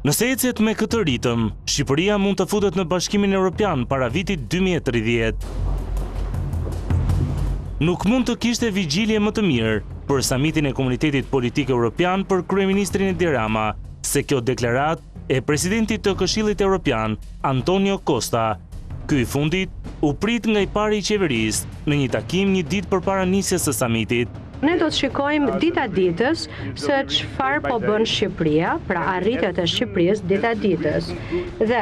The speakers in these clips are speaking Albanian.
Nëse ecet me këtë ritëm, Shqipëria mund të futet në Bashkimin Evropian para vitit 2030. Nuk mund të kishte vigjilje më të mirë për samitin e Komunitetit Politik Evropian për kryeministrin Edi Rama, se kjo deklarat e presidentit të Këshillit Evropian, Antonio Costa. Ky i fundit u prit nga i pari i qeverisë në një takim një ditë përpara nisjes së samitit. Ne do të shikojmë dita ditës se çfarë po bën Shqipëria, pra arritjet e Shqipërisë dita ditës. Dhe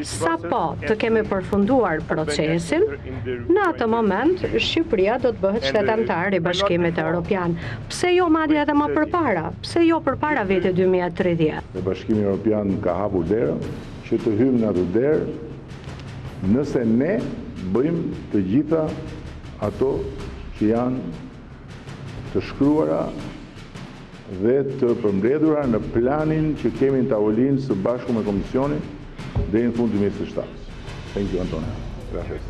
sa po të kemi përfunduar procesin, në atë moment Shqipëria do të bëhet shtet anëtar i Bashkimit Evropian. Pse jo madje edhe më përpara? Pse jo përpara vitit 2030? Bashkimi Evropian ka hapur derën që të hyjmë në atë derë nëse ne bëjmë të gjitha ato që janë të shkruara dhe të përmbledhura në planin që kemi në tavolinë së bashku me Komisionin deri në fund të mesit të shtatës. Thank you, Antonio. Gracias.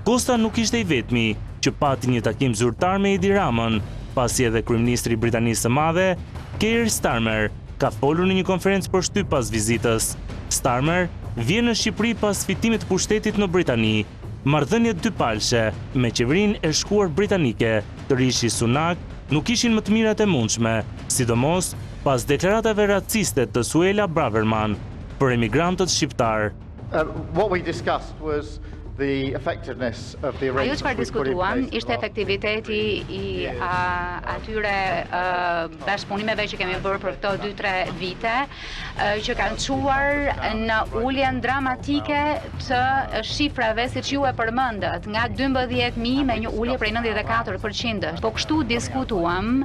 Costa nuk ishte i vetmi që pati një takim zyrtar me Edi Ramën, pasi edhe kryeministri i Britanisë së Madhe, Keir Starmer, ka folur në një konferencë për shtyp pas vizitës. Starmer vjen në Shqipëri pas fitimit të pushtetit në Britani. Marrëdhënie dypalshe me qeverinë e shkuar britanike të Rishi Sunak nuk ishin më të mirat e mundshme, sidomos pas deklaratave raciste të Suela Braverman për emigrantët shqiptar. What we discussed was the effectiveness of the arrangements. Ajo çfarë diskutuam ishte efektiviteti i atyre bashkëpunimeve që kemi bërë për këto 2-3 vite, që kanë çuar në uljen dramatike të shifrave, siç ju e përmendët, nga 12.000 me një ulje prej 94%. Po kështu diskutuam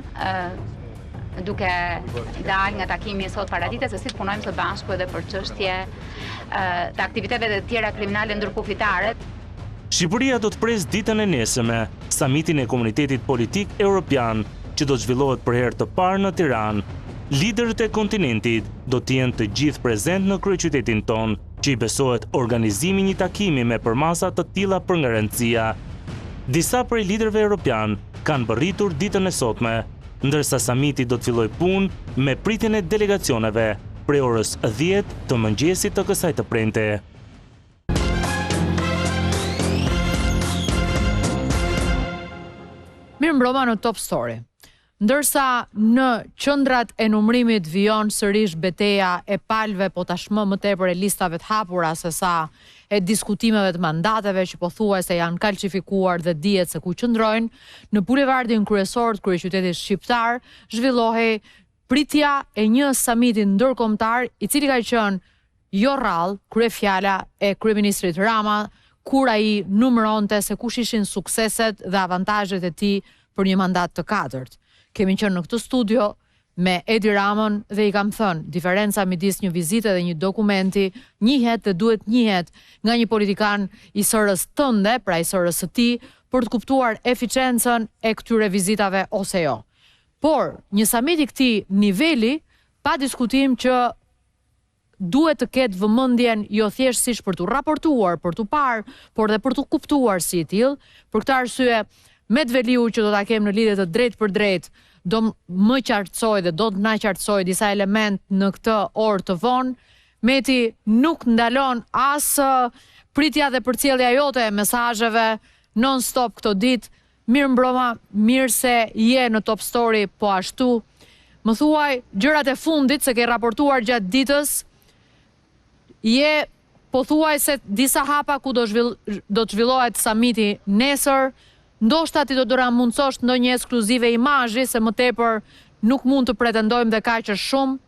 duke dalë nga takimi sot paradite se si të punojmë së bashku edhe për çështje të aktiviteteve të tjera kriminale ndërkufitare. Shqipëria do të pres ditën e nesërme, samitin e Komunitetit Politik Evropian, që do të zhvillohet për herë të parë në Tiranë. Liderët e kontinentit do të jenë të gjithë prezent në kryeqytetin ton, që i besohet organizimi një takimi me përmasa të tilla për garancia. Disa prej liderëve evropian kanë bërritur ditën e sotme, ndërsa samiti do të fillojë punë me pritjen e delegacioneve prej orës 10 të mëngjesit të kësaj të premte. Mirëmbrëma në Top Story. Ndërsa në qendrat e numërimit vijon sërish betejë e palëve, po tashmë më tepër e listave të hapura se sa e diskutimeve të mandateve që pothuajse janë kalcifikuar dhe dihet se ku qëndrojnë, në bulevardin kryesor të kryeqytetit shqiptar zhvillohej pritja e një samiti ndërkombëtar i cili ka qenë jo rrallë kryefjala e kryeministrit Rama, kur ai numëronte se kush ishin sukseset dhe avantazhet e tij për një mandat të katërt. Kemi qenë në këtë studio me Edi Ramën dhe i kam thënë, diferenca midis një vizite dhe një dokumenti njihet dhe duhet njihet nga një politikan i sërës tënde, pra i sërës së tij, për të kuptuar eficiencën e këtyre vizitave ose jo. Por, një samit i këtij niveli, pa diskutim që duhet të ketë vëmendjen jo thjeshtësisht për të raportuar, për të parë, por dhe për të kuptuar si i tillë. Për këtë arsye, Medveliu që do ta kem në lidhje të drejtë për drejtë, do më qartësoj dhe do të na qartësoj disa element në këtë orë të vonë. Meti nuk ndalon as pritja dhe përcjellja jote e mesazheve non-stop këto ditë. Mirëmbrëma, mirë se je në Top Story, po ashtu. Më thuaj gjërat e fundit se ke raportuar gjatë ditës. Je pothuaj se disa hapa ku do të zhvillohet samiti nesër. Ndoshta ti do të mundsosh ndonjë ekskluzive imazhi, se më tepër nuk mund të pretendojmë dhe kaq është shumë.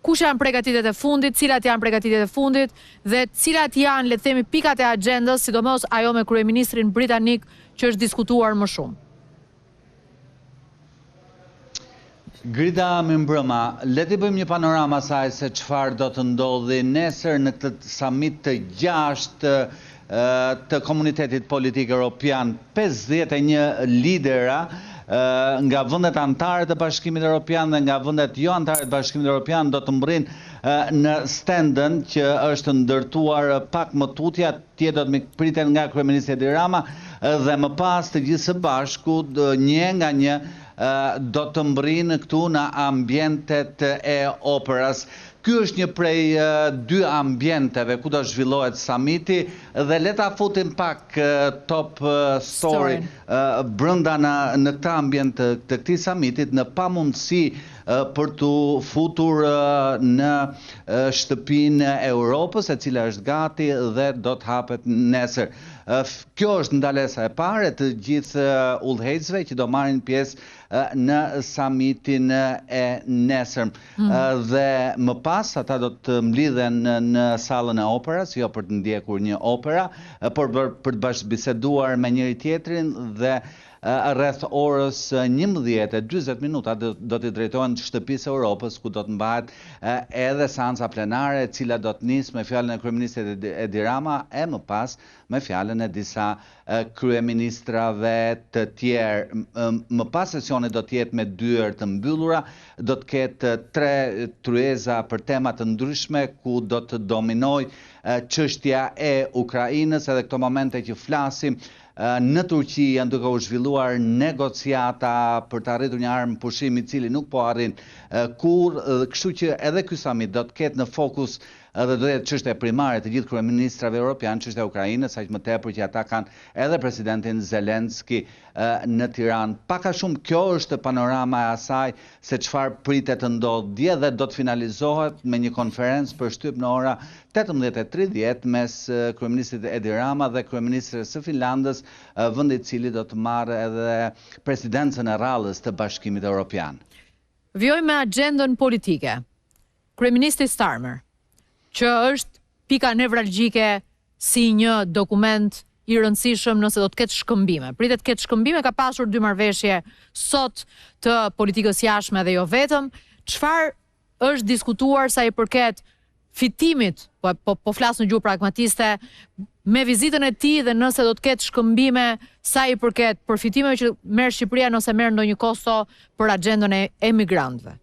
Kush janë përgatitjet e fundit, cilat janë përgatitjet e fundit dhe cilat janë, le të themi, pikat e agjendës, sidomos ajo me kryeministrin britanik që është diskutuar më shumë. Grida, mirëmbrëma, le të bëjmë një panoramë asaj se çfarë do të ndodhi nesër në këtë samit të 6 të komunitetit politik europian, 51 lidera nga vendet anëtare të Bashkimit Evropian dhe nga vendet jo anëtare të Bashkimit Evropian do të mbërrinë në stendën që është ndërtuar pak më tutja, tje do të priten nga Kryeministri Edi Rama dhe më pas të gjithë së bashku një nga një do të mbërrinë këtu në ambientet e operës. Ky është një prej dy ambienteve ku do zhvillohet samiti dhe le ta futim pak top story brenda në këtë ambient të këtij samitit në pamundësi për të futur në shtëpinë e Europës, e cila është gati dhe do të hapet nesër. Kjo është ndalesa e parë të gjithë udhëheqësve që do marrin pjesë në samitin e nesërm. Dhe më pas ata do të mblidhen në sallën e operas, jo për të ndjekur një opera, por për të bashkëbiseduar me njëri tjetrin dhe rreth orës 11:40 minuta do t'i drejtohen shtëpisë Europës, ku do të mbahet edhe seanca plenare, e cila do të nisë me fjalën e kryeministrit Edi Rama e më pas me fjalën e disa kryeministrave të tjerë. Më pas sesioni do të jetë me dyert të mbyllura, do të ketë 3 tryeza për tema të ndryshme ku do të dominoj çështja e Ukrainës, edhe këto momente që flasim. Në Turqi janë duke u zhvilluar negociata për të arritur një armë pushimi i cili nuk po arrin kur, kështu që edhe ky samit do të ketë në fokus dhe do jetë çështja primare të gjithë kryeministrave europian, çështja e Ukrainës, aq më tepër që ata kanë edhe presidentin Zelenski në Tiranë. Pak a shumë kjo është panorama e asaj se çfarë pritet të ndodhë dje dhe do të finalizohet me një konferencë për shtyp në ora 18:30 mes kryeministrit Edi Rama dhe kryeministres së Finlandës, vendi i cili do të marrë edhe presidencën e rrallës të Bashkimit Evropian. Vjoj me agendën politike. Kryeministri Starmer, që është pika nevralgjike si një dokument i rëndësishëm nëse do të ketë shkëmbime. Pritet të ketë shkëmbime, ka pasur 2 marrëveshje sot të politikës jashtme dhe jo vetëm. Çfarë është diskutuar sa i përket fitimit, po flas në gjuhë pragmatiste, me vizitën e tij dhe nëse do të ketë shkëmbime sa i përket përfitimeve që merr Shqipëria nëse merr ndonjë kosto për agendën e emigrantëve.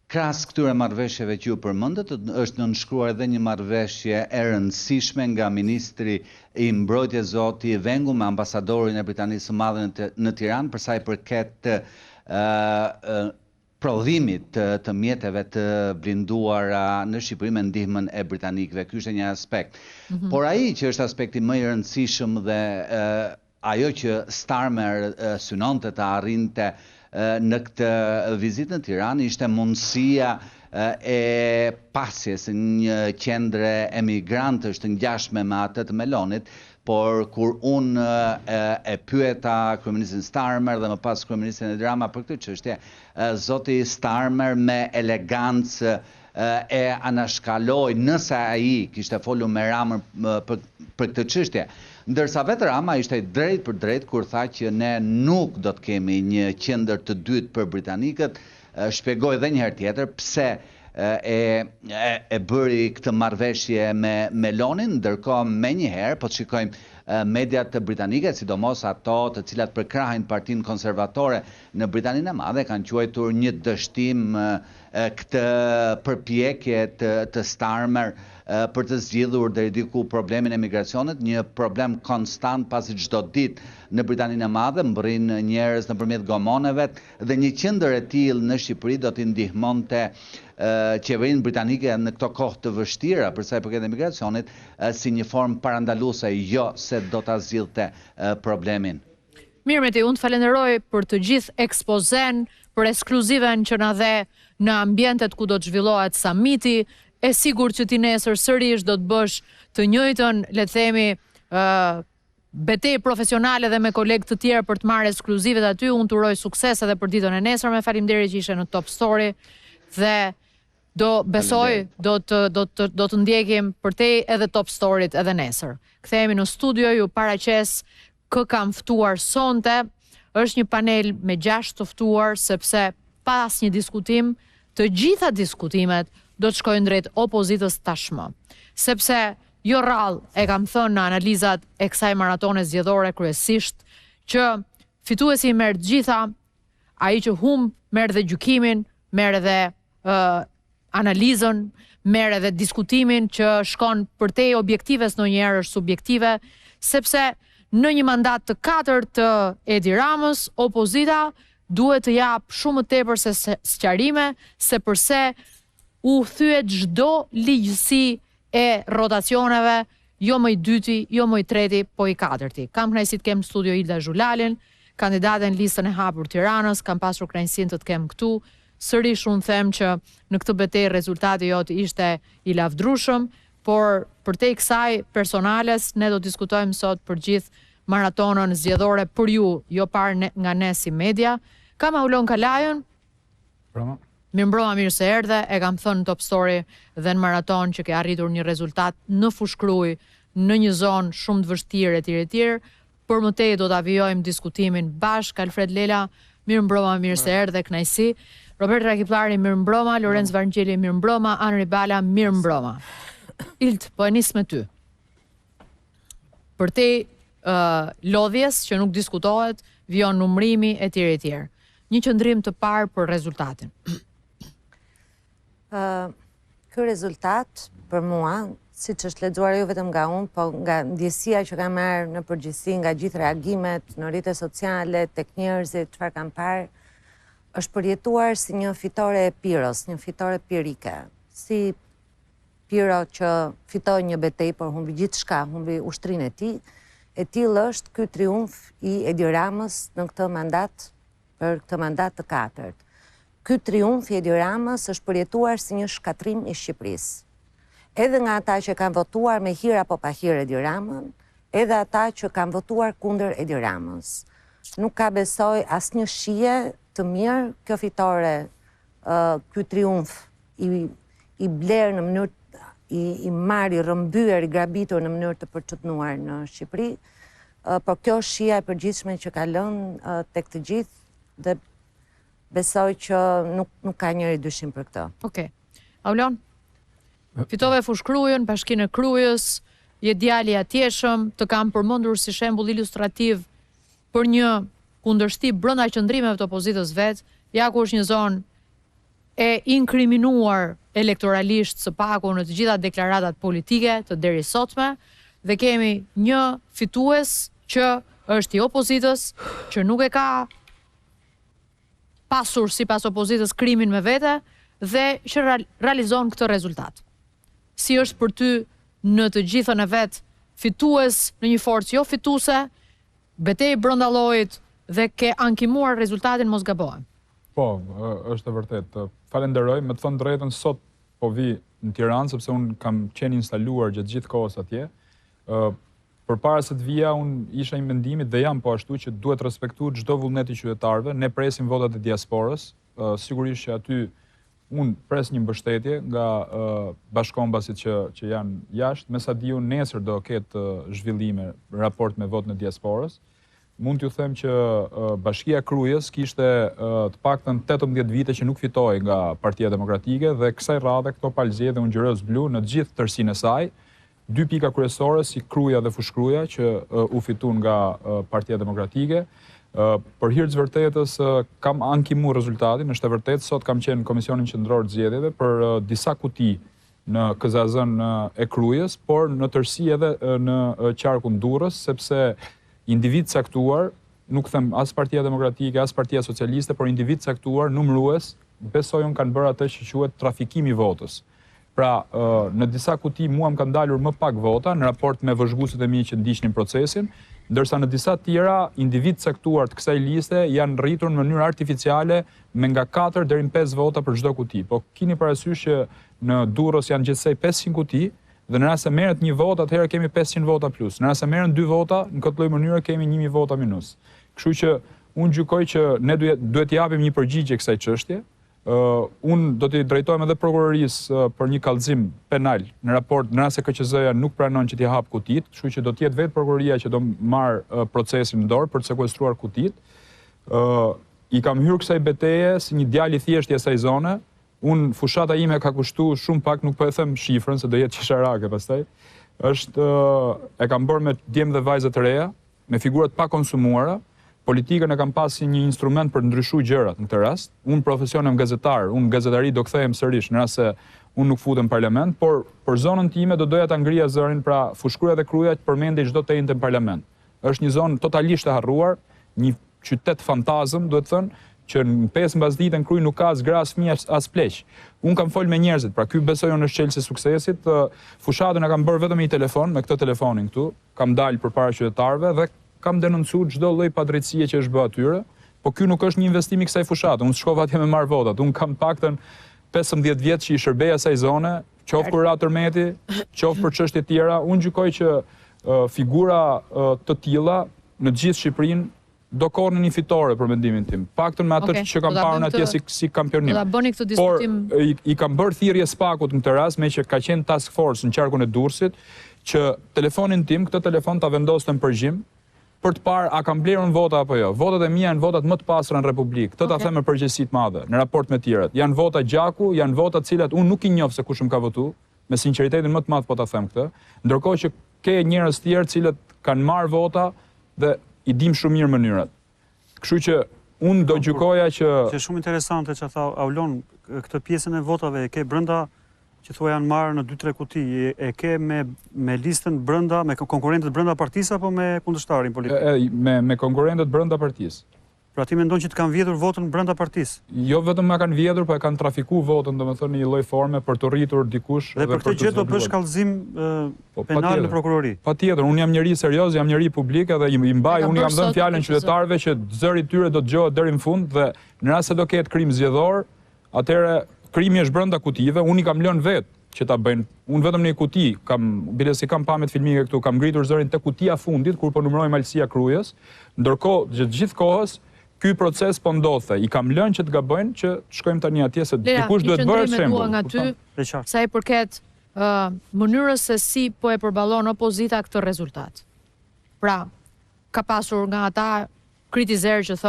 Krahas këtyre marrëveshjeve që ju përmendët, është nënshkruar edhe një marrëveshje e rëndësishme nga ministri i mbrojtjes zoti Vengu me ambasadorin e Britanisë së Madhe në Tiranë për sa i përket prodhimit të mjeteve të blinduara në Shqipëri me ndihmën e britanikëve. Ky është një aspekt. Por ai që është aspekti më i rëndësishëm dhe ajo që Starmer synonte të arrinte në këtë vizitë në Tiranë ishte mundësia e pasjes një qendre emigrantësh të ngjashme me atë të Melonit, por kur unë e pyeta kryeministrin Starmer dhe më pas kryeministrin Edi Rama për këtë çështje, zoti Starmer me elegancë e anashkaloi nëse ai kishte folur me Ramën për këtë çështje. Ndërsa vetë Rama ishte drejt për drejt kur tha që ne nuk do të kemi një qendër të dytë për britanikët, shpjegoi edhe një herë tjetër pse e bëri këtë marrëveshje me Melonin, ndërkohë menjëherë po të shikojmë mediat britanike, sidomos ato të cilat përkrahin Partinë Konservatore në Britaninë e Madhe, kanë quajtur një dështim këtë përpjekje të Starmer për të zgjidhur deri diku problemin e migracionit, një problem konstant pasi çdo ditë në Britaninë e Madhe mbërrin njerëz nëpërmjet gomoneve dhe një qendër e tillë në Shqipëri do t'i ndihmonte qeverinë britanike në këto kohë të vështira për sa i përket emigracionit si një formë parandaluese, jo se do ta zgjidhte problemin. Mirë Meti, unë të falenderoj për të gjithë ekspozen, për ekskluziven që na dhe në ambientet ku do të zhvillohet samiti. E sigur që ti nesër sërish do të bësh të njëjtën, le të themi, betejë profesionale dhe me kolegë të tjerë për të marrë ekskluzivet aty. Unë të uroj sukses edhe për ditën e nesërme. Faleminderit që ishe në Top Story dhe do besoj do të ndjekim për te edhe Top Storyt edhe nesër. Kthehemi në studio, ju paraqes kë kam ftuar sonte. Është një panel me 6 të ftuar sepse pas një diskutim, të gjitha diskutimet do të shkojnë drejt opozitës tashmë. Sepse jo rrallë e kam thënë në analizat e kësaj maratone zgjedhore kryesisht që fituesi merr të gjitha, ai që humb merr dhe gjykimin, merr edhe analizën, merr edhe diskutimin që shkon përtej objektive, ndonjëherë është subjektive, sepse në një mandat të 4 të Edi Ramës, opozita duhet të jap shumë më tepër se sqarime se përse u thyet çdo ligjësi e rotacioneve, jo më i dyti, jo më i treti, po i katërti. Kam kënaqësi të kem në studio Ilda Zhulalin, kandidate në listën e hapur Tiranës, kam pasur kënaqësinë të kem këtu. Sërish unë them që në këtë betejë rezultati jot ishte i lavdrueshëm, por përtej kësaj personales ne do të diskutojmë sot për gjithë maratonën zgjedhore për ju, jo parë nga ne si media. Kam Aulon Kalajën. Mirëmbrëma, mirë se erdhe, e kam thënë në Top Story dhe në maraton që ke arritur një rezultat në Fushkruj, në një zonë shumë të vështirë etj. Për më tej do ta vijojmë diskutimin bashk. Alfred Lela, mirëmbrëma, mirë se erdhe, kënaqësi. Robert Rakipllari, mirëmbrëma. Lorenz Varngjeli, mirëmbrëma. Anri Bala, mirëmbrëma. Ilt, po e nis me ty. Përtej lodhjes që nuk diskutohet, vijon numrimi etj. Një qëndrim të parë për rezultatin. Ky rezultat për mua, siç është lexuar jo vetëm nga unë, po nga ndjesia që kam marrë në përgjithësi nga gjithë reagimet në rrjetet sociale, tek njerëzit, çfarë kam parë, është përjetuar si një fitore e Piros, një fitore pirike. Si Piro që fitoi një betejë, por humbi gjithçka, humbi ushtrinë e tij. E tillë është ky triumf i Edi Ramës në këtë mandat, për këtë mandat të 4. Ky triumf i Edi Ramës është përjetuar si një shkatrim i Shqipërisë. Edhe nga ata që kanë votuar me hir apo pa hir Edi Ramën, edhe ata që kanë votuar kundër Edi Ramës. Nuk ka besoj asnjë shije të mirë kjo fitore, ky triumf i blerë në mënyrë i marrë, i rrëmbyer, i grabitur në mënyrë të përçutnuar në Shqipëri, por kjo është shija e përgjithshme që ka lënë tek të gjithë dhe besoj që nuk ka njëri dyshim për këtë. Okej. Aulon, fitove Fushkrujën, Bashkinë e Krujës, je djali i atjeshëm, të kam përmendur si shembull ilustrativ për një kundërshtim brenda qëndrimeve të opozitës vet, ja ku është një zonë e inkriminuar elektoralisht së paku në të gjitha deklaratat politike të deri sotme, dhe kemi një fitues që është i opozitës, që nuk e ka pasur sipas opozitës krimin me vete dhe që realizon këtë rezultat. Si është për ty në të gjithën e vet fitues në një forcë jo fituese, betejë brenda llojit dhe ke ankimuar rezultatin, mos gabohem. Po, është e vërtet. Falenderoj, me të thënë drejtën, sot po vi në Tiranë, sepse unë kam qenë instaluar gjatë gjithë kohës atje. Përpara se të vija, unë isha i mendimit dhe jam po ashtu që duhet respektuar çdo vullnet i qytetarëve, ne presim votat e diasporës, sigurisht që aty unë pres një mbështetje nga bashkombasit që janë jashtë, me sa di unë nesër do ketë zhvillime raport me votën e diasporës. Mund t'ju them që Bashkia Krujës kishte të paktën 18 vite që nuk fitoi nga Partia Demokratike dhe kësaj radhe këto palëzjedhe unë ngjyrës blu në gjithë tërsinë e saj, 2 pika kryesore si Kruja dhe Fushkruja që u fituan nga Partia Demokratike. Për hir të vërtetës kam ankimu rezultatin, është e vërtetë, sot kam qenë në Komisionin Qendror të Zgjedhjeve për disa kuti në KZZ-n e Krujës, por në tërësi edhe në qarkun Durrës, sepse individ caktuar, nuk them as Partia Demokratike, as Partia Socialiste, por individ caktuar, numërues, besoj unë kanë bërë atë që quhet trafikimi votës. Pra, në disa kuti mua më kanë dalur më pak vota në raport me vëzhguesit e mi që ndiqnin procesin, ndërsa në disa tjera individ caktuar të kësaj liste janë rritur në mënyrë artificiale me nga 4 deri në 5 vota për çdo kuti. Po keni parasysh që në Durrës janë gjithsej 500 kuti, dhe në rast se merret një votë, atëherë kemi 500 vota plus. Në rast se merren 2 vota, në këtë lloj mënyre kemi 1000 vota minus. Kështu që unë gjykoj që ne duhet të japim një përgjigje kësaj çështje. Unë do t'i drejtojmë edhe prokurorisë për një kallëzim penal në raport në rast se KQZ-ja nuk pranon që t'i hap kutit, kështu që do të jetë vetë prokuroria që do marr procesin në dorë për të sekuestruar kutit. I kam hyrë kësaj beteje si një djalë i thjeshtë i asaj zone, Unë fushata ime ka kushtu shumë pak, nuk po e them shifrën, se do jetë qesharake pastaj, e kam bërë me djemë dhe vajzët të reja, me figurat pa konsumuara, politikën e kam pasi një instrument për të ndryshuar gjërat në këtë rast. Unë profesionem gazetar, unë gazetari do kthehem sërish në rast se unë nuk futem në parlament, por për zonën time do doja ta ngrija zërin, pra fushkruja dhe kruja që përmendej çdo të njëjtën parlament. Është një zonë totalisht e harruar, një qytet fantazëm, duhet thënë, që në 5 mbas ditën kryj nuk ka as gra, as fëmijë, as pleq. Unë kam folë me njerëzit, pra ky besoj unë është çelësi i suksesit. Fushatën e kam bërë vetëm me një telefon, me këtë telefonin këtu, kam dalë përpara qytetarëve dhe kam denoncuar çdo lloj padrejtësie që është bërë atyre, po ky nuk është një investim i kësaj fushate. Unë shkova atje me marr votat. Unë kam paktën 15 vjet që i shërbej asaj zone, qoftë për Ratërmeti, qoftë për çështje tjera. Unë gjykoj që figura të tilla në gjithë Shqipërinë do korrin një fitore për mendimin tim. Paktën me atë që kam parë atje si kampionim. Por i kam bërë thirrje spakut në këtë rast, me që ka qenë task force në qarkun e Durrësit, që telefonin tim, këtë telefon ta vendostem në përgjim, për të parë a kam blerën vota apo jo. Votat e mia janë votat më të pastra në Republikë. Këtë ta them me përgjegjësi të madhe, në raport me tjerët. Janë vota gjaku, janë vota të cilat unë nuk i njoh se kush më ka votuar, me sinqeritetin më të madh po ta them këtë. Ndërkohë që ke njerëz të tjerë të cilët kanë marrë vota dhe i dim shumë mirë mënyrat. Kështu që unë do gjykoja që... Që shumë interesante që tha Aulon, këtë pjesën e votave e ke brenda, që thua janë marrë në 2-3 kuti, e ke me listën brenda, me konkurrentët brenda partisë apo me kundërshtarin politik? Me konkurrentët brenda partisë. Pra ti mendon që të kanë vjedhur votën brenda partisë? Jo vetëm ma kanë vjedhur, po e kanë trafikuar votën, domethënë në një lloj forme për të rritur dikush dhe për këtë gjë do bësh kallëzim penal në prokurori. Patjetër, unë jam njeri serioz, jam njeri publik edhe i mbaj, unë jam dhënë fjalën qytetarëve që zëri i tyre do dëgjohet deri në fund dhe në rast se do ketë krim zgjedhor, atëherë krimi është brenda kutive, unë i kam lënë vetë që ta bëjnë. Unë vetëm në një kuti, bilesi kam pamjet filmike këtu, kam ngritur zërin te kutia fundit kur po numëroj malësia krujës, ndërkohë gjithë kohës ky proces po ndodhte. I kam lënë që të gabojnë që të shkojmë tani atje se dikush duhet bërë shembull. Nga ty, sa i përket mënyrës se si po e përballon opozita këtë rezultat. Pra, ka pasur nga ata kritizerë që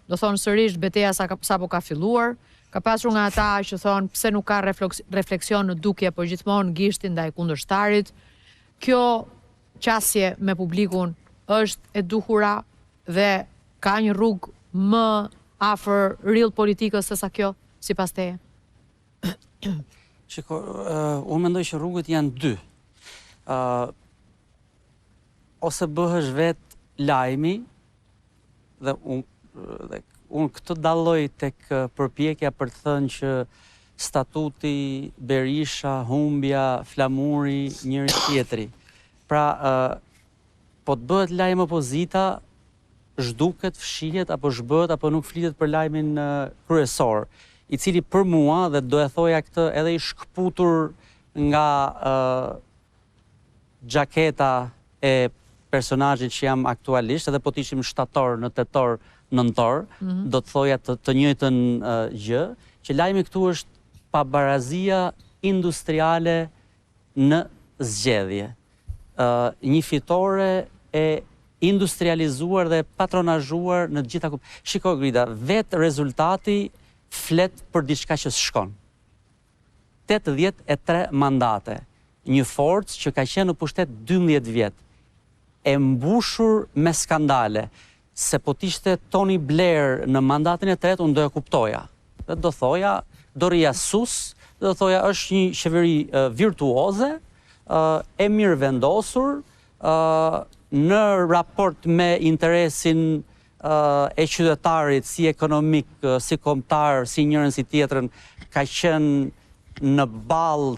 do thonë sërish betejë sapo ka filluar. Ka pasur nga ata që thonë pse nuk ka refleksion në dukje, po gjithmonë gishtin ndaj kundërshtarit. Kjo qasje me publikun është e duhura dhe ka një rrugë më afër real politikës se sa kjo, sipas teje? Shiko, unë mendoj që rrugët janë dy. Ose bëhesh vetë lajmi dhe unë këtë dalloj tek përpjekja për të thënë që statuti, Berisha, humbja, flamuri, njëri tjetri. Pra, po të bëhet lajm opozita, zhduket, fshihet, apo zhbëhet, apo nuk flitet për lajmin kryesor, i cili për mua, dhe do e thoja këtë edhe i shkputur nga gjaketa e personazhit që jam aktualisht, edhe po të ishim shtator në tetor, nëntor, do të thoja të njëjtën gjë, që lajmi këtu është pabarazia industriale në zgjedhje. Një fitore e industrializuar dhe patronazhuar në gjitha kuptimet. Shiko Grida, vetë rezultati flet për diçka që s'shkon. 83 mandate, një forcë që ka qenë në pushtet 12 vjet, e mbushur me skandale. Se po t'ishte Tony Blair në mandatin e tretë, unë do e kuptoja. Dhe do thoja, do rria sus, do thoja është një qeveri virtuoze, e mirë vendosur, në raport me interesin e qytetarit, si ekonomik, si kombëtar, si njërën si tjetrën, ka qenë në balë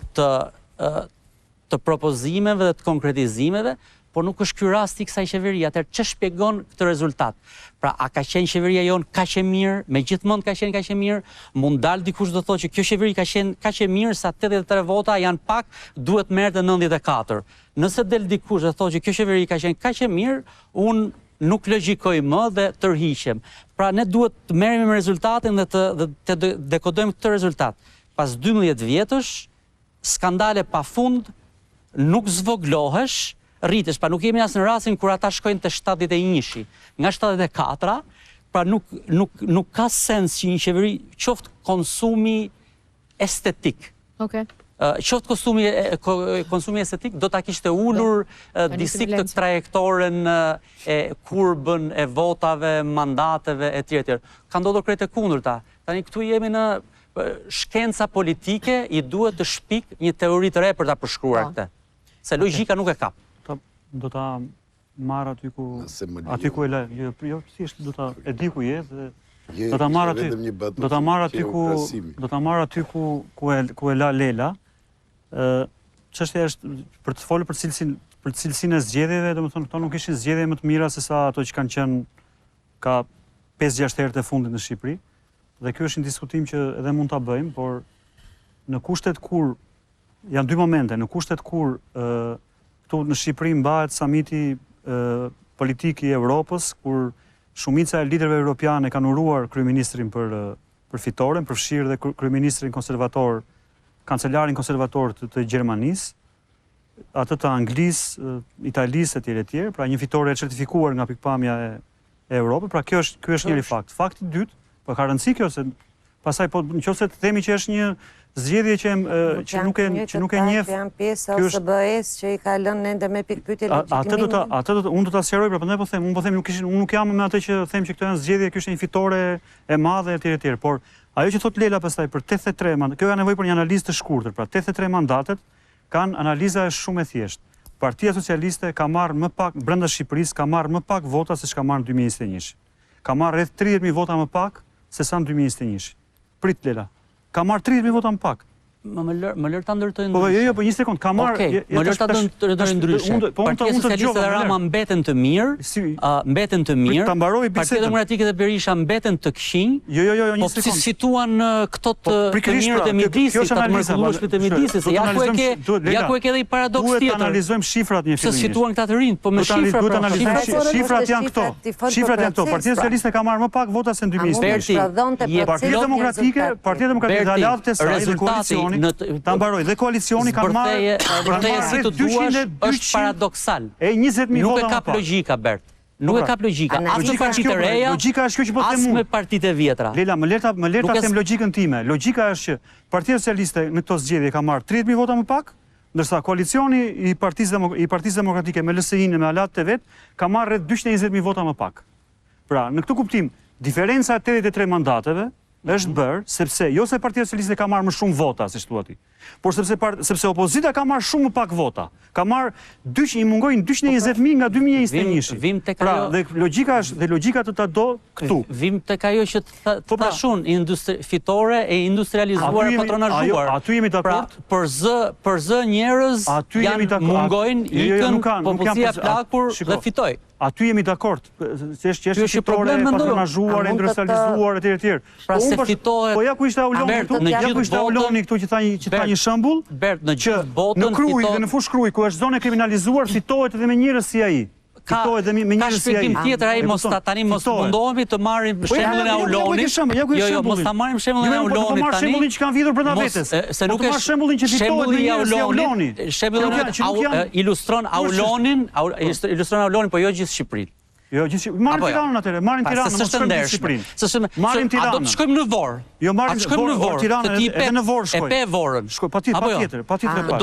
të propozimeve dhe të konkretizimeve, por nuk është ky rasti i kësaj qeverie. Atëherë ç'e shpjegon këtë rezultat? Pra, a ka qenë qeveria jon kaq e mirë, megjithmonë ka qenë kaq e mirë? Mund dal dikush do thotë që kjo qeveri ka qenë kaq e mirë sa 83 vota janë pak, duhet merrte 94. Nëse del dikush dhe thotë që kjo qeveri ka qenë kaq e mirë, unë nuk logjikoj më dhe tërhiqem. Pra, ne duhet të merremi me rezultatin dhe të dekodojmë këtë rezultat. Pas 12 vjetësh, skandale pafund, nuk zvoglohesh, rritesh, pra nuk jemi as në rastin kur ata shkojnë të 71-shi, nga 74, pra nuk ka sens që një qeveri qoftë konsumi estetik. Okej. Qoftë konsumi estetik, do ta kishte ulur disi këtë trajektoren e kurbën, e votave, mandateve, etj. Ka ndodhur krejt e kundërta. Tani këtu jemi në shkenca politike, i duhet të shpik një teori të re për ta përshkruar këtë. Se logjika nuk e ka. Do ta marr aty ku e la, jo thjesht do ta e di ku je dhe do ta marr aty ku e la Lela. Çështja është për të folur për cilësinë e zgjedhjeve, domethënë këto nuk ishin zgjedhje më të mira se sa ato që kanë qenë ka 5-6 herët e fundit në Shqipëri. Dhe ky është një diskutim që edhe mund ta bëjmë, por në kushtet kur janë dy momente, në kushtet kur këtu në Shqipëri mbahet samiti politik i Evropës, kur shumica e liderëve europianë kanë uruar kryeministrin për fitoren, përfshirë dhe kryeministrin konservator, kancelarin konservator të Gjermanisë, atë të Anglisë, Italisë etj. Pra një fitore e certifikuar nga pikpamja e Europës. Pra ky është njëri fakt. Fakti i dytë, po ka rëndësi kjo se pastaj po nëse të themi që është një zgjedhje që nuk e njeh. Janë pjesë OSBE-s që i ka lënë ende me pikpyetje legjitimimin. Unë do ta sqaroj, pra prandaj po them, unë nuk jam me atë që them që këto janë zgjedhje, kjo është një fitore e madhe etj. Por ajo që thot Lela pastaj për 83 mandatet, kjo ka nevojë për një analizë të shkurtër. Pra 83 mandatet kanë analiza shumë e thjeshtë. Partia Socialiste ka marrë më pak brenda Shqipërisë, ka marrë më pak vota se çka marrë në 2021. Ka marrë rreth 30.000 vota më pak se sa në 2021. Prit Lela. Ka marrë 30.000 vota më pak. Më lër ta ndërtoj ndryshe. Jo, po një sekond, ka marrë. Okej, më lër ta ndërtoj ndryshe. Partia Socialiste dhe Rama mbeten të mirë, Ta mbaroj bisedën. Partia Demokratike dhe Berisha mbeten të këqinj. Jo, një sekond. Po si situan këto të mirët e midisit, të mrekullueshmit e midisit, se ja ku e ke edhe i paradoks tjetër. Duhet të analizojmë shifrat një fillimisht. Se situan këta të rinj, po me shifra, shifrat janë këto. Shifrat janë këto. Partia Socialiste ka marrë më pak vota se në 2021. Partia Demokratike dhe Alavë të saj dhe koalicioni ta mbaroj dhe koalicioni kanë marrë si të duash është paradoksal. Nuk e kap logjika, Bert. Nuk e kap logjika. As me partitë e reja, logjika është kjo që po them unë. As me partitë e vjetra. Lela, më lër ta them logjikën time. Logjika është që Partia Socialiste në këto zgjedhje ka marrë 30.000 vota më pak, ndërsa koalicioni i Partisë Demokratike me LSI-n me Alat të vet ka marrë rreth 220.000 vota më pak. Pra, në këtë kuptim, diferenca e 83 mandateve është bërë sepse jo se Partia Socialiste ka marrë më shumë vota, siç thua ti, por sepse opozita ka marrë shumë më pak vota. Ka marrë i mungojnë 220.000 nga 2021. Pra, dhe logjika të ta do këtu. Vim tek ajo që thashun fitore e industrializuar e patronazhuar. Aty jemi dakord. Për zë njerëz janë mungojnë, ikën, popullia plakur dhe fitoj. Aty jemi dakord. Është fitore e patronazhuar, industrializuar etj. Pra se fitohet. Po ja ku ishte Auloni këtu që tha një shembull, që në Krujë dhe në Fushë Krujë, ku është zonë e kriminalizuar, fitohet edhe me njerëz si ai. Ka shpjegim tjetër, ai mos mundohemi të marrim shembullin e Aulonit. Jo, mos ta marrim shembullin e Aulonit tani. Shembullin që kanë vjedhur brenda vetes. Se nuk është shembullin që fitohet me njerëz si Auloni. Shembulli ilustron Aulonin, po jo gjithë Shqipërinë. Jo, marrin Tiranën atëre, marrin Tiranën, mos shkojmë në Shqipërinë. Marrin Tiranën. A do të shkojmë në Vorë? Jo, marrin Tiranën, edhe në Vorë shkojmë. E pe Vorën. Shkoj patjetër. Do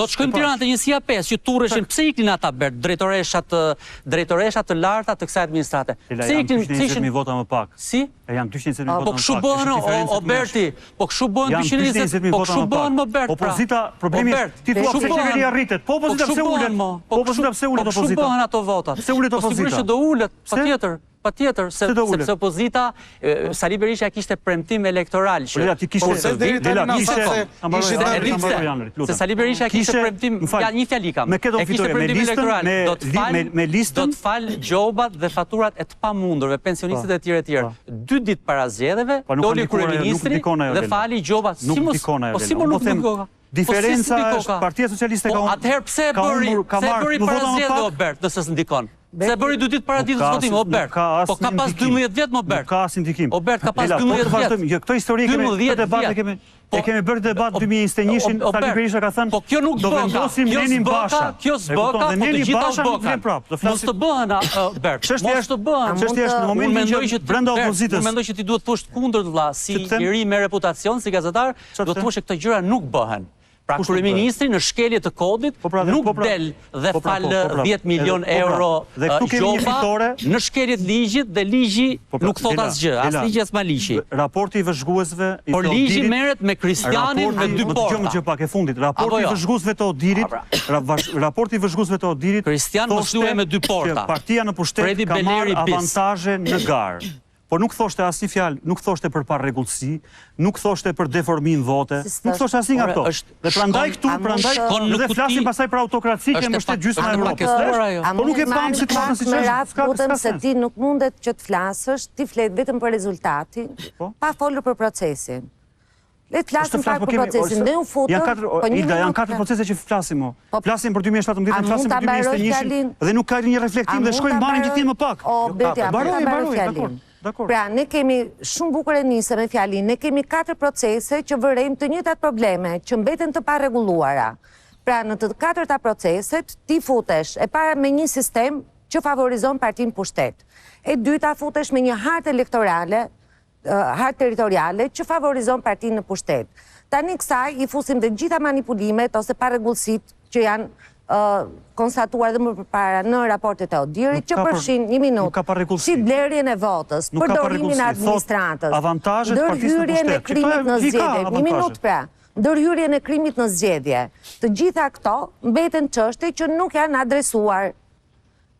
të shkojmë Tiranë te njësia 5, që turreshin. Pse iklin ata Bert, drejtoresha të larta të kësaj administrate? Pse iklin 220.000 vota më pak? Si? Janë 220.000 vota më pak. Po kshu bën o Berti, po kshu bën 220.000, po kshu bën më Bert. Opozita, problemi ti thua se qeveria rritet. Po opozita pse ulet? Po opozita pse ulet opozita? Kshu bën ato votat. Pse ulet opozita? Sigurisht do ulet, patjetër, sepse opozita, Sali Berisha kishte premtim elektoral që se Sali Berisha kishte premtim, një fjali kam, e kishte premtim elektoral, do të fal gjobat dhe faturat e të pamundurve, pensionistët e tjerë. 2 ditë para zgjedhjeve, doli kryeministri dhe fali gjobat. Nuk dikona e vela. Diferenca është Partia Socialiste ka unë... Atëherë pse e bëri para zgjedhjeve, o Bert, nëse s'ndikon? Se bëri 2 ditë para ditës votimit, o Bert. Po ka pas 12 vjet, mo Bert. Ka as indikim. O Bert, ka pas 12 vjet. Këto histori kemi, këtë debate kemi... E kemi bërë debat 2021-shin, Sali Berisha ka thënë, po kjo nuk do bëka, vendosim Nenin Basha. Kjo s'bëka, po të gjitha u bëkan. Mos të bëhen, Bert, mos të bëhen. Çështja është në momentin që brenda opozitës. Unë mendoj që ti duhet të thush kundërt vëlla, si i ri me reputacion, si gazetar, do të thush që këto gjëra nuk bëhen. Pra kryeministri në shkelje të kodit nuk del dhe fal 10 milion euro gjoba në shkeljet ligjit dhe ligji nuk thot asgjë, as ligji as maliqi. Raporti i vëzhguesve i por ligji merret me Kristianin me dy porta. Dëgjojmë gjë pak e fundit. Raporti i vëzhguesve të Odirit, raporti i vëzhguesve të Odirit, Kristian mos luaj me dy porta. Partia në pushtet ka marrë avantazhe në garë. Por nuk thoshte asnjë fjalë, nuk thoshte për parregullsi, nuk thoshte për deformim vote, nuk thoshte asnjë nga këto. Dhe prandaj këtu, ne flasim pastaj për autokraci që mbështet gjysmën e Evropës. Po nuk e pam situatën siç është. Lutem se ti nuk mundet që të flasësh, ti flet vetëm për rezultatin, pa folur për procesin. Le të flasim pak për procesin. Ne u futëm, janë 4 procese që flasim mo. Flasim për 2017, flasim për 2021 dhe nuk ka një reflektim dhe shkojmë marrim gjithë më pak. Baroj. Pra, ne kemi shumë bukur e nisë me fjalin, ne kemi 4 procese që vërejmë të njëjtat probleme, që mbeten të parregulluara. Pra, në të 4 proceset, ti futesh e para me një sistem që favorizon partinë pushtet. E dyta futesh me një hartë elektorale, hartë territoriale që favorizon partinë në pushtet. Tani kësaj i fusim dhe gjitha manipulimet ose parregullësit që janë konstatuar dhe më përpara në raportet e Odirit, që përshin një minutë, si blerjen e votës, përdorimin e administratës, ndërhyrjen e krimit në zgjedhje, një minutë pra, ndërhyrjen e krimit në zgjedhje. Të gjitha këto mbeten çështje që nuk janë adresuar.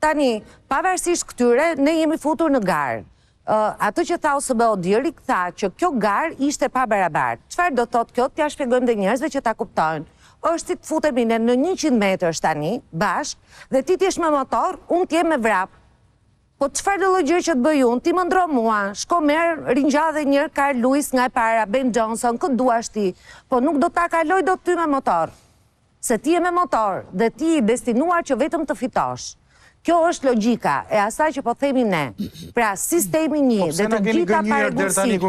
Tani, pavarësisht këtyre, ne jemi futur në garë. Atë që tha OSB Odiri, tha që kjo garë ishte pa barabartë. Çfarë do thotë kjo? T'ja shpjegojmë dhe njerëzve që ta kuptojnë. Është ti të futemi në 100 metrësh tani, bashk, dhe ti t'jesh me motor, unë t'jem me vrap. Po çfarë do lloj gjë që të bëj unë, ti më ndro mua, shko merr ringjallë dhe njërë Carl Lewis nga e para, Ben Johnson, këtë duash ti, po nuk do ta kaloj do ty me motor. Se ti je me motor dhe ti i destinuar që vetëm të fitosh. Kjo është logjika e asaj që po themi ne. Pra, sistemi një dhe të gjitha parregullësit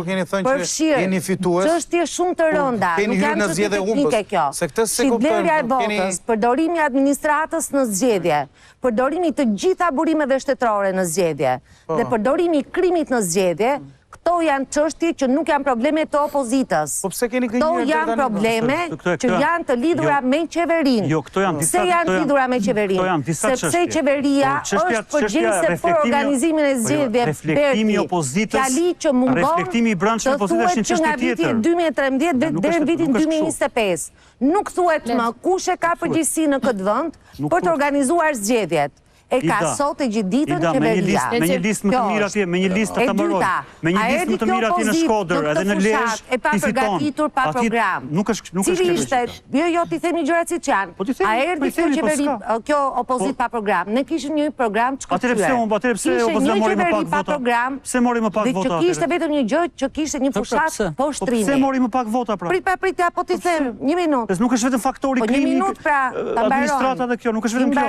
përfshirë çështje shumë të rënda, nuk janë çështje teknike kjo. Si blerja e votës, përdorimi i administratës në zgjedhje, përdorimi të gjitha burimeve shtetërore në zgjedhje dhe përdorimi i krimit në zgjedhje. Këto janë çështje që nuk janë probleme të opozitës. Këto janë probleme që janë të lidhura me qeverinë. Se janë të lidhura me qeverinë? Sepse qeveria është përgjegjëse për organizimin e zgjedhjeve. Fjali që mungon të thuhet që nga viti 2013 deri në vitin 2025. Nuk thuhet më kush e ka përgjegjësi në këtë vend për të organizuar zgjedhjet. E ka sot e gjithë ditën qeveria. Me një listë më të mirë atje, me një listë të mëroj. Me një listë më të mirë atje në Shkodër, edhe në Lezhë, e pa përgatitur, pa program. Cili ishte, jo ti themi gjërat siç janë. A erdhi kjo qeveri, kjo opozit pa program. Ne kishim një program të shkëlqyer. Atëherë pse opozita mori më pak vota? Pse mori më pak vota? Dhe që kishte vetëm një gjë, që kishte një fushat poshtrimi. Pse mori më pak vota pra? Prit, po ti them, një minutë. Nuk është vetëm faktori krimik, administrata dhe kjo, nuk është vetëm kjo,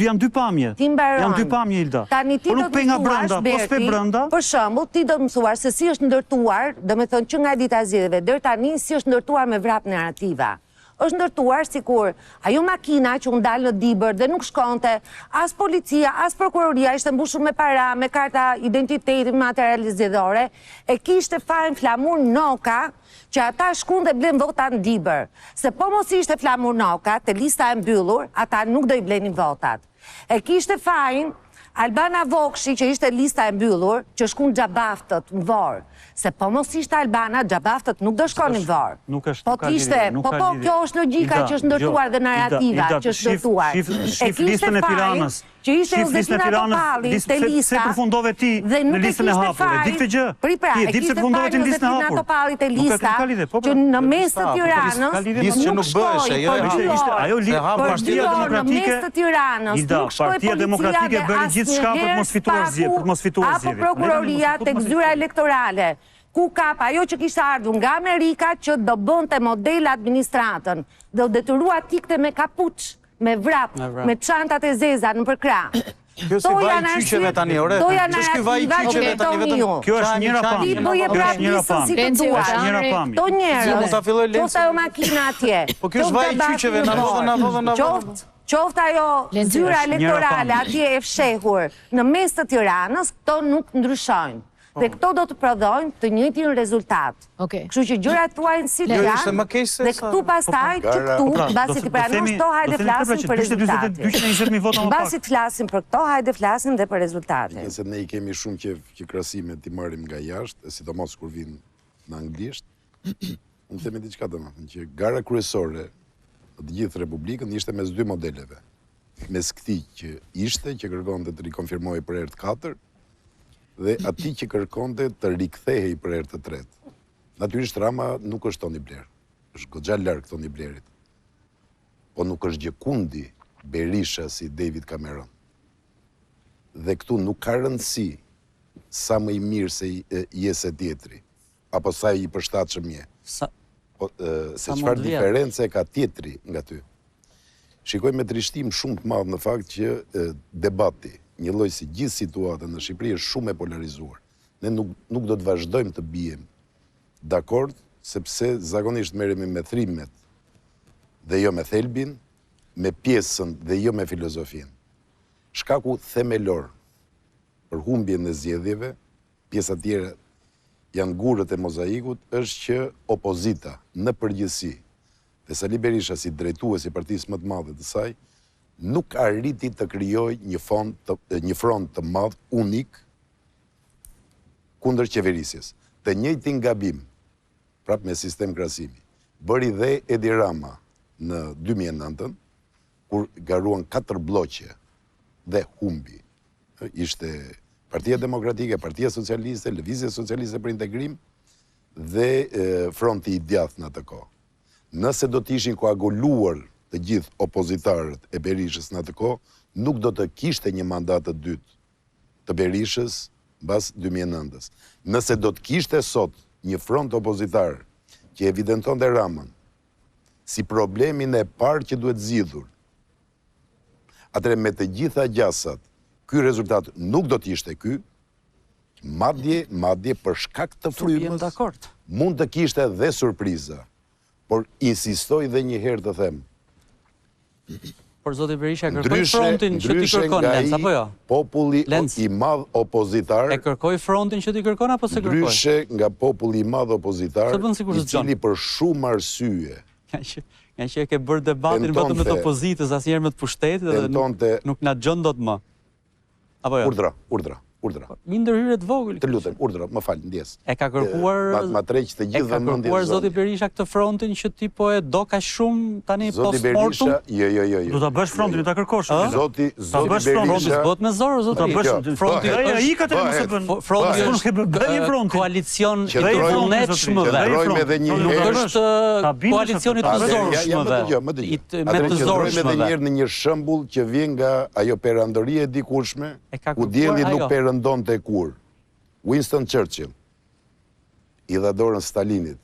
janë dy pamje. Janë dy pamje, Ilda. Tani ti do të mësuash, Berti, për shembull, ti do të mësuar se si është ndërtuar, domethënë që nga dita e zgjedhjeve deri tani si është ndërtuar me vrap narrativa. Është ndërtuar sikur ajo makina që u ndal në Dibër dhe nuk shkonte, as policia, as prokuroria ishte mbushur me para, me karta identiteti, me materiale zgjedhore, e kishte fajin flamur noka që ata shkun dhe blen vota në Dibër. Se po mos ishte flamur noka, te lista e mbyllur, ata nuk do i blenin votat. E kishte fajin Albana Vokshi, që ishte lista e mbyllur, që shkun xhabaftët në Vorë. Se po mos ishte Albana, xhabaftët nuk do shkonin në Vorë. Po t'ishte, po kjo është logjika që është ndërtuar dhe narrativa që është ndërtuar. E kishte fajin që ishte Josefina Topalli te lista. Se përfundove ti në listën e hapur, e di këtë gjë? E kishte fajin Josefina Topalli te lista, që në mes të Tiranës nuk shkoi, ajo Partia Demokratike, në mes të Tiranës nuk shkoi Demokratike bëri gjithçka për të mos fituar zgjedhjet. Apo prokuroria tek zyra elektorale, ku kap ajo që kishte ardhur nga Amerika që do bënte model administratën, do detyrua tikte me kapuç, me vrap, me çantat e zeza në përkrah. Kjo si vaj qyqeve tani, ore? Që është kjo vaj qyqeve tani vetëm? Kjo është njëra pamje. Ti bëje prapë si të duash. Këto njerëz, qoftë ajo makina atje. Po kjo është vaj qyqeve, na vodhën. Qoftë ajo zyra elektorale atje e fshehur në mes të Tiranës, këto nuk ndryshojnë. Dhe këto do të prodhojnë të njëjtin rezultat. Kështu që gjërat tuajnë si të janë, dhe këtu pastaj që këtu, basi të pranosh këto, hajde flasim për rezultatin. Basi të flasim për këto, hajde flasim dhe për rezultatin. Nëse ne I kemi shumë që krasime t'i marrim nga jashtë, sidomos kur vinë në anglisht, unë themi diçka domethënë që gara kryesore në të gjithë Republikën ishte mes dy modeleve. Mes këtij që ishte, që kërkonte të rikonfirmohej për herë të katërt, dhe ati që kërkonte të rikthehej për herë të tretë. Natyrisht Rama nuk është Tony Blair, është goxha larg Tony Blairit. Po nuk është gjekundi Berisha si David Cameron. Dhe këtu nuk ka rëndësi sa më I mirë se jese tjetri, apo sa I përshtatshëm je. Se çfarë diferencë ka tjetri nga ty. Shikoj me trishtim shumë të madh në fakt që debati një lloj si gjithë situata në Shqipëri është shumë e polarizuar. Ne nuk do të vazhdojmë të bijem dakord, sepse zakonisht merremi me thrimet dhe jo me thelbin, me pjesën dhe jo me filozofinë. Shkaku themelor për humbjen e zgjedhjeve, pjesa tjera janë gurët e mozaikut, është që opozita në përgjithësi, dhe Sali Berisha si drejtues I partisë më të madhe të saj, nuk arriti të krijoj një front të madh unik kundër qeverisjes. Të njëjtin gabim, prap me sistem krahasimi, bëri dhe Edi Rama në 2009, kur garuan 4 bloqe dhe humbi. Ishte Partia Demokratike, Partia Socialiste, Lëvizja Socialiste për Integrim dhe Fronti I Djathtë në atë kohë. Nëse do të ishin koaguluar të gjithë opozitarët e Berishës në atë kohë, nuk do të kishte një mandat të dytë të Berishës mbas 2009-s. Nëse do të kishte sot një front opozitar që evidentonte Ramën si problemin e parë që duhet zgjidhur, atëherë me të gjitha gjasat, ky rezultat nuk do të ishte ky, madje për shkak të frymës, mund të kishte dhe surpriza. Por insistoj dhe një herë të them. Por zoti Berisha kërkoi frontin që ti kërkon Lenz, apo jo? Populli I madh opozitar. E kërkoi frontin që ti kërkon apo se kërkoi? Ndryshe nga populli I madh opozitar, I cili për shumë arsye. Nga që e ke bërë debatin vetëm me të opozitës, asnjëherë me të pushtetit dhe nuk na gjon dot më. Apo jo? Urdhra. Një ndërhyrje të vogël. Të lutem, urdhra, më fal, ndjes. E ka kërkuar ma treq të gjithë vëmendjen. E ka kërkuar zoti Berisha këtë frontin që ti po e do kaq shumë tani post mortum. Jo. Do ta bësh frontin, ta kërkosh. Zoti Berisha bëhet me zor, zoti. Fronti ai ka të mos e bën. Fronti është koalicion I vullnetshmëve. Nuk është koalicioni I të zorshmëve. Me të zorshmëve. Edhe një herë në një shembull që vjen nga ajo perandoria e dikurshme, ku dielli nuk ndonte kur. Winston Churchill I dha dorën Stalinit,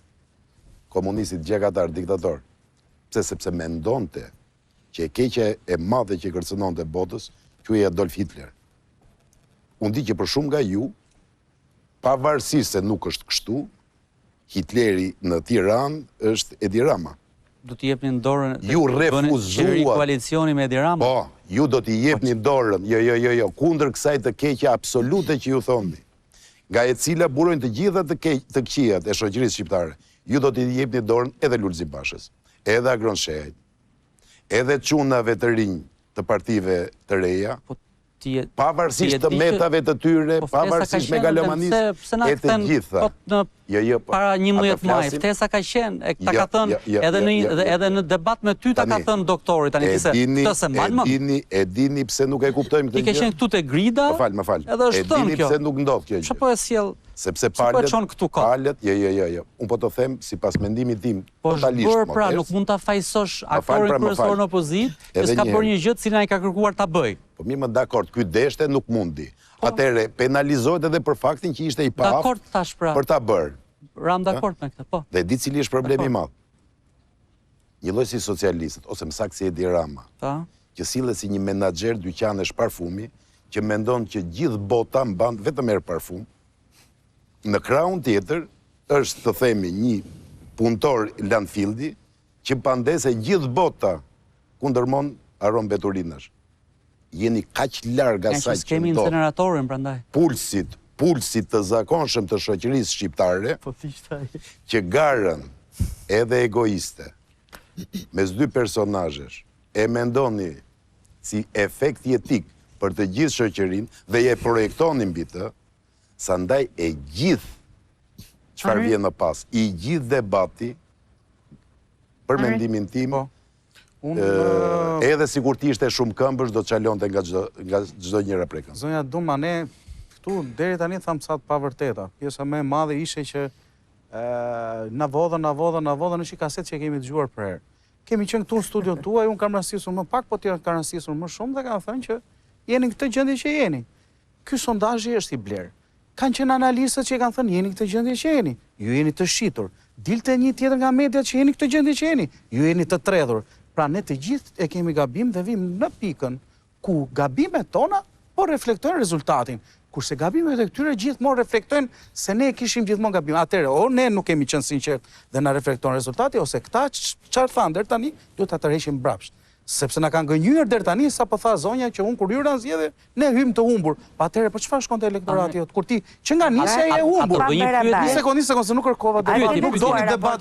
komunistit gjakatar, diktator, sepse mendonte që e keqja e madhe që kërcënonte botës, quhej Adolf Hitler. Unë di që për shumë nga ju, pavarësisht se nuk është kështu, Hitleri në Tiranë është Edi Rama. Do t'i jepnin dorën ju refuzuat koalicioni me Edi Rama? Po, ju do t'i jepnin dorën, jo, kundër kësaj të keqja absolute që ju thoni, nga e cila burojnë të gjitha të këqijat e shoqërisë shqiptare. Ju do t'i jepni dorën edhe Lulzim Bashës, edhe Agron Shehajt, edhe çunave të rinj të partive të reja, pavarësisht të metave të tyre, pavarësisht megalomanisë, e të gjitha. Para 11 maj, ftesa ka qenë, ta ka thënë, edhe në debat me ty ta ka thënë doktori, tani ti se, këtë se mbalë më? E dini pse nuk e kuptojmë këtë gjë? Ti ke qenë këtu te grida, edhe është thënë kjo. E dini pse nuk ndodh kjo gjë? Çfarë po e sjell? Sepse palët, jo. Unë po të them, sipas mendimit tim, totalisht modest. Po pra, nuk mund ta fajsosh aktorin kryesor në opozitë, që s'ka bërë një gjë që ai ka kërkuar ta bëj. Po mirë, më dakord, ky deshte nuk mundi. Atëherë penalizohet edhe për faktin që ishte I paaftë për ta bërë. Ram dakord me këtë, po. Dhe di cili është problemi I madh. Një lloj si socialistët ose më saktë si Edi Rama, që sillet si një menaxher dyqanesh parfumi, që mendon që gjithë bota mban vetëm erë parfum. Në krahun tjetër është të themi një punëtor landfildi që pandese gjithë bota ku ndërmon aron beturinash. Jeni kaq larg asaj që kemi inceneratorin prandaj. Pulsit të zakonshëm të shoqërisë shqiptare, që garën edhe egoiste mes dy personazhesh e mendoni si efekt jetik për të gjithë shoqërinë dhe je projektoni mbi të, sa ndaj e gjithë çfarë vjen më pas, i gjithë debati për mendimin tim, edhe sikur të ishte shumë këmbësh do të çalonte nga çdo njëra prej këmbëve. Zonja Duma, ne këtu deri tani tham sa të pavërteta. Pjesa më e madhe ishte që na vodhën në shi kaset që kemi dëgjuar për herë. Kemi qenë këtu në studion tuaj, unë kam rastisur më pak, po tjerë kanë rastisur më shumë dhe kanë thënë që jeni në këtë gjendje që jeni. Ky sondazhi është i blerë. Kanë qenë analistët që kanë thënë jeni në këtë gjendje që jeni. Ju jeni të shitur. Dilte një tjetër nga mediat që jeni në këtë gjendje që jeni. Ju jeni të tredhur. Pra ne të gjithë e kemi gabim dhe vim në pikën ku gabimet tona po reflektojnë rezultatin. Kurse gabimet e këtyre gjithmonë reflektojnë se ne kishim gjithmonë gabim. Atëherë, o ne nuk kemi qenë sinqert dhe na reflekton rezultati, ose këta çfarë thanë deri tani, duhet ta tërheqim mbrapsht. Sepse na kanë gënjur deri tani, sa po tha zonja që unë kur hyra në zgjedhje, ne hym të humbur. Pa atëherë, po çfarë shkonte elektorati jot? Kur ti që nga nisja je humbur. Një sekondë, se nuk kërkova debat. Nuk doni debat,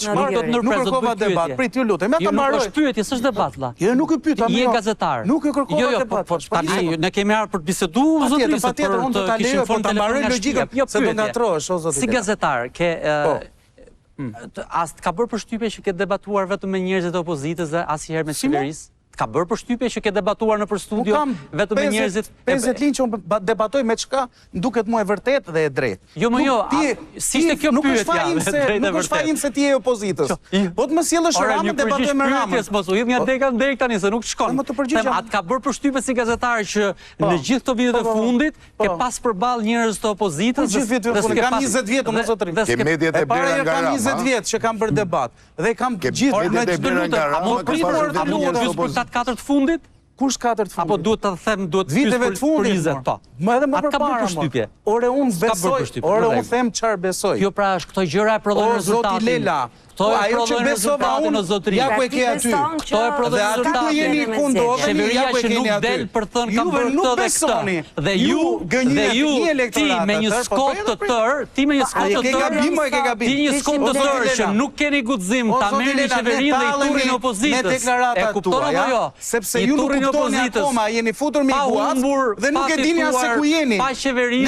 nuk kërkova debat. Prit ju lutem, ja ta mbaroj. Jo, është pyetje, s'është debat vlla. Jo, nuk e pyeta më. Je gazetar. Nuk e kërkova debat. Po tani ne kemi ardhur për të biseduar zotërisë. Patjetër, unë do ta lejoj, po ta mbaroj logjikën, se do ngatrohesh o zotëri. Si gazetar, as ka bërë përshtypje që ke debatuar vetëm me njerëzit e opozitës dhe asnjëherë me qeverisë? Ka bërë përshtypje që ke debatuar në për studio vetëm me njerëzit 50 linj që unë debatoj me çka duket mua e vërtet dhe e drejtë. Jo, si ishte kjo pyetja? Nuk është fajim se ti je opozitës. Po të më sjellësh Ramën, debatoj me Ramën. Mos u hidh nga deka në dek tani se nuk shkon. Atë ka bërë përshtypje si gazetar që në gjithë këto vitet e fundit ke pas përballë njerëz të opozitës. Kam 20 vjet unë zotëri. Ke mediat e bera nga Rama. Kam 20 vjet që kam bërë debat dhe kam gjithë mediat e bera nga Rama. 4 të fundit? Kush 4 të fundit? Apo duhet të them, duhet viteve të fundit, po. Më edhe më përpara. Ore unë besoj, ore unë them çfarë besoj. Jo pra, këto gjëra e prodhojnë rezultatin. O zoti Lela, ajo që besova unë, ja ku e ke aty. Këto e prodhojnë rezultatin. Dhe aty ku jeni kundodheni, ja ku e keni aty. Del për thënë kam bërë këtë dhe këtë. Dhe ju, ti me një skot të tërë, ti me një skot të tërë, ti një skot të tërë që nuk keni guxim ta merrni qeverinë dhe i turrin e opozitës. E kupton apo jo? Sepse ju nuk kuptoni akoma, jeni futur me guat dhe nuk e dini as se ku jeni.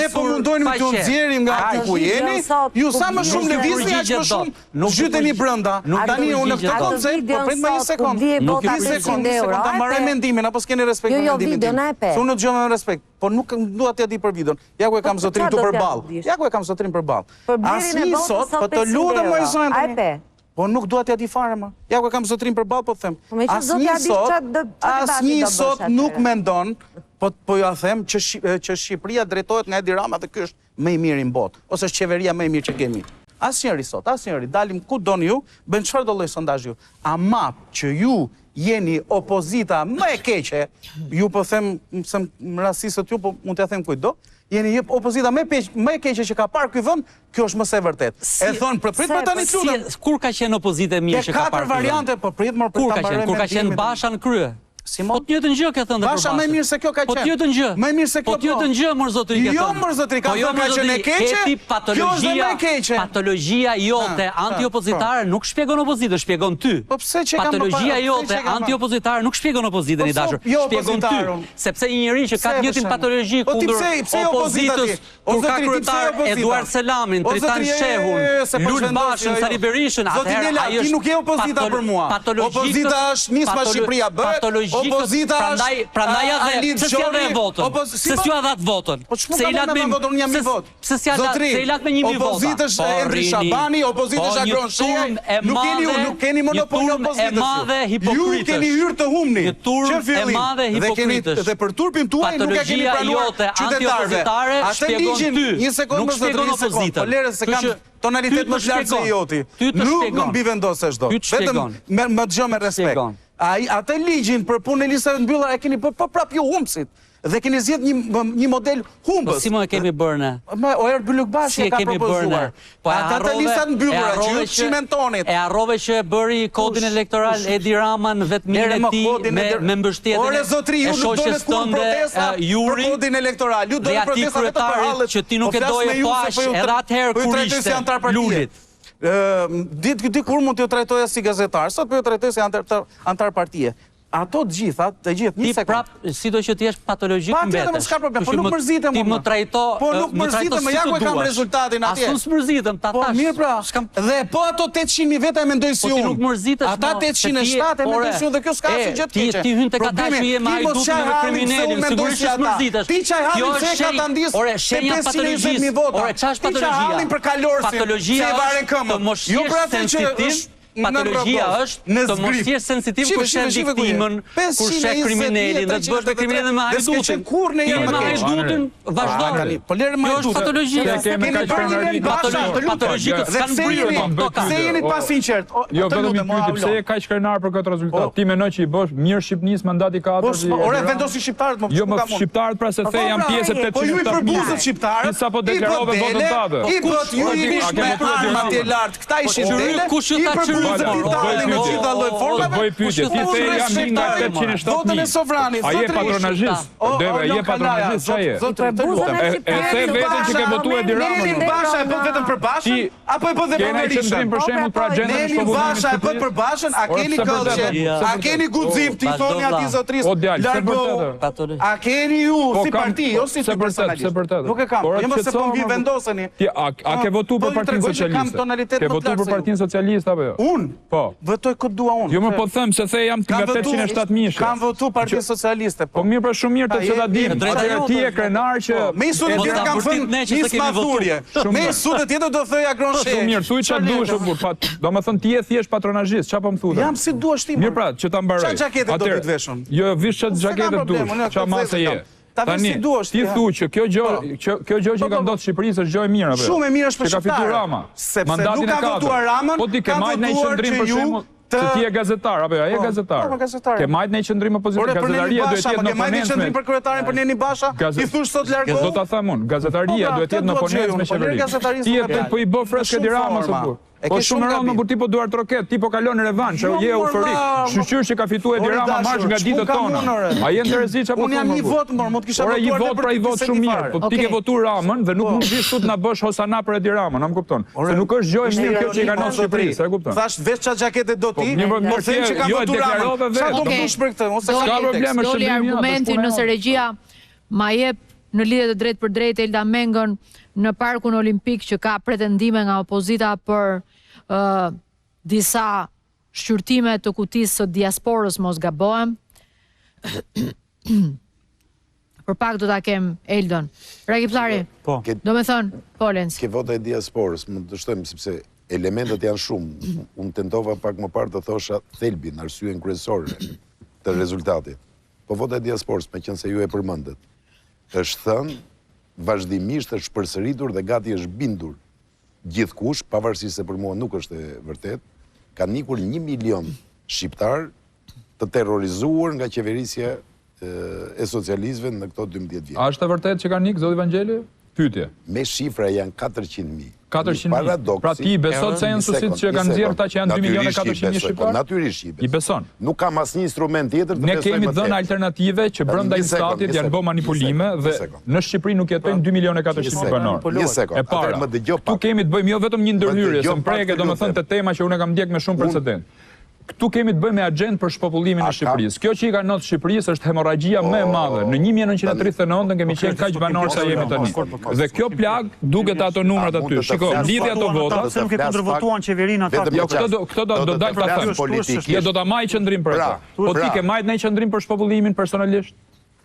Ne po mundojmë të nxjerrim nga aty ku jeni. Ju sa më shumë lëvizni aq më shumë zhyteni brenda. Tani unë këtë koncept, po prit më një sekond. Nuk i sekondë ta marrë mendimin apo s'keni respekt për mendimin. Se unë dëgjoj me respekt, po nuk dua t'ia di për videon. Ja ku e kam zotrin tu përballë. Ja ku e kam zotrin përballë. Asnjë sot, po të lutem më zonë. Po nuk dua t'ia di fare më. Ja ku e kam zotrin përballë, po them. Asnjë sot nuk mendon, po ja them që Shqipëria drejtohet nga Edi Rama dhe ky është më i miri në botë, ose është qeveria më e mirë që kemi. Asnjëri sot, asnjëri, dalim ku doni ju, bën çfarë do lloj sondazhi ju. Ama që ju jeni opozita më e keqe, ju po them se në rastisët ju, po mund t'ja them kujtdo, jeni opozita më e keqe që ka parë ky vend, kjo është më së vërtet. E thon prit për tani lutem. Kur ka qenë opozita e mirë që ka parë? Ka 4 variante, po prit më për ta marrë. Kur ka qenë Basha në krye? Po të njëjtën gjë ka thënë Basha më mirë se kjo ka qenë. Po të njëjtën gjë. Më mirë se kjo. Po të njëjtën gjë mor zotëri ka thënë. Jo mor zotëri ka thënë ka qenë e keqe. Kjo është më e keqe. Patologjia jote antiopozitare nuk shpjegon opozitën, shpjegon ty. Po pse që kam patologjia jote antiopozitare nuk shpjegon opozitën i dashur, shpjegon ty. Sepse një njerëz që ka të njëjtin patologji kundër opozitës, kur ka kryetar Eduard Selamin, Tritan Shehun, Lul Bashën, Sali Berishën, atëherë ai nuk je opozita për mua. Opozita është nisma Shqipëria bëhet. Opozita është prandaj edhe se si dha votën. Se si dha votën. Se i lat me votën unë jam i vot. Se si lat me 1000 vota. Opozita është Endri Shabani, opozita është Agron Shea. Nuk keni monopol opozitës. Ju keni hyrë të humni. Turp e madhe hipokritësh. Dhe për turpin tuaj nuk e keni pranuar qytetarëve. Atë ligjin, një sekondë më zotëri, një sekondë. Po lere se kam tonalitet më të lartë se joti. Nuk më bivendosesh dot. Vetëm më dëgjoj me respekt. Atë ligjin për punë e listave të mbylla e keni prap ju humbsit. dhe keni zgjedh një model humbës. Po si më e kemi bërë ne? O Erë Bylukbashi ka propozuar. Ata të listat mbyllura që ju çimentonit. E harrove që e bëri kodin elektoral Edi Rama në vetminë e tij me mbështetjen Ore zotri, ju nuk dolet kur protesta për kodin elektoral. Ju dolet protesta vetëm për hallet. Që ti nuk e doje pash edhe atëherë kur ishte Lulit. Dikur mund t'ju trajtoja si gazetar, sot për ju trajtoja si antar partije. Ato të gjithë, një sekund. Si do që t'jesh patologjik mbetesh. Pa tjetër, s'ka problem, po nuk mërzitem. Ti më trajto Po nuk mërzitem, më ja ku e kam rezultatin atje. Asu s'mërzitem, ta tash. Po mirë pra, dhe po ato 800.000 veta e mendoj si unë. Po ti nuk mërzitesh. Ata 807 e mendoj si unë dhe kjo s'ka asnjë gjë të keqe. Ti hyn tek ata që je me hajdutin me kriminalin, sigurisht s'mërzitesh. Ti çaj hallin se ka ta ndis. Ore, shenja patologjisë. Ore, ç'është patologjia? Ti çaj hallin për kalorsin. Patologjia të mos jesh sensitiv. Patologjia është të mos jesh sensitiv kur sheh viktimën, kur sheh kriminalin, dhe të bësh me kriminalin me hajdutin. Ti me hajdutin vazhdo. Po lërë me hajdutin. Kjo është patologjia. Patologjikët s'kan bryrë. Se jeni pa sinqert. Jo, vetëm i pyeti pse je kaq krenar për këtë rezultat. Ti mendon që i bësh mirë Shqipnisë mandati 4. Ore vendosi shqiptarët më. Jo, më shqiptarët pra se the janë pjesë e 800. Po ju i përbuzët shqiptarët. Ti sapo deklarove votën tënde. I bët ju i ish me armë atje lart. Këta ishin dele. Kush ju ta çrujt? Në gjitha lloj formave. Bëj pyetje, ti the jam një nga 807.000. Votën e Sovranit. A je patronazhist? Deve, je patronazhist, çfarë je? E the vetën që ke votuar Edi Ramën. Neli Basha e bën vetëm për Bashën apo e bën dhe për Berishën? Për shembull për agjendën e Neli Basha e bën për Bashën, a keni këllçe? A keni guxim ti thoni atij zotrisë? Largo. A keni ju si parti, jo si personalisht? Nuk e kam. Jo mos e po vi vendoseni. A ke votuar për Partinë Socialiste? Ke votuar për Partinë Socialiste apo jo? Unë? Po. Votoj këtë dua unë. Jo më po them se the jam nga 807.000. Kam votuar Partinë Socialiste. Po mirë për shumë mirë të që ta dim. Atëherë ti je krenar që me sudë tjetër kam thënë nisma thurje. Me sudë tjetër do thëja Gronshe. Shumë mirë, thuaj çfarë duhesh burr. Domethënë ti je thjesht patronazhist, çfarë po më thua? Jam si duash ti. Mirë pra, që ta mbaroj. Çfarë xhaketë do të veshun? Jo, vish çfarë xhaketë duash. Çfarë mase je? Tani, ti thu që kjo gjë që ka ndodhur në Shqipëri është gjë e mirë apo? Shumë e mirë është për shqiptarët. Ka fituar Rama. Sepse nuk ka votuar Ramën. Po ti ke marrë në qendrim për shembull. Se ti je gazetar apo jo? Ai je gazetar. Po, gazetar. Ke marrë në qendrim opozitë. Gazetaria duhet të jetë në oponent. Ke marrë në qendrim për kryetarin për Neni Basha. Ti thosh sot largo. Do ta them unë, gazetaria duhet të jetë në oponent me qeverinë. Ti je po I bë freskë Edi Ramës apo? Po shumë rëndë për ti po duar troket, ti po kalon në revansh, je euforik. Shqyr që ka fituar Edi Rama marsh nga ditët tona. A je interesit apo? Unë jam një vot, mund të kisha votuar. Ora një vot pra I vot shumë mirë, po ti ke votuar Ramën dhe nuk mund të vish na bësh hosana për Edi Ramën, a më kupton? Se nuk është gjë e mirë kjo që I kanë në Shqipëri, sa e kupton? Thash veç çfarë xhakete do ti? Po them që kam votuar Ramën. Çfarë do të bësh për këtë? Ose ka probleme Doli argumenti nëse regjia ma jep në lidhje të drejtë për drejtë Elda Mengën në Parkun Olimpik që ka pretendime nga opozita për disa shqyrtime të kutisë së diasporës mos gabohem. Për pak do ta kem Eldon. Rakipllari. Po. Do me thënë, Polens. Ke vota e diasporës, mund të shtojmë sepse elementet janë shumë. Unë tentova pak më parë të thosha thelbin, arsyen kryesore të rezultatit. Po vota e diasporës, meqense ju e përmendet, është thënë vazhdimisht është përsëritur dhe gati është bindur gjithkush, pavarësisht se për mua nuk është e vërtet, ka nikur 1 milion shqiptar të terrorizuar nga qeverisja e socialistëve në këto 12 vjet. A është e vërtet që ka nik zoti Vangjeli? Pyetje. Me shifra janë 400.000. 400.000. Pra ti besot censusit që kanë nxjerrë ta që janë 2.400.000 shqiptar? Natyrisht I besoj. I beson. Nuk kam asnjë instrument tjetër të besoj. Ne kemi dhënë alternative që brenda instatit janë bë manipulime dhe në Shqipëri nuk jetojnë 2.400.000 banor. E para. Tu kemi të bëjmë jo vetëm një ndërhyrje, se mpreke domethënë te tema që unë kam ndjek me shumë precedent. Këtu kemi të bëjmë me agjend për shpopullimin e Shqipërisë. Kjo që I ka ndodhur Shqipërisë është hemorragjia më e madhe. Në 1939 kemi qenë kaq banor sa jemi tani. Dhe kjo plag duket ato numrat aty. Shiko, lidhja ato vota, se nuk e kundërvotuan qeverinë ata. Jo, këto do dal ta them. Jo, do ta maj qendrim për ata. Po ti ke marrë në qendrim për shpopullimin personalisht?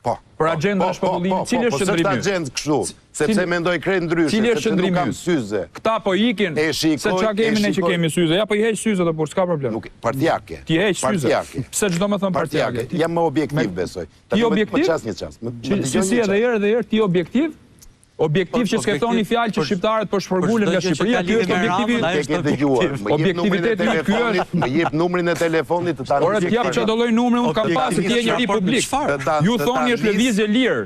Po. Për agjendën e shpopullimit, cili është qendrimi? Po, për agjendë kështu, sepse mendoj krejt ndryshe, sepse nuk kam syze. Këta po ikin, se çka kemi ne që kemi syze, ja po I heq syze apo s'ka problem. Partijake. Ti heq syze. Pse çdo më thon partijake? Jam më objektiv besoj. Ti objektiv? Po ças një çast. Si edhe herë ti objektiv? objektiv që s'ke thoni fjalë që shqiptarët po shpërgulen nga Shqipëria, ky është objektiviteti yt, ky është. Më jep numrin e telefonit të tani. Ora ti jap çdo lloj numri, unë kam pasur ti je njëri publik. Ju thoni është lëvizje lirë.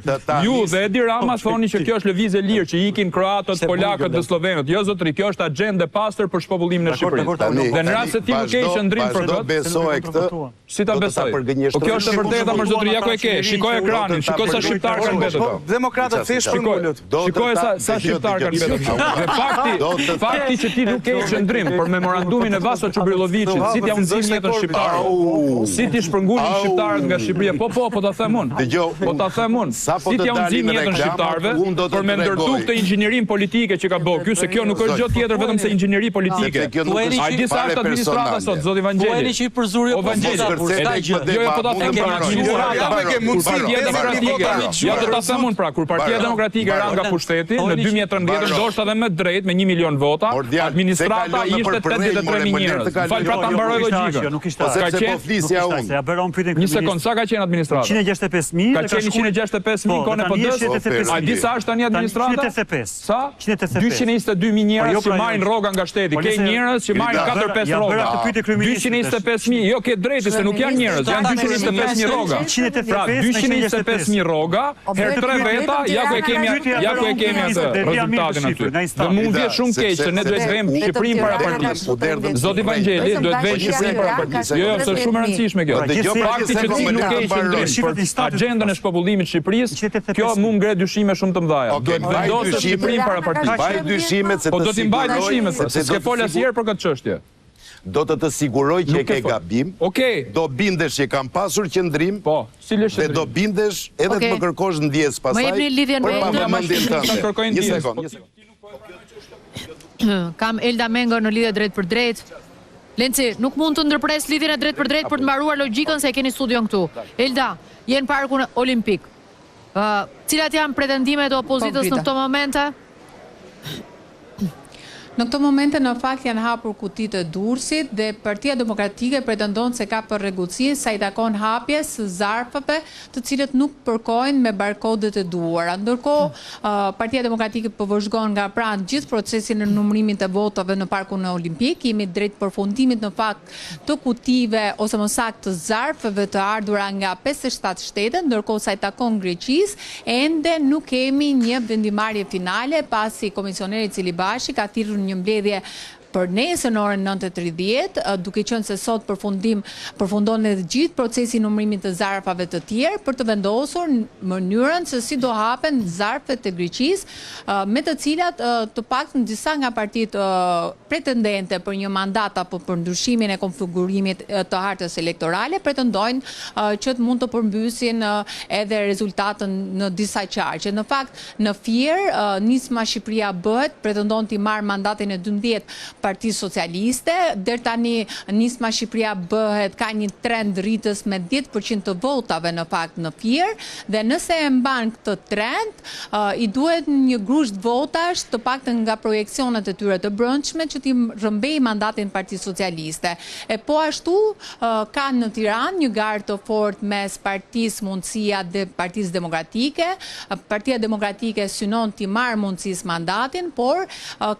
Ju dhe Edi Rama thoni që kjo është lëvizje lirë, që ikin kroatët, polakët dhe slovenët. Jo zotëri, kjo është agjendë pastër për shpëbullimin e Shqipërisë. Dhe në rast se ti nuk ke qendrim për këtë, besoj këtë. Si ta besoj? Po kjo është e vërteta më zotëri, ja ku e ke. Shikoj ekranin, shikoj sa shqiptar kanë mbetur. Demokratët thjesht shpërngulët. Shikoj sa shqiptar kanë mbetur. Dhe fakti që ti nuk ke qendrim për memorandumin e Vaso Çubrilovicit, si t'ja unëzim jetën shqiptarë. Si ti shpërngulin shqiptarët nga Shqipëria. Po ta them unë. Po ta them unë. Si t'ja unëzim jetën shqiptarëve për me ndërtu këtë inxhinierim politike që ka bërë ky, se kjo nuk është gjë tjetër vetëm se inxhinieri politike. A di sa është administrata sot, zoti Vangjeli? O Vangjeli, jo po ta them për administrata. Ja do ta them unë pra, kur Partia Demokratike ra nga pushteti në 2013, ndoshta edhe më drejt me 1 milion vota, administrata ishte 83.000 njerëz. Fal pra ta mbaroj logjikën. Ka qenë një sekond, sa ka qenë administrata? 165.000. Ka qenë 165.000 kohën e PD-s. A di sa është tani administrata? 185. Sa? 222.000 njerëz që marrin rroga nga shteti. Ke njerëz që marrin 4-5 rroga. 225.000, jo ke drejtë se nuk janë njerëz, janë 225.000 rroga. Pra 225.000 rroga her 3 veta, ja ku e kemi atë rezultatin aty. Dhe mund vjet shumë keq se ne duhet të vëmë Shqipërinë para partisë. Zoti Vangjeli duhet të vëmë Shqipërinë para partisë. Jo, është shumë e rëndësishme kjo. Fakti që ti nuk ke qendrim për agjendën e shpopullimit të Shqipërisë, kjo mund ngre dyshime shumë të mëdha. Duhet vendosë Shqipërinë para partisë. Mbaj dyshimet se po do t'i mbaj dyshimet, se s'ke fol asnjëherë për këtë çështje. Do të siguroj që e ke gabim, do bindesh që kam pasur qëndrim, dhe do bindesh edhe të më kërkosh ndjes pasaj, për pa më mëndin tënde. Një sekund. Kam Elda Mengo në lidhje drejt për drejt. Lenci, nuk mund të ndërpres lidhjen e drejt për drejt për të mbaruar logjikën se e keni studion këtu. Elda, jenë parkun olimpik. Cilat janë pretendimet e opozitës në këto momente? Në këto momente në fakt janë hapur kutitë e Durrësit dhe Partia Demokratike pretendon se ka përrregullsi sa i takon hapjes së zarfave, të cilët nuk përkojnë me barkodet e duara. Ndërkohë, Partia Demokratike po vëzhgon nga pranë gjithë procesin e numërimit të votave në Parkun Olimpik. Jemi drejt përfundimit në fakt të kutive ose më saktë të zarfeve të ardhura nga 57 shtete, ndërkohë sa i takon Greqisë, ende nuk kemi një vendimarrje finale pasi komisioneri Cilibashi ka thirrur një mbledhje për nesër në orën 9:30, duke qenë se sot përfundon edhe gjithë procesi i numërimit të zarfave të tjerë për të vendosur mënyrën se si do hapen zarfet e Greqisë, me të cilat të paktën disa nga partitë pretendente për një mandat apo për ndryshimin e konfigurimit të hartës elektorale pretendojnë që të mund të përmbysin edhe rezultatën në disa qarqe. Në fakt, në Fier, Nisma Shqipëria bëhet, pretendon t'i marrë mandatin e 12 Partisë Socialiste, deri tani Nisma Shqipëria bëhet ka një trend rritës me 10% të votave në fakt në Fier, dhe nëse e mban këtë trend, i duhet një grusht votash të paktën nga projekcionet e tyre të brendshme që t'i rrëmbej mandatin Partisë Socialiste. E po ashtu ka në Tiranë një garë të fortë mes Partisë Mundësia dhe Partisë Demokratike. Partia Demokratike synon t'i marrë mundësisë mandatin, por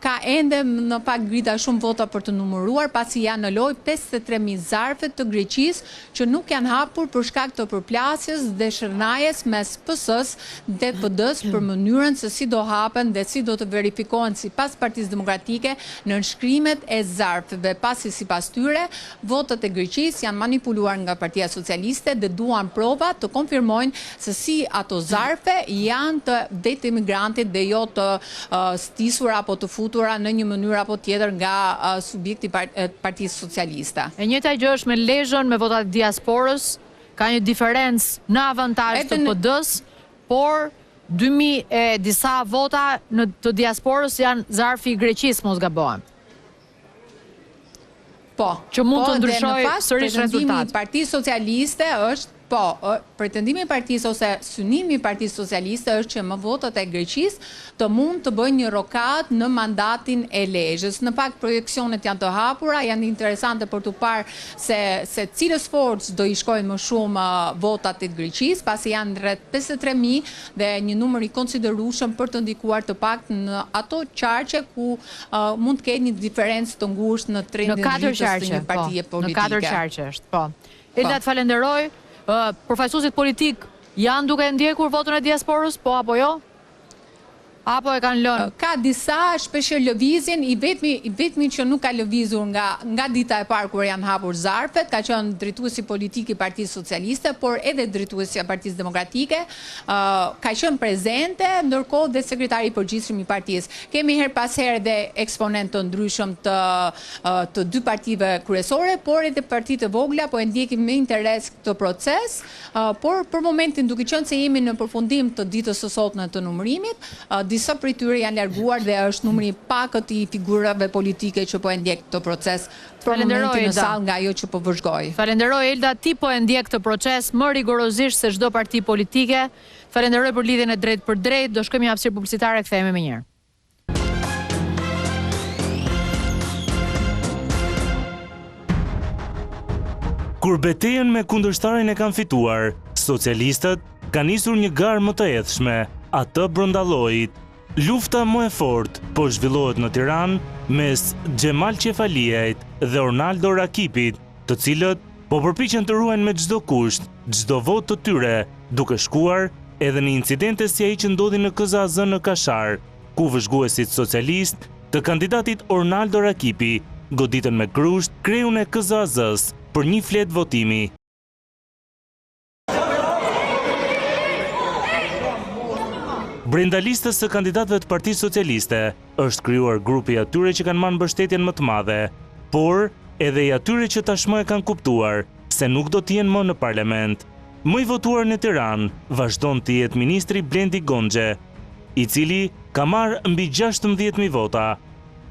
ka ende në fakt grita shumë vota për të numëruar, pasi janë në lojë 53.000 zarfe të Greqisë që nuk janë hapur për shkak të përplasjes dhe shërnajes mes PS-s dhe PD-s për mënyrën se si do hapen dhe si do të verifikohen sipas Partisë Demokratike në nënshkrimet e zarfeve, pasi sipas tyre votat e Greqisë janë manipuluar nga Partia Socialiste dhe duan prova të konfirmojnë se si ato zarfe janë të det emigrantit dhe jo të stisura apo të futura në një mënyrë apo tjetër nga subjekti Partisë Socialiste. E njëjta gjë është me Lezhën, me votat e diasporës, ka një diferencë në avantazh të PD-s, por 2000 e disa vota të diasporës janë zarfi i Greqisë, mos gabohem. Po, që mund të ndryshojë sërish rezultat. Partisë Socialiste është Po, pretendimi i partisë ose synimi i Partisë Socialiste është që më votat e Greqisë të mund të bëjnë një rokat në mandatin e Lezhës. Në fakt projeksionet janë të hapura, janë interesante për të parë se cilës forcë do i shkojnë më shumë votat të Greqisë, pasi janë rreth 53.000 dhe një numër i konsiderueshëm për të ndikuar të paktën në ato qarqe ku mund të ketë një diferencë të ngushtë në trendin e rritjes të një partie politike. Në 4 qarqe është, po. Elda, të falenderoj. Përfaqësuesit politik janë duke ndjekur votën e diasporës, po apo jo? Apo e kanë lënë? Ka disa shpeshher lëvizjen, i vetmi që nuk ka lëvizur nga dita e parë kur janë hapur zarfet, ka qenë drejtuesi politik i Partisë Socialiste, por edhe drejtuesi i Partisë Demokratike, ka qenë prezente, ndërkohë dhe sekretari i përgjithshëm i partisë. Kemi her pas herë dhe eksponentë të ndryshëm të dy partive kryesore, por edhe partitë të vogla, po e ndjekim me interes këtë proces, por për momentin duke qenë se jemi në përfundim të ditës së sotme të numërimit, disa prej tyre janë larguar dhe është numri i pakët i figurave politike që po e ndjek këtë proces për momentin në sallë nga ajo që po vëzhgoj. Falenderoj Elda, ti po e ndjek këtë proces më rigorozisht se çdo parti politike. Falenderoj për lidhjen e drejtë për drejtë, do shkojmë në hapësirë publicitare, kthehemi më njëherë. Kur betejën me kundërshtarin e kanë fituar, socialistët kanë nisur një garë më të edhshme, atë brenda llojit. Lufta më e fortë po zhvillohet në Tiranë mes Xhemal Qefaliajt dhe Ornaldo Rakipit, të cilët po përpiqen të ruajnë me çdo kusht, çdo votë të tyre, duke shkuar edhe në incidente si ai që ndodhi në KZAZ në Kashar, ku vëzhguesit socialist të kandidatit Ornaldo Rakipi goditën me krusht kreun e KZAZ-s për një flet votimi. Brenda listës së kandidatëve të Partisë Socialiste është krijuar grupi i atyre që kanë marrë mbështetjen më të madhe, por edhe i atyre që tashmë e kanë kuptuar se nuk do të jenë më në parlament. Më i votuar në Tiranë vazhdon të jetë ministri Blendi Goxhe, i cili ka marrë mbi 16.000 vota,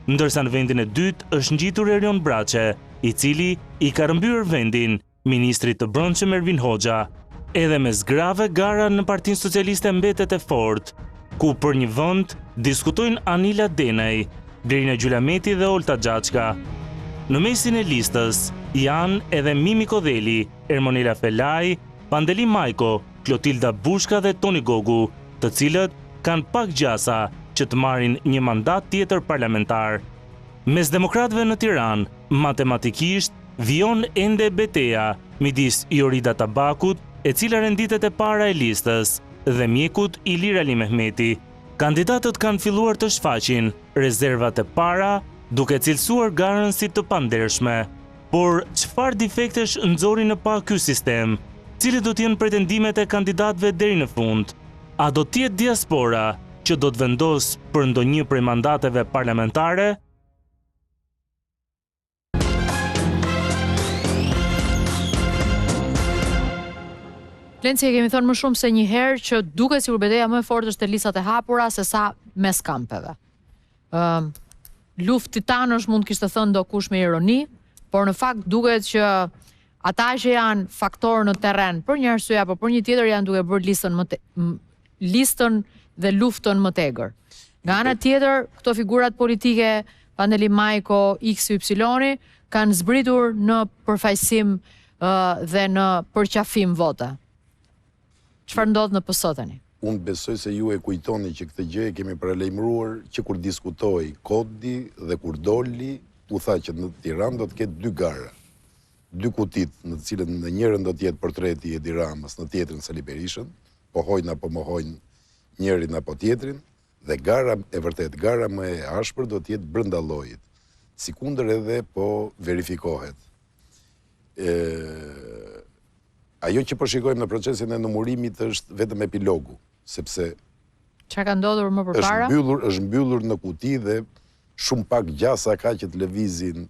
ndërsa në vendin e dytë është ngjitur Erion Braçe, i cili i ka rëmbyer vendin ministrit të brendshëm Ervin Hoxha. Edhe mes grave gara në Partinë Socialiste mbetet e fortë, ku për një vend diskutojnë Anila Denaj, Blerina Gjulameti dhe Olta Xhaçka. Në mesin e listës janë edhe Mimi Kodheli, Ermonela Felaj, Pandeli Majko, Klotilda Bushka dhe Toni Gogu, të cilët kanë pak gjasa që të marrin një mandat tjetër parlamentar. Mes demokratëve në Tiranë, matematikisht vijon ende beteja midis Jorida Tabakut, e cila renditet e para e listës, dhe mjekut Ilir Ali Mehmeti. Kandidatët kanë filluar të shfaqin rezervat e para, duke cilësuar garën si të pandershme. Por çfarë defektesh nxori në pa ky sistem? Cilat do të jenë pretendimet e kandidatëve deri në fund? A do të jetë diaspora që do të vendos për ndonjë prej mandateve parlamentare? Lenci, e kemi thënë më shumë se një herë që duket sikur betejë më e fortë është te listat e hapura se sa mes kampeve. Luftë titanësh mund kishte thënë do kush me ironi, por në fakt duket që ata që janë faktorë në terren për një arsye apo për një tjetër janë duke bërë listën dhe luftën më tegër. Nga ana tjetër, këto figurat politike, Pandeli Majko, XY, kanë zbritur në përfaqësim dhe në përqafim vote. Çfarë ndodh në PS tani? Unë besoj se ju e kujtoni që këtë gjë e kemi paralajmëruar që kur diskutoi Kodi dhe kur doli, u tha që në Tiranë do të ketë 2 gara. 2 kutit në të cilën në njërin do të jetë portreti i Edi Ramës, në tjetrin Sali Berishën, pohojnë apo mohojnë njërin apo tjetrin, dhe gara e vërtet, gara më e ashpër do të jetë brenda llojit. Sikundër edhe po verifikohet. Ajo që po shikojmë në procesin e numërimit është vetëm epilogu, sepse çka ka ndodhur më përpara? Është mbyllur në kuti dhe shumë pak gjasa ka që të lëvizin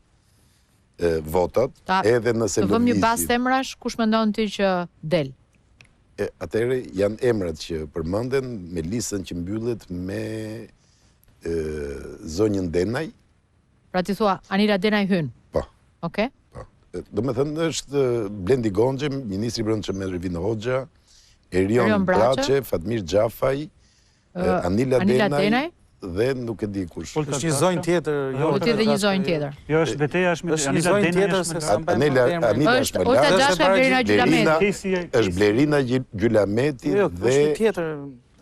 votat, edhe nëse lëvizin. Të vëmë një bazë emrash, kush mendon ti që del? Atëherë janë emrat që përmenden me listën që mbyllet me zonjën Denaj. Pra ti thua Anila Denaj hyn? Po. Okej. Po. Do me thënë është Blendi Gonxhe, Ministri Brendshëm Ervin Hoxha, Erion Braçe, Fatmir Xhafaj, Anila Denaj, dhe nuk e di kush. Është një zonjë tjetër. Po ti dhe një zonjë tjetër. Jo, është Beteja, është një zonjë tjetër se sa Anila është Blerina, është Blerina Gjylameti dhe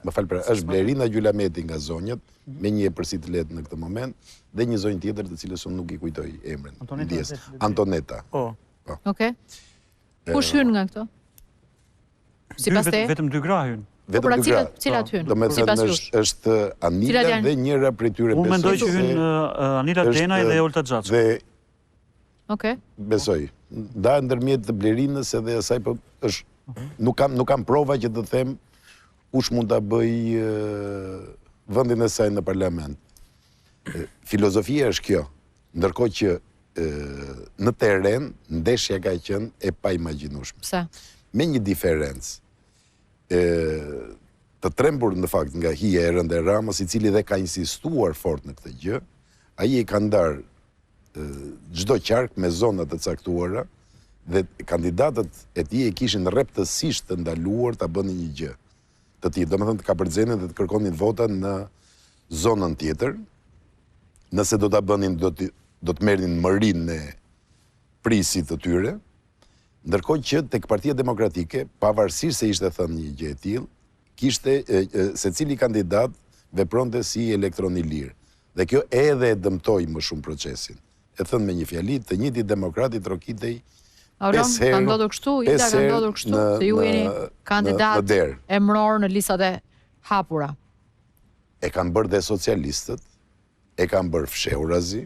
më fal pra, është Blerina Gjylameti nga zonjët, me një epërsi të lehtë në këtë moment, dhe një zonjë tjetër të cilës unë nuk i kujtoj emrin. Antoneta. Okej. Kush hyn nga këto? Sipas te? Vetëm 2 gra hyn. Vetëm 2 gra. Cilat hyn? Do me thënë është Anila dhe njëra prej tyre besoj. Unë mendoj që hyn Anila Denaj dhe Olta Xhaçka. Okej. Besoj. Da ndërmjet të Blerinës edhe asaj po është nuk kam prova që të them kush mund ta bëj vendin e saj në parlament. Filozofia është kjo, ndërkohë që në terren ndeshja ka qenë e paimagjinueshme. Pse? Me një diferencë të trembur në fakt nga hija e rëndë e Ramës, i cili dhe ka insistuar fort në këtë gjë, ai e ka ndarë çdo qark me zonat të caktuara dhe kandidatët e tij e kishin rreptësisht të ndaluar ta bënin një gjë të tillë, domethënë të kapërxenin dhe të kërkonin vota në zonën tjetër. Nëse do ta bënin do të merrnin mërinë e prisit të tyre. Ndërkohë që tek Partia Demokratike, pavarësisht se ishte thënë një gjë e tillë, kishte secili kandidat vepronte si elektron i lirë. Dhe kjo edhe e dëmtoi më shumë procesin. E thënë me një fjali, të njëjtit demokrati trokitej Auron, ka ndodhur kështu, Ida ka ndodhur kështu, se ju jeni kandidat emror në listat e hapura. E kanë bërë dhe socialistët, e kanë bërë fshehurazi.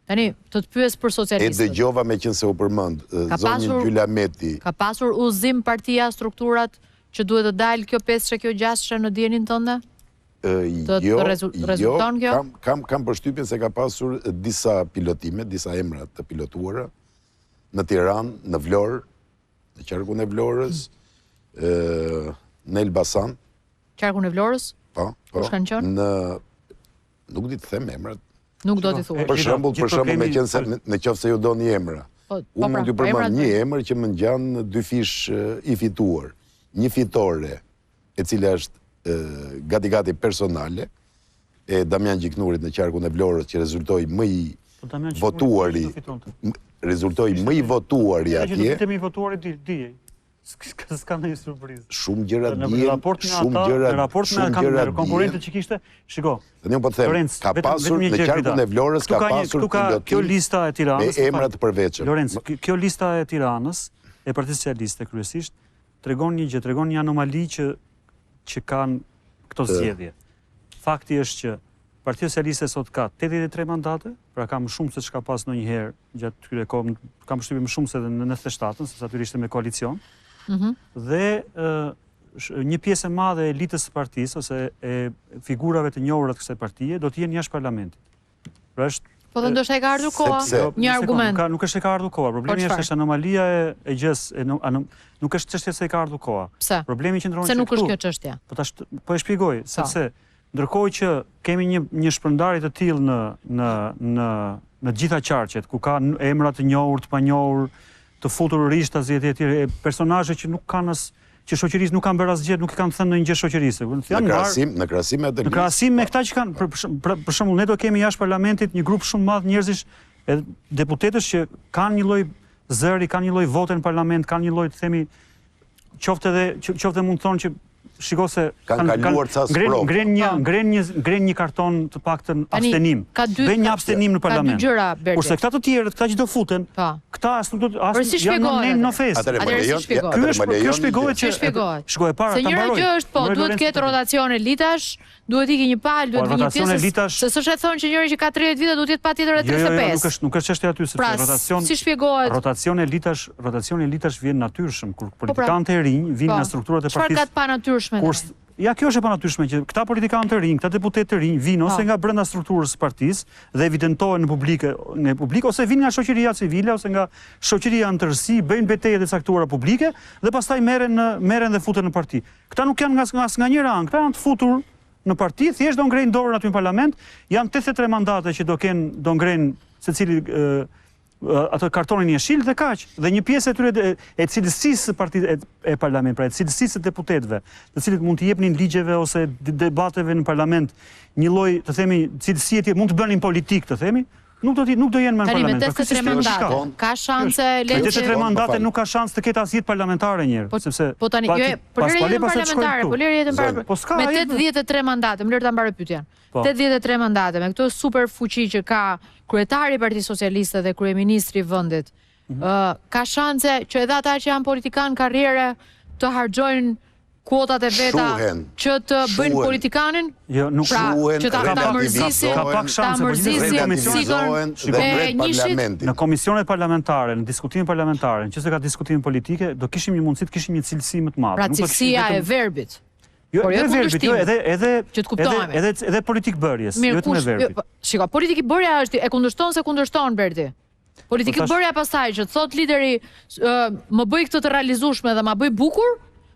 Tani, të pyes për socialistët. E dëgjova me qenë se u përmend zonjën Gjylameti. Ka pasur udhëzim partia, strukturat që duhet të dalë kjo 5-shë, kjo 6-shë në dijenin tënde? Rezulton kjo? Kam përshtypjen se ka pasur disa pilotime, disa emra të pilotuara në Tiranë, në Vlorë, në qarkun e Vlorës, në Elbasan. Qarkun e Vlorës? Po. Kush kanë qenë? Nuk di të them emrat. Nuk do t'i thuaj. Për shembull me qenë se në qoftë se ju doni emra. Unë mund t'ju përmend një emër që më ngjan 2 fish i fituar. Një fitore e cila është gati personale e Damian Gjiknurit në qarkun e Vlorës që rezultoi më i votuari. Rezultoi më i votuari atje. Ja që temi votuari dijej. S'ka ndonjë surprizë. Shumë gjëra dijen, Në raport me konkurrentët që kishte, shiko. Tani unë po të them, ka pasur në qarkun e Vlorës ka pasur kjo lista e Tiranës me emra të përveçëm. Lorenz, kjo lista e Tiranës e Partisë Socialiste kryesisht tregon një gjë, tregon një anomali që kanë këto zgjedhje. Fakti është që Partia Socialiste sot ka 83 mandate, pra ka më shumë se çka pas ndonjëherë gjatë këtyre kohëve, ka përshtypje më shumë se në 97-ën, sepse aty ishte me koalicion. Dhe një pjesë e madhe e elitës së partisë ose e figurave të njohura të kësaj partie do të jenë jashtë parlamentit. Pra është po dhe ndoshta e ka ardhur koha, një argument. Nuk është e ka ardhur koha, problemi është anomalia e gjës, nuk është çështja se e ka ardhur koha. Pse? Problemi qëndron se nuk është kjo çështja. Po e shpjegoj, sepse ndërkohë që kemi një shpërndarje të tillë në gjitha qarqet, ku ka emra të njohur, të panjohur, të futur rishtas e tjerë, personazhe që nuk kanë që shoqërisë nuk kanë bërë asgjë, nuk i kanë thënë ndonjë gjë shoqërisë. Në krahasim me atë. Në krahasim me këta që kanë, për shembull, ne do kemi jashtë parlamentit një grup shumë madh njerëzish, deputetësh që kanë një lloj zëri, kanë një lloj vote në parlament, kanë një lloj të themi qoftë mund të thonë që shiko se kanë kaluar ca sprov. Ngren një karton të paktën abstenim. Dhe një abstenim në parlament. Kurse këta të tjerët, këta që do futen, këta as nuk do janë në festë. Kjo shpjegohet që shkoj e para ta mbaroj. Se njëra gjë është po, duhet të ketë rotacion elitash, duhet ikë një palë, duhet vi një pjesë. Se s'është e thonë që njëri që ka 30 vite duhet jetë patjetër e 35. Nuk është çështja aty sepse rotacion. Si shpjegohet? Rotacioni elitash vjen natyrshëm kur politikanët e rinj vinë nga strukturat e partisë. Çfarë ka të panatyrshme? Ja, kjo është e panatyrshme që këta politikanë të rinj, këta deputetë të rinj vinë ose nga brenda strukturës së partisë dhe evidentohen në publik ose vinë nga shoqëria civile ose nga shoqëria në tërësi, bëjnë betejë të caktuara publike dhe pastaj merren dhe futen në parti. Këta nuk janë nga njëra anë, këta janë të futur në parti, thjesht do ngrejnë dorën aty në parlament, janë 83 mandate që do ngrenë secili atë kartonin e jeshil dhe kaq. Dhe një pjesë e tyre e cilësisë e parlament, pra e cilësisë e deputetëve, të cilët mund të jepnin ligjeve ose debateve në parlament, një lloj, të themi, cilësie të mund të bënin politik, të themi, nuk do jenë më në parlament. Tani me 83 mandate, ka shanse me 83 mandate nuk ka shans të ketë asnjë parlamentare njëherë, sepse po tani, jo, po lere jetën parlamentare, po lere jetën parlamentare. Me 83 mandate, më lërë ta mbaroj pyetjen. 83 mandate, me këto super fuqi që ka kryetari i Partisë Socialiste dhe kryeministri i vendit, ka shanse që edhe ata që janë politikan karriere të harxojnë kuotat e veta që të bëjnë politikanin? Jo, nuk që ta mërzisin sikon e njëshit? Në komisionet parlamentare, në diskutimin parlamentare, në që se ka diskutimin politike, do kishim një mundësi të kishim një cilësi më të madhe. Pra cilësia e verbit. Jo, edhe politik bërjes, jo vetëm e verbit. Shiko, politik bërja është e kundërshton se kundërshton, Berti. Politik bërja pastaj që thot lideri më bëj këtë të realizueshme dhe më bëj bukur,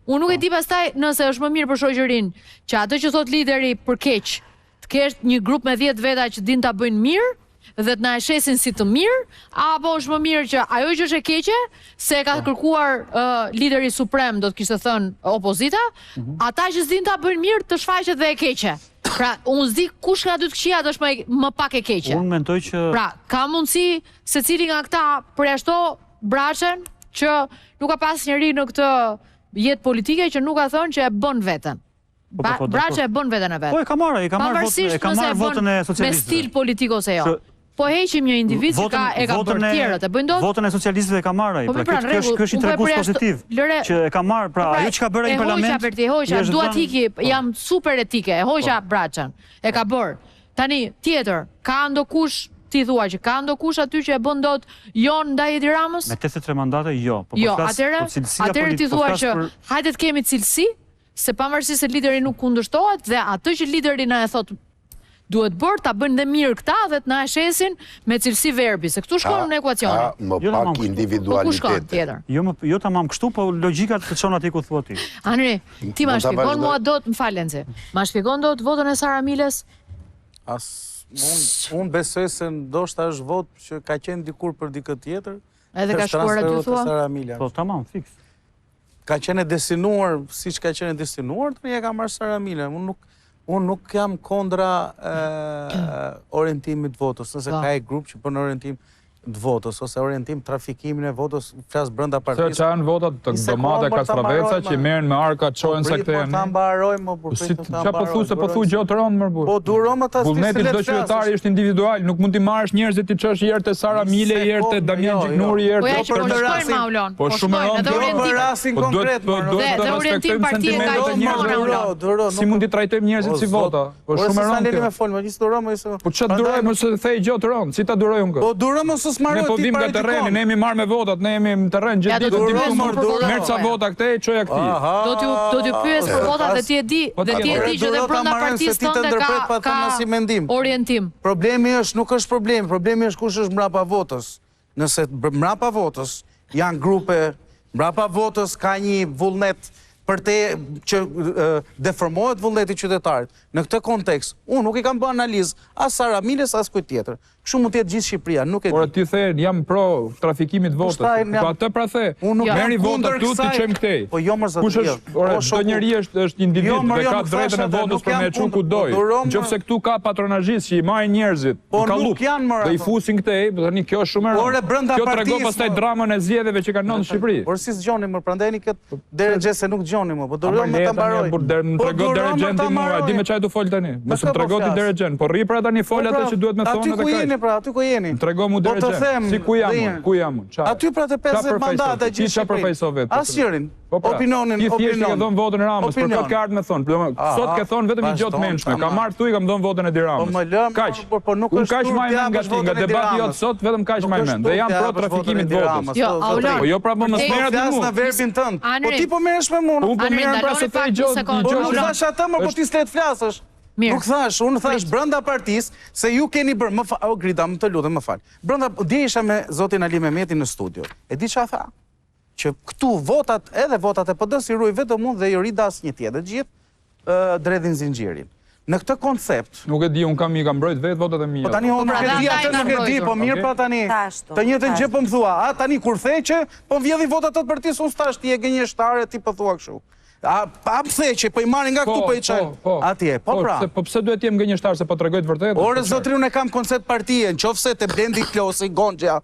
unë nuk e di pastaj nëse është më mirë për shoqërinë që atë që thot lideri për keq, të kesh një grup me 10 veta që din ta bëjnë mirë dhe të na e shesin si të mirë, apo është më mirë që ajo që është e keqe, se ka kërkuar lideri suprem, do të kishte thënë opozita, ata që s'din ta bëjnë mirë të shfaqet dhe e keqe. Pra, unë s'di kush nga dy të këqijat është më pak e keqe. Unë mendoj që... Pra, ka mundësi se cili nga këta përjashto Braçën që nuk ka pas njëri në këtë jetë politike që nuk ka thonë që e bën veten. Braçë e bën veten e vet. Po e ka marrë votën e socialistëve. Me stil politik ose jo. Po heqim një individ që e ka bërë tjerët, e bëjnë dot? Votën e socialistëve e ka marrë ai. Kjo është një tregus pozitiv që e ka marrë, pra ajo që ka bërë ai parlament. E hoqa, dua të iki, jam super etike, e hoqa Braçën. E ka bërë. Tani tjetër, ka ndokush ti thua që ka ndokush aty që e bën dot jon ndaj Edi Ramës? Me 83 mandate jo, po atëherë ti thua që hajde të kemi cilësi, se pavarësisht se lideri nuk kundërshtohet dhe atë që lideri na e thot duhet bërë ta bëjnë dhe mirë këta dhe të na e shesin me cilësi verbi, se këtu shkon në ekuacione. Ka më pak individualitete. Jo tamam kështu, po logjika të çon aty ku thua ti. Anri, ti ma shpjegon mua dot, më fal Lenci. Ma shpjegon dot votën e Sara Miles? Unë besoj se ndoshta është votë që ka qenë dikur për dikë tjetër. Edhe ka shkuar aty thua? Po tamam, fiks. Ka qenë destinuar, siç ka qenë destinuar, tani e ka marrë Sara Mila. Unë nuk jam kondra orientimit votës, nëse ka e grup që bën orientim të votës, ose orientim trafikimin e votës, flas brenda partisë. Se që janë votat të domate Kastraveca që merren me arka çojnë se kthehen. Po ta mbaroj më përprit ta mbaroj. Çfarë po thu se po thu gjotë rënd më burr. Po duron ata si vullneti çdo qytetari është individual, nuk mund t'i marrësh njerëzit ti çosh herë te Sara Mile, herë te Damian Gjiknuri, herë te Po shumë rënd. Për rastin konkret. Dhe orientim partie ka shumë. Si mund t'i trajtojmë njerëzit si vota? Po shumë rënd. Po çfarë duroj më se thej gjotë rënd? Si ta duroj unë? Po duron më ne po vim nga terreni, ne jemi marrë me votat, ne jemi në terren gjithë ditën, merr ca vota këtej, çoja këtij. Do t'ju pyes për votat dhe ti e di që dhe brenda partisë tënde ka orientim. Problemi është nuk është problemi është kush është mbrapa votës. Nëse mbrapa votës janë grupe, mbrapa votës ka një vullnet për te që deformohet vullneti qytetarit. Në këtë kontekst, unë nuk i kam bërë analizë as Sara Miles as kujt tjetër. Kështu mund të jetë gjithë Shqipëria, nuk e di. Por ti the jam pro trafikimit votës. Po atë pra the. Merri votat këtu ti çojmë këtej. Po jo më zot. Çdo njeri është individ dhe ka drejtën e votës për me çu ku doj. Nëse këtu ka patronazhist që i marrin njerëzit, ka lup. Do i fusin këtej, tani kjo është shumë e rëndë. Kjo tregon pastaj dramën e zgjedhjeve që kanë në Shqipëri. Por si zgjoni më prandaj ni këtë derë se nuk dgjoni më, po do rëm ta mbaroj. Po trego derë ti mua, di me çaj do fol tani. Mos më trego ti derë po rri pra tani fol atë që duhet më thonë edhe kaj. Pra, aty ku jeni. Trego mu derë si ku jam unë? Aty pra të 50 mandate gjithë çfarë përfaqësoj vetë. Asnjërin. Opinionin. Ti thjesht e dhon votën e Ramës, për këtë kartë më thon. Sot ke thon vetëm një gjotë mençme. Ka marr thuj kam dhon votën e Edi Ramës. Kaq. Po nuk është kaq më nga ti, nga debati jot sot vetëm kaq më mend. Dhe jam pro trafikimit votës. Po jo pra më mos merr atë mua. Verbin tënd. Po ti po merresh me mua. Unë po merrem pra se te gjotë. Po nuk thash atë më, po ti s'le të flasësh. Nuk thash, unë thash brenda partisë se ju keni bërë, Grida, më të lutem, më fal. Brenda dje isha me zotin Ali Mehmetin në studio. E di çfarë tha? Që këtu votat, edhe votat e PD-s i ruaj vetëm unë dhe i rida asnjë tjetër, gjithë dredhin zinxhirin. Në këtë koncept. Nuk e di, unë kam mbrojt vetë votat e mia. Po tani unë nuk e di atë nuk e di, po mirë pa tani. Të njëjtën gjë po më thua, a tani kur the që po vjedhin votat të partisë unë stash ti e gënjeshtare ti po thua kështu. A pse që po I marrin nga këtu po I çajnë. Atje, po pra. Po pse duhet jem gënjeshtar se po tregoj të vërtetë? Ore zotri unë kam koncept partie, nëse te Blendi Klosi, Gonxha,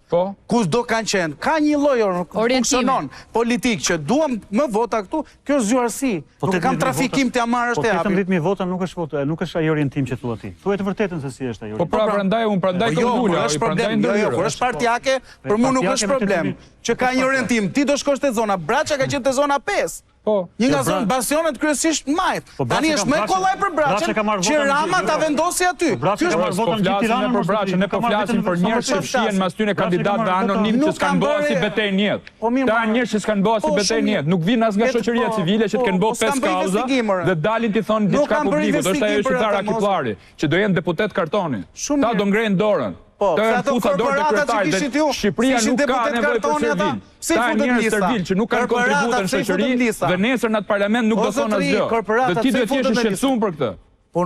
kush do kanë qenë. Ka një lloj funksionon politik që duam më vota këtu, kjo është zgjuarsi. Nuk kam trafikim të marrësh të japi. 18.000 vota nuk është votë, nuk është ai orientim që thua ti. Thuaj të vërtetën se si është ai orientim. Po pra prandaj unë prandaj kam dula, prandaj ndërhyrë. Kur është partijake, për mua nuk është problem. Që ka një orientim, ti do shkosh te zona Braça, ka qenë te zona 5. Një nga zonë bastionet kryesisht majt. Tani është më kollaj për Braçën, që Rama ta vendosi aty. Ky është votën gjithë Tiranën për Braçën, ne po flasim për njerëz që fshihen mas tyre kandidatë anonim që s'kan bërë si betejë në jetë. Ta njerëz që s'kan bërë si betejë në jetë, nuk vinë as nga shoqëria civile që të kenë bërë 5 kauza dhe dalin ti thonë diçka publiku, është ajo shqiptar Akipllari, që do jenë deputet kartoni. Ta do ngrenë dorën. Se ato korporatat që kishit ju, Shqipëria nuk ka nevojë për servil. Ta njerëz servil që nuk kanë kontributën në shoqëri dhe nesër në atë parlament nuk do thonë asgjë. Dhe ti duhet të jesh I shqetësuar për këtë.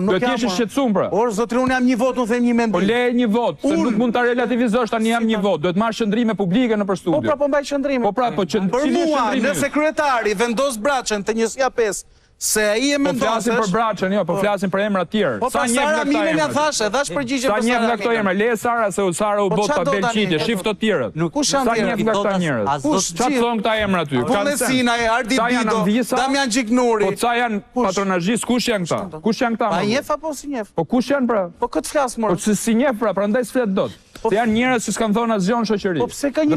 Duhet të jesh I shqetësuar pra. Por zotri unë jam një vot, unë them një mendim. Po le një vot, se nuk mund ta relativizosh tani jam një vot. Duhet marr qendrime publike nëpër studio. Po pra po mbaj qendrime. Po pra po për mua, nëse kryetari vendos Braçën te njësia 5. Se ai e mendon se po flasim për Braçën, jo, po flasim për emra të tjerë. Sa njeh nga këto emra? Thash përgjigje për Sara. Sa njeh nga këto emra? Le Sara se Sara u bota Belçitje, shif të tjerët. Sa njeh nga këta njerëz? Çfarë thon këta emra ty? Vullnesina, Ardi Bido, Damian Gjiknuri. Po ca janë patronazhist, kush janë këta? Kush janë këta? A njeh apo si njeh? Po kush janë pra? Po kët flas më. Po si njeh pra, prandaj s'flet dot. Se janë njerëz që s'kan thonë asgjë në shoqëri. Po pse ka një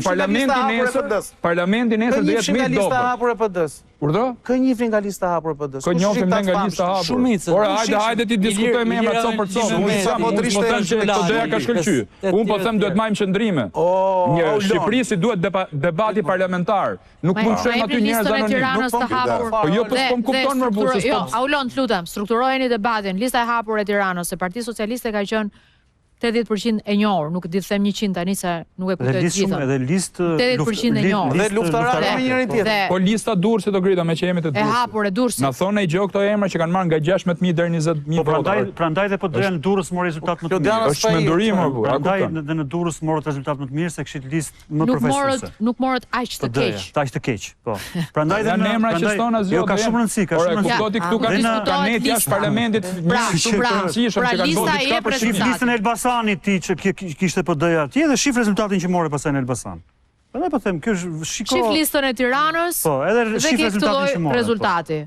parlamenti nesër do jetë më i dobët. Urdhro? Kë njifni nga lista hapur e PD-s. Kë njofim nga lista hapur. Shumicë. Ora, hajde ti diskutojmë emrat son për son. Unë po them që këto doja ka shkëlqy. Unë po them duhet marrim qendrime. Një Shqipëri si duhet debati parlamentar. Nuk mund të shojmë aty njerëz anonim. Po jo po kupton më burrë. Jo, Aulon, lutem, strukturojeni debatin. Lista e hapur e Tiranës, se Partia Socialiste ka qenë 80% e njohur, nuk di të them 100 tani se nuk e kuptoj të gjitha. Edhe listë 80% e njohur. Dhe luftarë me njëri tjetër. Po lista Durrësit do grita me që jemi të Durrësit. E hapur e Durrësit. Na thonë gjë këto emra që kanë marrë nga 16.000 deri 20.000 vota. Po prandaj dhe po doja në Durrës mori rezultat më të mirë. Është mendurim apo? Prandaj dhe në Durrës morët rezultat më të mirë se kishit listë më përfaqësuese. Nuk morët aq të keq. Aq të keq, po. Prandaj dhe në emra që thonë asgjë. Jo ka shumë rëndësi, ka shumë rëndësi. Kuptoti këtu ka diskutohet jashtë parlamentit një shumë të rëndësishëm që kanë bërë diçka për listën e Elbasanit ti që kishte PD-ja atje dhe shif rezultatin që mori pastaj në Elbasan. Prandaj po them, kjo është shif listën e Tiranës. Po, edhe shif rezultatin që mori. Rezultati.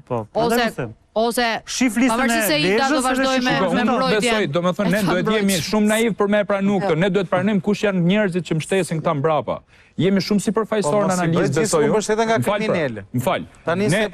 Ose shif listën e Lezhës, do vazhdojmë me mbrojtjen. Domethënë ne duhet jemi shumë naiv për me pranu këtë. Ne duhet pranojmë kush janë njerëzit që mbështesin këta mbrapa. Jemi shumë sipërfaqësor në analizë besoj. M'fal. Ne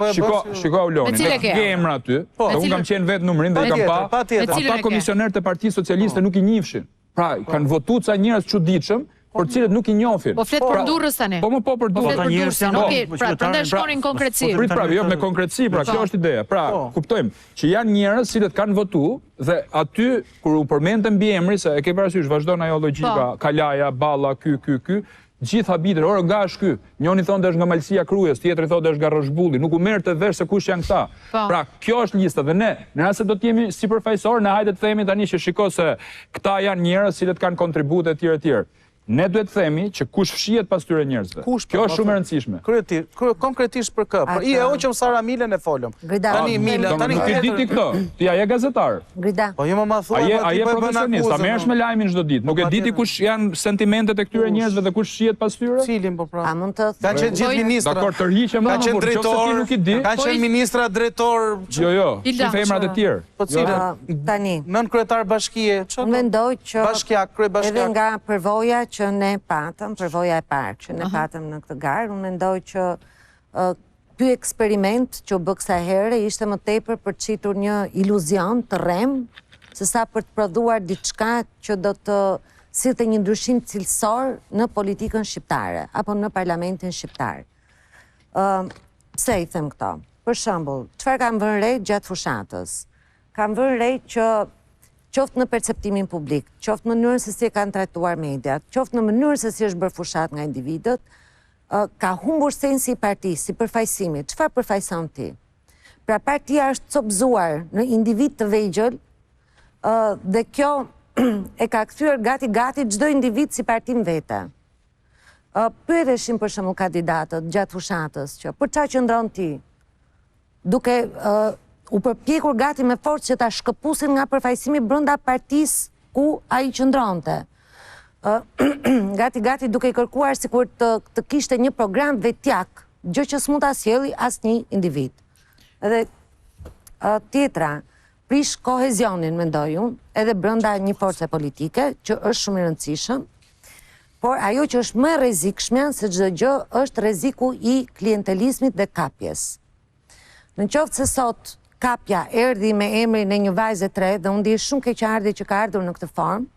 shiko Auloni, ne ke emra aty. Unë kam qenë vetë numrin dhe kam pa. Ata komisionerët e Partisë Socialiste nuk I njihshin. Pra, kanë votuar ca njerëz çuditshëm, por cilët nuk I njohin. Po flet për Durrës tani. Po për Durrës. Po njerëz janë. Pra, prandaj shkonin konkretësi. Prit pra, jo me konkretësi, pra kjo është ideja. Pra, kuptojmë që janë njerëz cilët kanë votuar dhe aty kur u përmendën mbiemri se e ke parasysh vazhdon ajo logjika, Kalaja, Balla, ky. Gjithë habitën, ora nga është ky. Njëri thonë është nga Malësia Krujës, tjetri thotë është nga Roshbulli, nuk u merr të vesh se kush janë këta. Pra, kjo është lista dhe ne, në rast se do të jemi sipërfaqësor, ne hajde të themi tani që shiko se këta janë njerëz që kanë kontribute të tjera. Ne duhet të themi që kush fshihet pas tyre njerëzve. Kjo është shumë e rëndësishme. Konkretisht për kë? Për I e hoqëm Sara Milen e folëm. Tani Mila, tani nuk e di ti këto. Ti je gazetar. Po jo më ma thua, a je profesionist, a merresh me lajmin çdo ditë. Nuk e di ti kush janë sentimentet e këtyre njerëzve dhe kush fshihet pas tyre? Cilin po pra? A mund të Ka qenë gjithë ministra. Dakor, tërhiqem më qenë drejtor, nuk I di. Ka qenë ministra drejtor. Jo, shif emrat e tjerë. Po cilën? Tani. Nën kryetar bashkie. Unë mendoj që bashkiak, kryebashkiak. Edhe nga përvoja që ne patëm, përvoja e parë që ne patëm në këtë garë, unë mendoj që ky eksperiment që u bë kësaj here ishte më tepër për të qitur një iluzion të rrem, sesa për të prodhuar diçka që do të sillte një ndryshim cilësor në politikën shqiptare apo në parlamentin shqiptar. Pse I them këto? Për shembull, çfarë kam vënë re gjatë fushatës? Kam vënë re që qoftë në perceptimin publik, qoftë në mënyrën se si e kanë trajtuar mediat, qoftë në mënyrën se si është bërë fushat nga individët, ka humbur sensi I partisë, si përfaqësimit. Çfarë përfaqëson ti? Pra partia është copëzuar në individ të vegjël Dhe kjo e ka kthyer gati çdo individ si partin vete. Pyeteshin për shembull kandidatët gjatë fushatës që për çfarë qëndron ti, duke u përpjekur gati me forcë që ta shkëpusin nga përfaqësimi brenda partisë ku ai qëndronte. Gati duke i kërkuar sikur të kishte një program vetjak, gjë që s'mund ta sjelli asnjë individ. Edhe tjetra, prish kohezionin, mendoj unë, edhe brenda një force politike, që është shumë i rëndësishëm, por ajo që është më rrezikshme se çdo gjë është rreziku i klientelizmit dhe kapjes. Në qoftë se sot kapja erdhi me emrin e një vajze tre dhe unë ndiej shumë keqardhje që ka ardhur në këtë formë,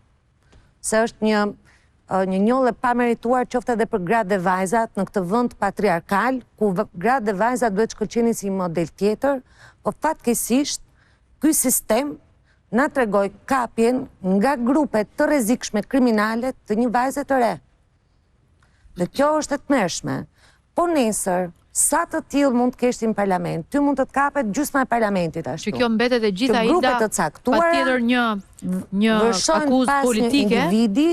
se është një njollë pa merituar qoftë edhe për gratë dhe vajzat në këtë vend patriarkal, ku gratë dhe vajzat duhet shkëlqeni si një model tjetër, po fatkeqësisht ky sistem na tregoi kapjen nga grupe të rrezikshme kriminale të një vajze të re. Dhe kjo është e tmerrshme. Po nesër, sa të tillë mund të kesh në parlament, ty mund të të kapet gjysma e parlamentit ashtu. Që kjo mbetet e gjitha Ilda, patjetër një akuzë politike,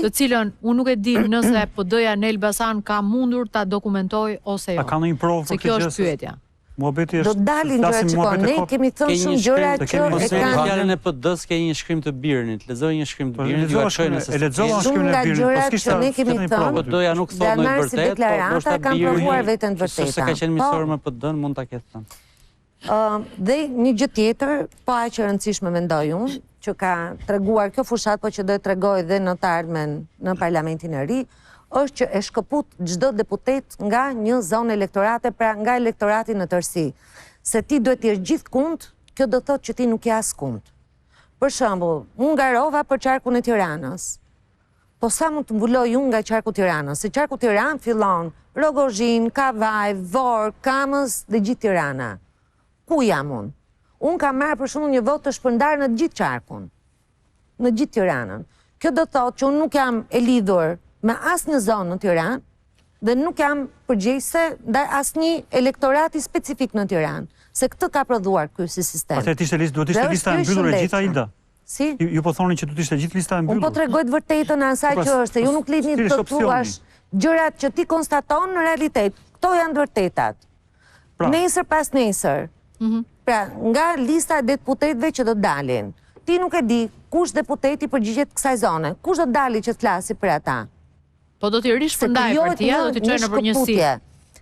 të cilën unë nuk e di nëse PD-ja në Elbasan ka mundur ta dokumentoj ose jo. A ka ndonjë provë për këtë gjë? Se kjo është pyetja. Do dalin gjëra që po, ne kemi thënë shumë gjëra që e kanë... Fjalën e PD-s ke një shkrim të Birnit, lexoj një shkrim të Birnit, ju çojnë se shumë nga gjërat që ne kemi thënë, PD-ja nuk thotë në vërtetë, por ndoshta kanë provuar veten vërteta. Se ka qenë miqësor me PD-n, mund ta ketë thënë. Dhe një gjë tjetër, po aq e rëndësishme mendoj unë, që ka treguar kjo fushat, po që do të tregoj dhe në të ardhmen në parlamentin e ri, është që e shkëput çdo deputet nga një zonë elektorate, pra nga elektorati në tërësi. Se ti duhet të jesh gjithkund, kjo do thotë që ti nuk je askund. Për shembull, unë garova për qarkun e Tiranës. Po sa mund të mbuloj unë nga qarku Tiranës? Se qarku Tiranë fillon Rogozhin, Kavaj, Vor, Kamës dhe gjithë Tirana. Ku jam unë? Unë kam marrë për shembull një votë të shpërndarë në gjithë qarkun, në gjithë Tiranën. Kjo do thotë që unë nuk jam e lidhur me asnjë zonë në Tiranë dhe nuk jam përgjegjëse ndaj asnjë elektorati specifik në Tiranë, se këtë ka prodhuar ky sistem. Duhet të ishte lista e mbyllur e gjitha, Ilda. Si? Ju po thonin që duhet të ishte gjithë lista e mbyllur. Unë po tregoj të vërtetën e asaj që është, ju nuk lidhni të thuash gjërat që ti konstaton në realitet. Kto janë të vërtetat. Nesër pas nesër. Pra, nga lista e deputetëve që do dalin, ti nuk e di kush deputeti përgjigjet kësaj zone, kush do dali që të flasi për ata. Po do t'i rishpërndaj partia, do t'i qojnë në përgjësi.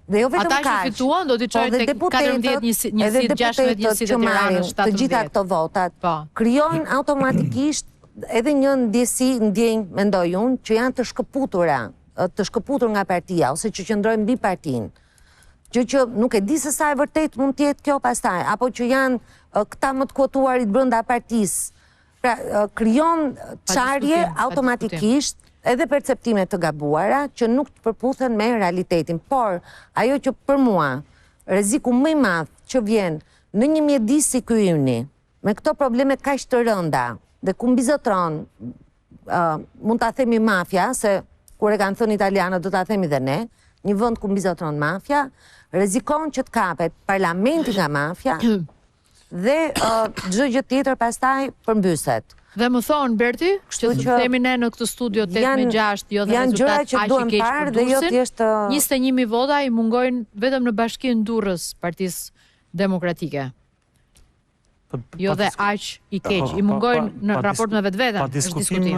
Dhe jo vetëm ata që fituan do t'i qojnë të 14 një sit, 16 një sit e Tiranës, 17. Të gjitha këto votat, krijojnë automatikisht edhe një ndjenjë, mendoj unë, që janë të shkëputur nga partia, ose që qëndrojnë mbi partinë. Që nuk e di se sa e vërtet mund t'jetë kjo pastaj, apo që janë këta më të kotuarit brenda partisë. Pra, krijon çarje automatikisht edhe perceptime të gabuara që nuk të përputhen me realitetin. Por, ajo që për mua, rreziku më i madh që vjen në një mjedis si ky yni, me këto probleme kaq të rënda, dhe ku mbizotron, mund ta themi mafia, se kur e kanë thënë italianët do ta themi dhe ne, një vend ku mbizotron mafia, rrezikon që të kapet parlamenti nga mafia dhe çdo gjë tjetër pastaj përmbyset. Dhe më thonë, Berti, që themi ne në këtë studio 8-6, jo dhe rezultat aq i keq për Durrësin, 21.000 vota i mungojnë vetëm në Bashkinë Durrës Partisë Demokratike. Jo dhe aq i keq, i mungojnë në raport me vetveten, është diskutim.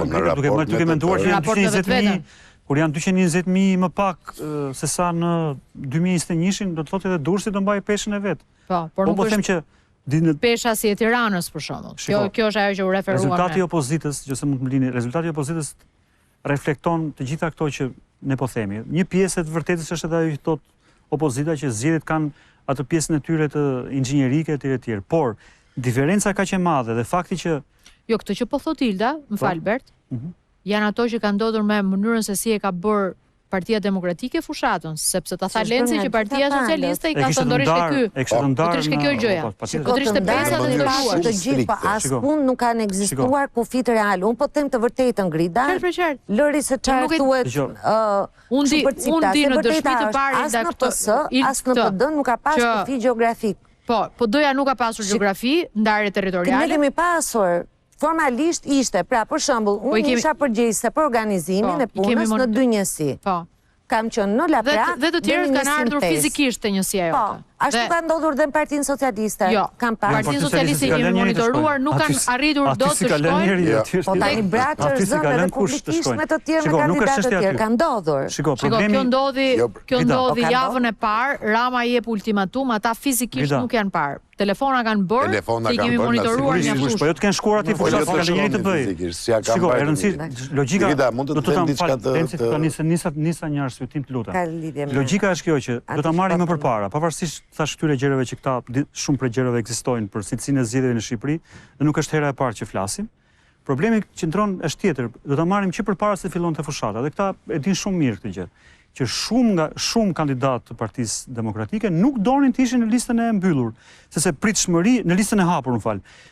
Duke menduar që janë 220.000, kur janë 220.000 më pak se sa në 2021, do të thotë edhe Durrësi do mbajë peshën e vet. Po, por nuk është pesha si e Tiranës, për shembull. Kjo është ajo që u referuam. Rezultati i opozitës, nëse mund të më lini, rezultati i opozitës reflekton të gjitha këto që ne po themi. Një pjesë e të vërtetës është edhe ajo që thotë opozita, që zgjedhjet kanë atë pjesën e tyre të inxhinierike etj. Por diferenca kaq e madhe dhe fakti që këtë që po thot Ilda, më fal Bert, janë ato që kanë ndodhur me mënyrën se si e ka bërë Partia Demokratike fushatën, sepse ta tha Lenci që Partia Socialiste i ka thëndorisht e ky. Po trishte kjo gjëja. Po trishte pesa dhe ndërtuar të gjithë, po askund nuk kanë ekzistuar kufit real. Unë po them të vërtetën Grida. Lëri se çfarë thuhet unë di në dëshmi të parë as në PS, as në PD nuk ka pas kufi gjeografik. Po doja nuk ka pasur gjeografi, ndarje territoriale. Ne kemi pasur formalisht ishte, pra për shembull, unë isha përgjegjëse për organizimin e punës në dy njësi. Kam qenë në Laprak dhe të tjerët kanë ardhur fizikisht te njësia jote. Ashtu ka ndodhur dhe në Partinë Socialiste. Kam parë. Partinë Socialiste i kemi monitoruar, nuk kanë arritur dot të shkojnë. Po tani braçë zënë dhe publikisht me të tjerë me kandidatë të tjerë ka ndodhur. Shiko, kjo ndodhi javën e parë, Rama i jep ultimatum, ata fizikisht nuk janë parë. Telefona kanë bërë, i kemi monitoruar mjaftueshëm. Po jo të kenë shkuar aty fushat, ka njëri të bëj. Shiko, e rëndësishme, logjika do të them diçka nisa një arsyetim të lutem. Logjika është kjo që do ta marrim më përpara, pavarësisht thash këtyre gjërave që këta shumë prej gjërave ekzistojnë për cilësinë e zgjedhjeve në Shqipëri, dhe nuk është hera e parë që flasim. Problemi qëndron është tjetër, do ta marrim që përpara se fillonte fushata, dhe këta e din shumë mirë këtë gjë, që shumë kandidatë të Partisë Demokratike nuk donin të ishin në listën e mbyllur, sepse në listën e hapur,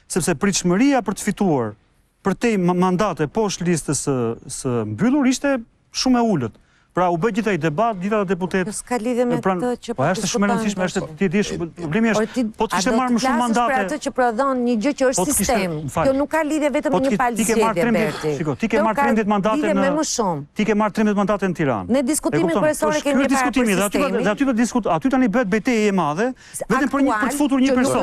sepse pritshmëria për të fituar për te mandate poshtë listës së mbyllur ishte shumë e ulët. Pra u bë gjithaj debat, gjitha deputet. S'ka lidhje me të që po është shumë e rëndësishme, është ti dish, problemi është po të kishte marrë më shumë mandate. Për atë që prodhon një gjë që është sistem. Kjo nuk ka lidhje vetëm me një palëzgjedhje, Berti. Shiko, ti ke marrë 13 mandate në Ti ke marrë 13 mandate në Tiranë. Ne diskutimin kryesor kemi parë për sistemin. Dhe aty tani bëhet betejë e madhe, vetëm për të futur një person.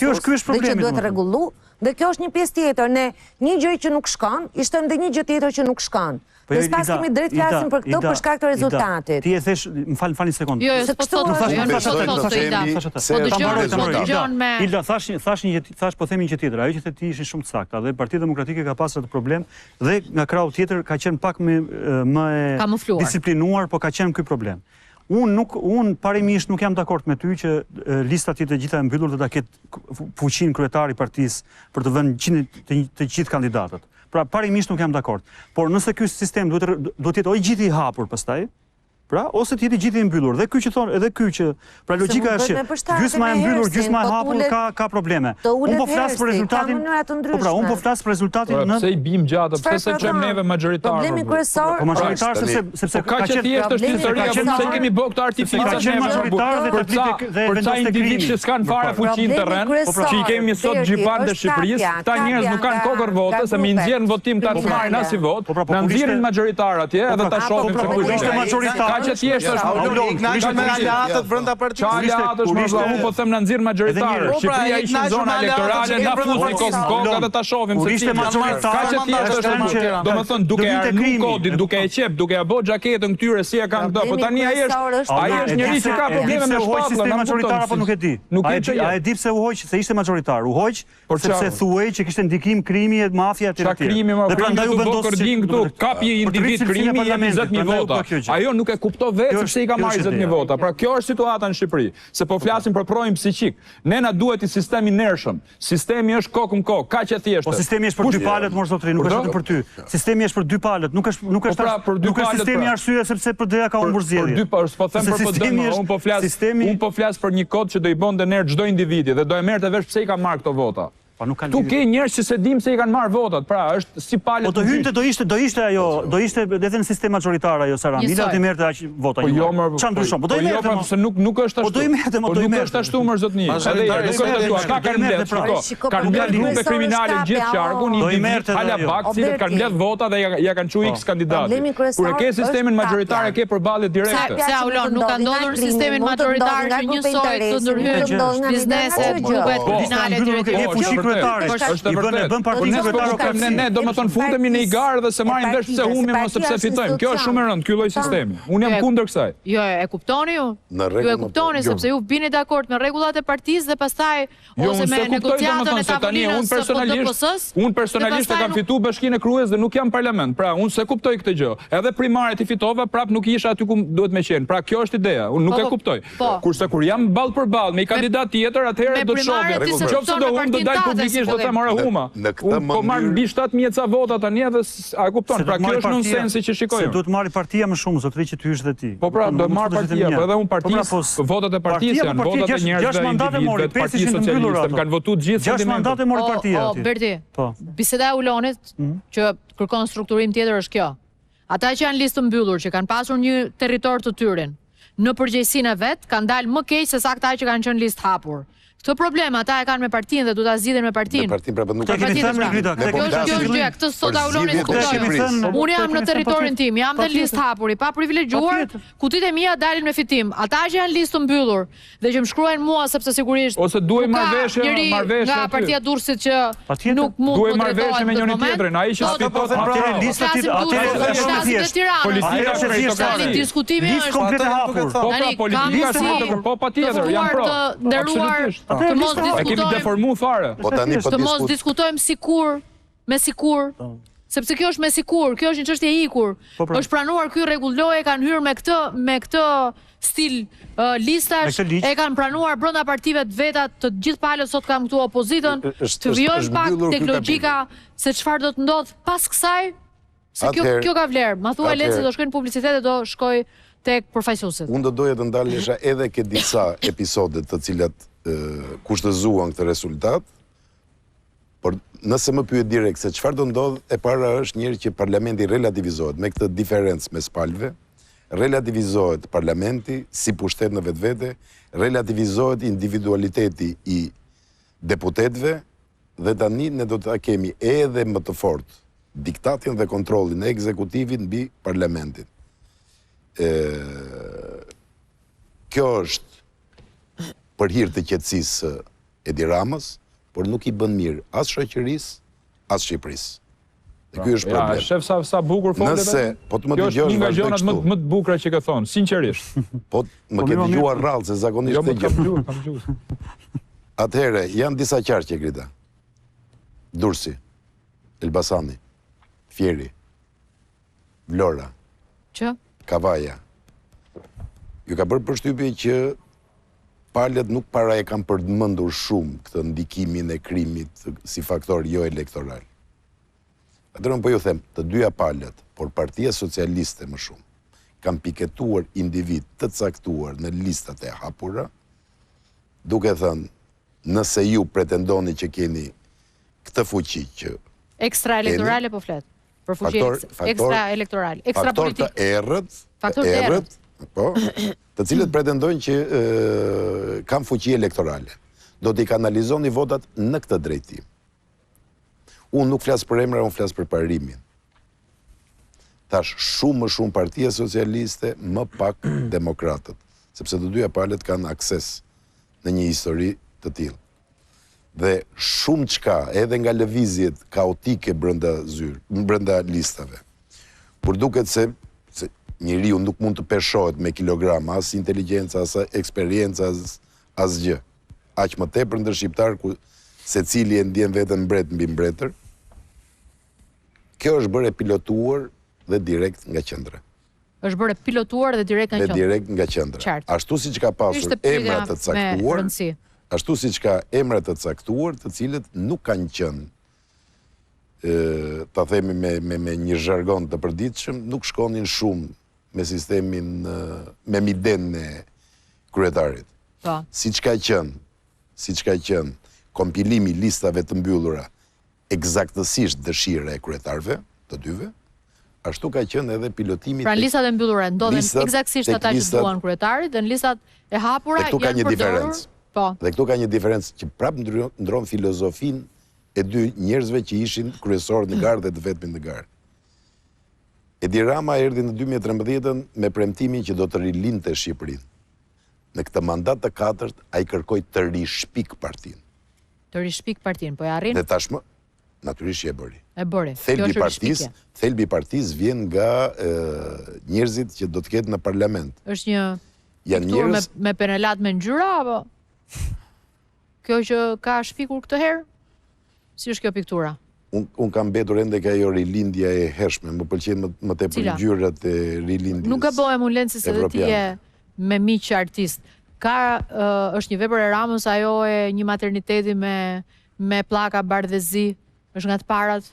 Ky është problemi. Që duhet rregullu, dhe kjo është një pjesë tjetër. Ne një gjë që nuk shkon, i shtojmë dhe një gjë tjetër që nuk shkon. Dhe s'pas kemi drejt flasim për këto për shkak të rezultatit. Ti e thesh, më fal një sekondë. Jo, po Ilda, thash po themi një gjë tjetër. Ajo që the ti ishin shumë të sakta dhe Partia Demokratike ka pasur atë problem dhe nga krau tjetër ka qenë pak më e disiplinuar, po ka qenë ky problem. Unë parimisht nuk jam dakord me ty që lista të gjitha e mbyllur do ta ketë fuqinë kryetari i partisë për të vënë të gjithë kandidatët. Pra parimisht nuk jam dakord. Por nëse ky sistem duhet të jetë oj gjithë i hapur pastaj, pra ose të jetë gjithë i mbyllur. Dhe ky që thon, edhe ky që pra logjika është që gjysma e mbyllur, gjysma e hapur ka probleme. Unë po flas për rezultatin. Po pra, unë po flas për rezultatin në pse i bim gjatë, pse se çojmë neve majoritar. Problemi kryesor, po majoritar sepse ka qenë thjesht është historia, pse kemi bërë këtë artificial që majoritar dhe për ca individ që s'kan fare fuqi në terren, që i kemi sot xhipan të Shqipërisë, këta njerëz nuk kanë kokër vote, se më nxjerrin votim kanë marrin as i vot, na nxjerrin majoritar atje, edhe ta shohim se ku ishte majoritar. Që thjesht është ishte me aleatët brenda partisë. Aleatës më vëlla, unë po them na nxjerr majoritar. Shqipëria ishte në zonë elektorale, na futi kokë edhe ta shohim se ishte majoritar. Ka që thjesht është, domethënë duke arnu kodin, duke e qep, duke e bë xhaketën këtyre si e kanë këto, po tani ai është njëri që ka probleme me shpatullën, na majoritar apo nuk e di. A e di pse u hoq, se ishte majoritar. U hoq sepse thuaj që kishte ndikim krimi e mafia etj. Dhe prandaj u vendos këtu, kapi individ krimi jam 20000 vota. Ajo nuk e kuptoi vetë sepse i ka marrë 20000 vota. Pra kjo është situata në Shqipëri, se po flasim për pronjë psiqik. Ne na duhet i sistemi inershëm. Sistemi është kokë në kokë, kaq e thjeshtë. Po sistemi është për dy palët, mor zotrin, nuk është për ty. Sistemi është për dy palët, nuk është sistemi arsye sepse PD-ja ka humbur zgjedhjen. Po po them për PD, unë po flas për një kod që do i bënte ner çdo individi dhe do e merrte vesh pse i ka marrë këto vota. Tu ke njerëz që se dim se i kanë marrë votat, pra është si palët. Po të hynte do ishte ajo, do ishte edhe në sistem majoritar ajo Saran. Ila të merrte aq vota. Çan ndryshon, po do i merrte. Se nuk është ashtu. Po do i merrte, po nuk është ashtu më zotni. Nuk është ashtu. Ata kanë mbledh, kanë mbledh grupe kriminale gjithë qarkun, hala bak, cilët kanë mbledh vota dhe ja kanë çuar X kandidat. Kur e ke sistemin majoritar e ke përballje direkte. Se Aulon nuk ka ndodhur në sistemin majoritar që njësoj të ndërhyjë biznese, grupe kriminale etj. Është vërtet. Ne domethënë futemi në igar dhe se marrim vesh pse humim ose pse fitojmë. Kjo është shumë e rëndë, ky lloj sistemi. Unë jam kundër kësaj. Jo, e kuptoni ju? Ju e kuptoni sepse ju bini dakord me rregullat e partisë dhe pastaj ose me negociatën e tavolinës së PD-s. Unë personalisht e kam fituar Bashkinë e Kruajës dhe nuk jam parlament. Pra unë se kuptoj këtë gjë. Edhe primaret i fitova, prap nuk isha aty ku duhet më qenë. Pra kjo është ideja. Unë nuk e kuptoj. Kurse kur jam ball për ball me një kandidat tjetër, atëherë do të shohim. Nëse do hum do dal publikisht do të marrë huma. Po marr mbi 7000 ca vota tani edhe a kupton. Pra kjo është nonsensi që shikojmë. Se duhet marrë partia më shumë zotëri që ty hysh dhe ti. Po pra do marr partia, po edhe un partisë, votat e partisë janë votat e njerëzve. 6 mandate mori, 5 ishin të mbyllur ato. Kanë votuar gjithë 6 mandate mori partia aty. Berti. Biseda e Ulonit që kërkon strukturim tjetër është kjo. Ata që janë listë mbyllur, që kanë pasur një territor të tyrin, në përgjegjësinë e vet, kanë dalë më keq se sa ata që kanë qenë listë hapur. Këtë problem ata e kanë me partinë dhe du ta zgjidhin me partinë. Me partinë prapë nuk ka. Kjo është gjëja, këtë sot Auloni diskutojmë. Unë jam në territorin tim, jam në listë hapur, pa privilegjuar, kutitë e mia dalin me fitim. Ata që janë listë mbyllur dhe që më shkruajnë mua sepse sigurisht ose duaj marrëveshje nga partia Durrësit që nuk mund të marrëveshje me njërin tjetrin, ai që fiton atëre listat politika është diskutimi është komplet e hapur. Politika është po patjetër, jam pro. Të mos deformu fare. Të mos diskutojmë sikur, me sikur, sepse kjo është me sikur, kjo është një çështje e ikur. Është pranuar ky rregull loje, kanë hyrë me këtë stil listash, e kanë pranuar brenda partive të veta, të gjithë palët sot kanë këtu opozitën, të vijojnë pak tek logjika se çfarë do të ndodh pas kësaj, se kjo ka vlerë. Ma thuaj le se do shkojnë publicitet dhe do shkoj tek përfaqësuesit. Unë do doja të ndalesha edhe ke disa episode të cilat kushtëzuan këtë rezultat, por nëse më pyet direkt se çfarë do ndodh, e para është njëri që parlamenti relativizohet me këtë diferencë mes palëve, relativizohet parlamenti si pushtet në vetvete, relativizohet individualiteti i deputetëve dhe tani ne do të kemi edhe më të fortë diktatin dhe kontrollin e ekzekutivit mbi parlamentin. Kjo është për hir të qetësisë Edi Ramës, por nuk i bën mirë as shoqërisë, as Shqipërisë. Dhe ky është problem. Ja, shef sa bukur folet. Nëse po të më dëgjosh nga gjërat më të bukura që ke thonë, sinqerisht. Po më ke dëgjuar rrallë se zakonisht të gjë. Kam dëgjuar. Atëherë janë disa qarqe Grita. Durrësi, Elbasani, Fieri, Vlora, Kavaja. Ju ka bërë përshtypje që palët nuk para e kam përmendur shumë këtë ndikimin e krimit si faktor jo elektoral. Atëherë po ju them, të dyja palët, por Partia Socialiste më shumë, kanë piketuar individ të caktuar në listat e hapura, duke thënë, nëse ju pretendoni që keni këtë fuqi që ekstra elektorale po flet. Për fuqi ekstra elektorale, ekstra politik. Faktor të errët, po, të cilët pretendojnë që kanë fuqi elektorale. Do t'i kanalizoni votat në këtë drejtim. Unë nuk flas për emra, unë flas për parimin. Tash shumë më shumë Partia Socialiste, më pak Demokratët, sepse të dyja palët kanë akses në një histori të tillë. Dhe shumë çka, edhe nga lëvizjet kaotike brenda listave. Por duket se njeriu nuk mund të peshohet me kilograma, as inteligjenca, as eksperiencë, as gjë. Aq më tepër ndër shqiptar ku secili e ndjen veten mbret mbi mbretër. Kjo është bërë pilotuar dhe direkt nga qendra. Është bërë pilotuar dhe direkt nga qendra. Dhe direkt nga qendra. Ashtu siç ka pasur emra të caktuar, ashtu siç ka emra të caktuar, të cilët nuk kanë qenë, ta themi me një zhargon të përditshëm, nuk shkonin shumë me sistemin, me miden e kryetarit. Siç ka qenë kompilimi listave të mbyllura eksaktësisht dëshira e kryetarëve, të dyve, ashtu ka qenë edhe pilotimi. Pra listat e mbyllura ndodhen eksaktësisht ata që duan kryetarit, dhe në listat e hapura janë përdorur. Dhe këtu ka një diferencë që prapë ndron filozofinë e dy njerëzve që ishin kryesorë në garë dhe të vetmin në garë. Edi Rama erdhi në 2013 me premtimin që do të rilinte Shqipërinë. Në këtë mandat të katërt, ai kërkoi të rishpik partinë. Të rishpik partinë, po e arrin? Dhe tashmë, natyrisht e bëri. E bëri. Thelbi partisë vjen nga njerëzit që do të ketë në parlament. Është një pikturë me penelat me ngjyra, apo? Kjo që ka shpikur këtë herë? Si është kjo piktura? Unë kam betur ende ka ajo rilindja e hershme, më pëlqen më tepër ngjyrat e rilindjes. Nuk gabohem unë Lenci se dhe ti je me miq artist. Është një vepër e Ramës ajo e një materniteti me plaka bardhëzi, është nga të parat.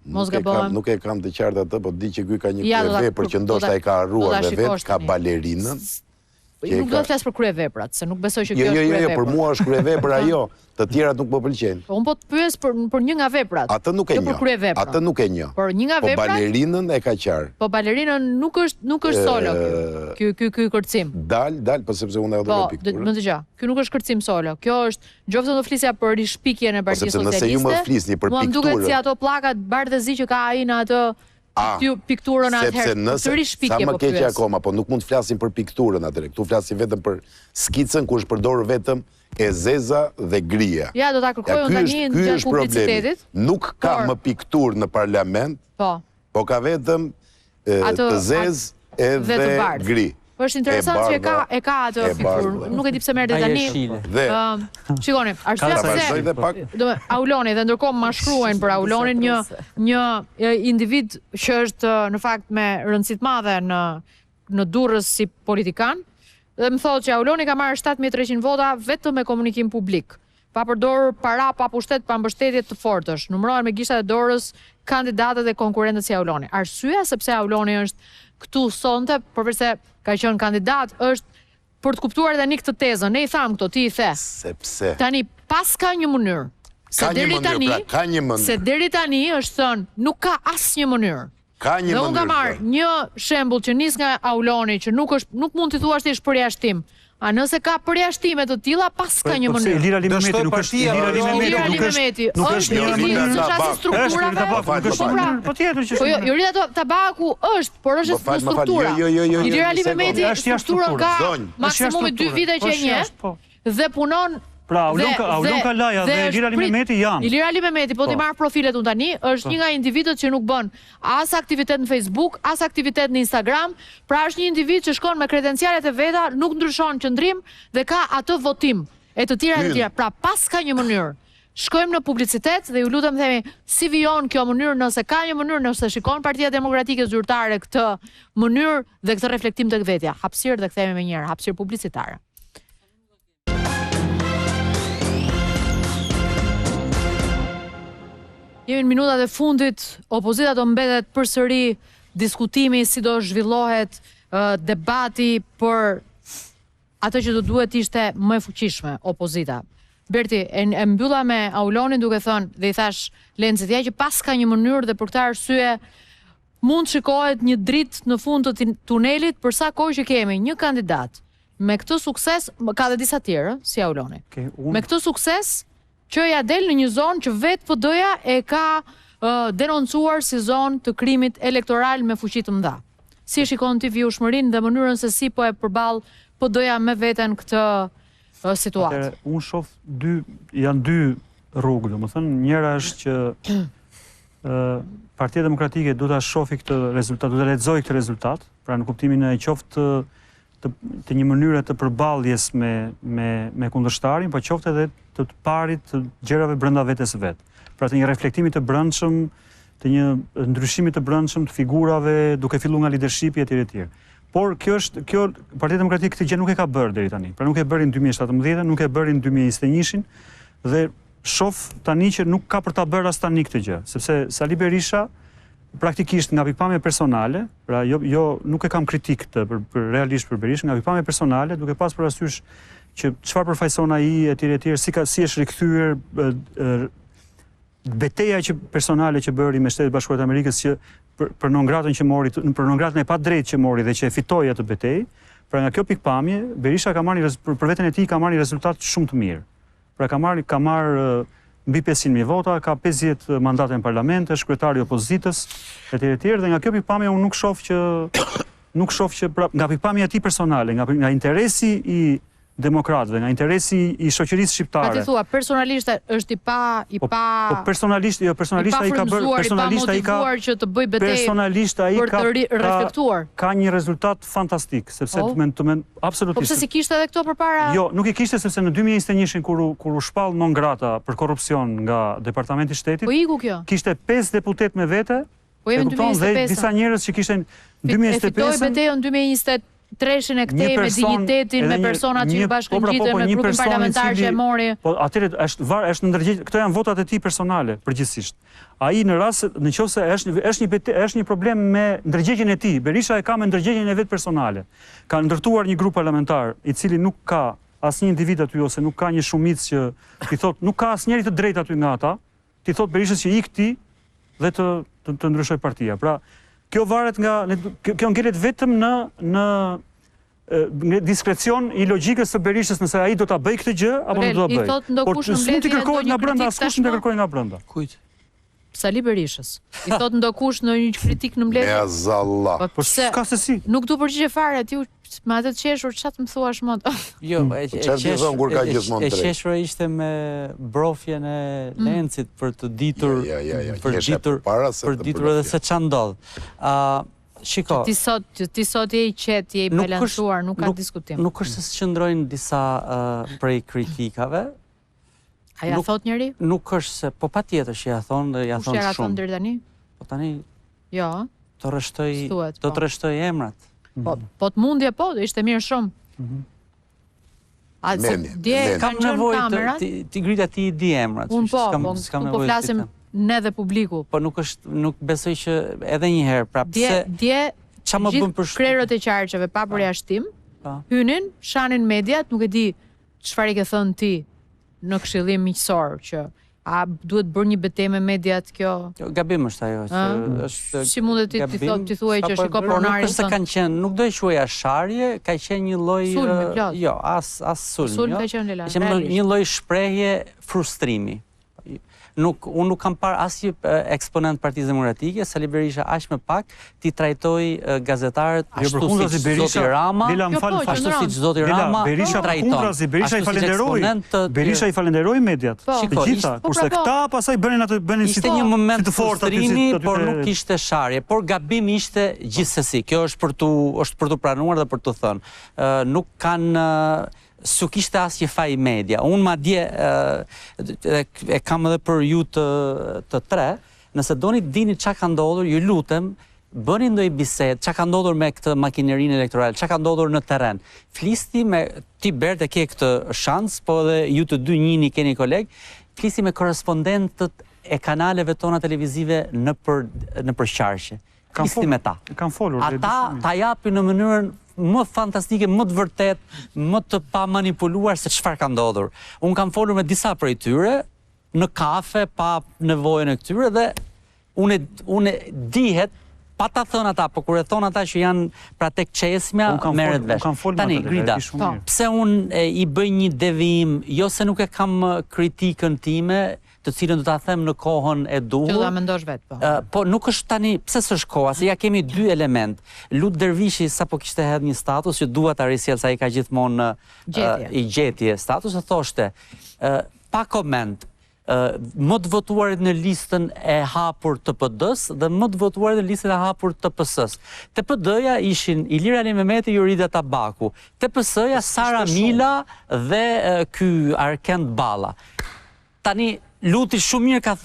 Mos gabohem. Nuk e kam të qartë atë, po di që ky ka një vepër që ndoshta e ka harruar dhe vetë, ka balerinën, Nuk do të flas për kryeveprat, se nuk besoj që kjo është kryevepër. kryevepër. Për mua është kryevepër ajo, të tjerat nuk më pëlqejnë. Unë po të pyes për një nga veprat. Atë nuk e jo njoh. për kryevepra. Atë nuk e njoh. Por një nga veprat. Po balerinën e ka qarë. Po balerinën nuk është solo ky kërcim. Dal, po sepse unë e do pikturë. Më dëgjoj. Ky nuk është kërcim solo. Kjo është nëse do flisja për rishpikjen e Partisë Socialiste. Nëse ju më flisni për pikturë. Mua duket si ato pllakat bardhëzi që ka ai në atë pikturën atëherë. Sepse nëse sa më keq akoma, po nuk mund të flasim për pikturën atëherë. Ktu flasim vetëm për skicën ku është përdorur vetëm e zeza dhe grija. Ja, do ta kërkoj unë tani gjatë publicitetit. Nuk ka më pikturë në parlament. Po ka vetëm të zezë edhe gri. Po është interesant që e ka atë pikturë. Nuk e di pse merret tani. Shikoni, arsyeja pse Auloni dhe ndërkohë ma shkruajnë për Aulonin një individ që është në fakt me rëndësi të madhe në Durrës si politikan, dhe më thotë që Auloni ka marrë 7300 vota vetëm me komunikim publik, pa përdorur para, pa pushtet, pa mbështetje të fortësh. Numërohen me gishtat e dorës kandidatët e konkurrentët si Auloni. Arsyeja sepse Auloni është këtu sonte, përveçse ka qenë kandidat, është për të kuptuar tani këtë tezën. Ne i tham këto, ti i the. Sepse tani pas ka një mënyrë. Ka një mënyrë. Se deri tani është thënë, nuk ka asnjë mënyrë. Ka një mënyrë. Dhe unë ka marrë një shembull që nis nga Auloni, që nuk mund t'i thuash ti është përjashtim. A nëse ka përjashtime të tilla, pas ka një mënyrë. Ilira Limemeti nuk është një struktura. Po tjetër që Po jo, Jorida Tabaku është, por është struktura. Ilira Limemeti strukturën ka maksimumi 2 vite që e njeh dhe punon. Pra, Aulonka Laja dhe Ilira Limemeti janë. Ilira Limemeti, po t'i marrë profilet unë tani, është një nga individët që nuk bën as aktivitet në Facebook, as aktivitet në Instagram, pra është një individ që shkon me kredencialet e veta, nuk ndryshon qëndrim dhe ka atë votim e të tjera. Pra, pas ka një mënyrë. Shkojmë në publicitet dhe ju lutem themi si vijon kjo mënyrë, nëse ka një mënyrë, nëse shikon Partia Demokratike Zyrtare këtë mënyrë dhe këtë reflektim të vetja. Hapësirë dhe kthehemi më njëherë, hapësirë publicitare. Jemi në minutat e fundit, opozita do mbetet përsëri diskutimi si do zhvillohet debati për atë që do duhet ishte më e fuqishme opozita. Berti, e mbylla me Aulonin duke thënë dhe i thash Lencit ja që pas ka një mënyrë dhe për këtë arsye mund shikohet një dritë në fund të tunelit për sa kohë që kemi një kandidat me këtë sukses, ka dhe disa tjerë si Auloni. Me këtë sukses që ja del në një zonë që vetë PD-ja e ka denoncuar si zonë të krimit elektoral me fuqi të mëdha. Si shikon ti vjushmërinë dhe mënyrën se si po e përball PD-ja me veten këtë situatë? Unë shoh janë dy rrugë, domethënë njëra është që Partia Demokratike duhet ta shohë këtë rezultat, duhet ta lexojë këtë rezultat, pra në kuptimin e qoftë të një mënyre të përballjes me kundërshtarin, po qoftë edhe të parit të gjërave brenda vetes vet. Pra të një reflektimi të brendshëm, të një ndryshimi të brendshëm të figurave, duke filluar nga leadershipi etj. Por kjo Partia Demokratike këtë gjë nuk e ka bërë deri tani. Pra nuk e bëri në 2017, nuk e bëri në 2021-shin dhe shoh tani që nuk ka për ta bërë as tani këtë gjë, sepse Sali Berisha praktikisht nga pikpamje personale, pra nuk e kam kritik realisht për Berisha, nga pikpamje personale, duke pas parasysh që çfarë përfaqëson ai etj, si është rikthyer betejë që personale që bëri me Shtetet Bashkuara të Amerikës që për non-gratën që mori, për non-gratën e padrejtë që mori dhe që e fitoi atë betejë, pra nga kjo pikpamje Berisha ka marrë për veten e tij ka marrë rezultat shumë të mirë. Pra ka marrë mbi 500.000 vota, ka 50 mandate në parlament, është kryetari i opozitës etj. Dhe nga kjo pikpamje unë nuk shoh që nga pikpamja e tij personale, nga interesi i demokratëve, nga interesi i shoqërisë shqiptare. Pa ti thua, personalisht është personalisht ai ka që të bëj betejë për të reflektuar. Ka një rezultat fantastik, sepse absolutisht. Po pse si kishte edhe këto përpara? Jo, nuk i kishte sepse në 2021-shin kur u shpall non grata për korrupsion nga Departamenti i Shtetit. Po iku kjo. Kishte 5 deputet me vete. Po jemi në 2025. Dhe disa njerëz që kishin 2025. Fitoi betejën 2020 treshin e këtej me dignitetin, me personat që bashkëngjitur, me grupin parlamentar që e mori. Po atëre është ndërgjegje, këto janë votat e tij personale përgjithsisht. Ai në rast nëse është një problem me ndërgjegjen e tij, Berisha e ka me ndërgjegjen e vet personale. Ka ndërtuar një grup parlamentar i cili nuk ka asnjë individ aty ose nuk ka një shumicë që i thot nuk ka asnjëri të drejtë aty nga ata, ti thot Berishës që ik ti dhe të ndryshoj partia. Pra, kjo varet nga kjo ngelet vetëm në diskrecion i logjikës së Berishës nëse ai do ta bëj këtë gjë apo nuk do ta bëj. Por s'mund të kërkohet nga brenda, askush nuk kërkoj nga brenda. Kujt? Sali Berishës. I thot ndokush në një kritik në mbledhje. Me zalla. Po s'ka se si. Nuk du përgjigje fare, ti me atë të qeshur, çfarë më thuash më? Jo, e qeshur ishte me brofjen e Lencit për të ditur edhe se ç'a ndodh. Shiko. Ti sot je i qetë, je i balancuar, nuk ka diskutim. Nuk është se qëndrojnë disa prej kritikave. A ja thot njëri? Nuk është se, po pa tjetër që ja thonë dhe ja thonë shumë. Kush ja thonë deri tani? Po tani... Jo. Do të rreshtoj emrat. Po të mundje po, ishte mirë shumë. Kam nevojë ti grita ti i di emrat. Unë po flasim ne dhe publiku. Po nuk besoj që edhe një herë, pra pse... Dje, gjithë krerët e qarqeve pa përjashtim, hynin, shanin mediat, nuk e di çfarë i ke thënë ti në këshillim miqësor, që a duhet bërë një betejë me mediat kjo? Gabim është ajo. Si mundet ti thuaj që shiko pronari? Nuk është se kanë qenë, nuk do i quaja sharje, ka qenë një lloj... Sulmi, plot. Jo, as sulmi. Sulmi ka qenë Lela, realisht. Një lloj shprehje frustrimi. Unë nuk kam parë asnjë eksponent Partisë Demokratike, Sali Berisha aq më pak ti trajtoi gazetarët ashtu siç zoti Rama, ashtu siç zoti Rama trajton. Berisha i falenderoi mediat. Të gjitha, kurse këta pastaj bënin ishte një moment të frustrimi, por nuk ishte sharje, por gabim ishte gjithsesi. Kjo është për tu pranuar dhe për tu thënë. Nuk kanë s'u kishte asnjë faj media. Unë madje e kam edhe për ju të tre, nëse doni dini çka ka ndodhur, ju lutem, bëni ndonjë bisedë, çka ka ndodhur me këtë makinerinë elektorale, çka ka ndodhur në terren. Flisni me ti Bert e ke këtë shans, po edhe ju të dy njini keni koleg, flisni me korrespondentët e kanaleve tona televizive në qarqe. Flisni me ta. Ata ta japin në mënyrën më fantastike, më të vërtet, më të pa manipuluar se çfarë ka ndodhur. Unë kam folur me disa prej tyre, në kafe, pa nevojën e këtyre, dhe unë dihet, pa ta thënë ata, po kur e thonë ata që janë pra tek qesmja, merret vesh. Tani, Grida, pse unë i bëj një devijim, jo se nuk e kam kritikën time, të cilën do ta them në kohën e duhur. Që do ta mendosh vetë, po. Po nuk është tani, pse s'është koha, se ja kemi dy element. Lut Dervishi sapo kishte hedhur një status që dua ta risjell sa ai ka gjithmonë i gjetje status, e thoshte pa koment. Më të votuarit në listën e hapur të PD-s dhe më të votuarit në listën e hapur të PS-s. TPD-ja ishin Ilir Ali Mehmeti, Jorida Tabaku. TPS-ja Sara Mila dhe ky Arkend Balla. Tani Luti shumë mirë ka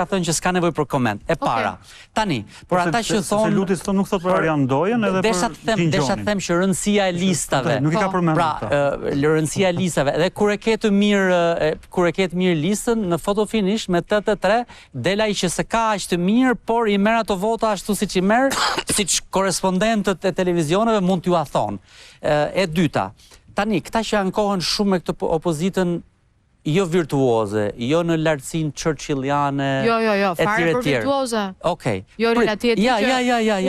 thënë që s'ka nevojë për koment. E para. Tani, por ata që thonë Luti nuk thot për Arian Dojen edhe për Gjingjonin. Desha të them që rëndësia e listave. Nuk i ka përmendur. Pra, rëndësia e listave dhe kur e ketë mirë listën në photo finish me 83, del ai që se ka aq të mirë, por i merr ato vota ashtu siç i merr, siç korrespondentët e televizioneve mund t'ju a thonë. E dyta. Tani, këta që ankohen shumë me këtë opozitën jo virtuoze, jo në lartësinë churchilliane, fare për virtuoze. Okej. Jo relateti që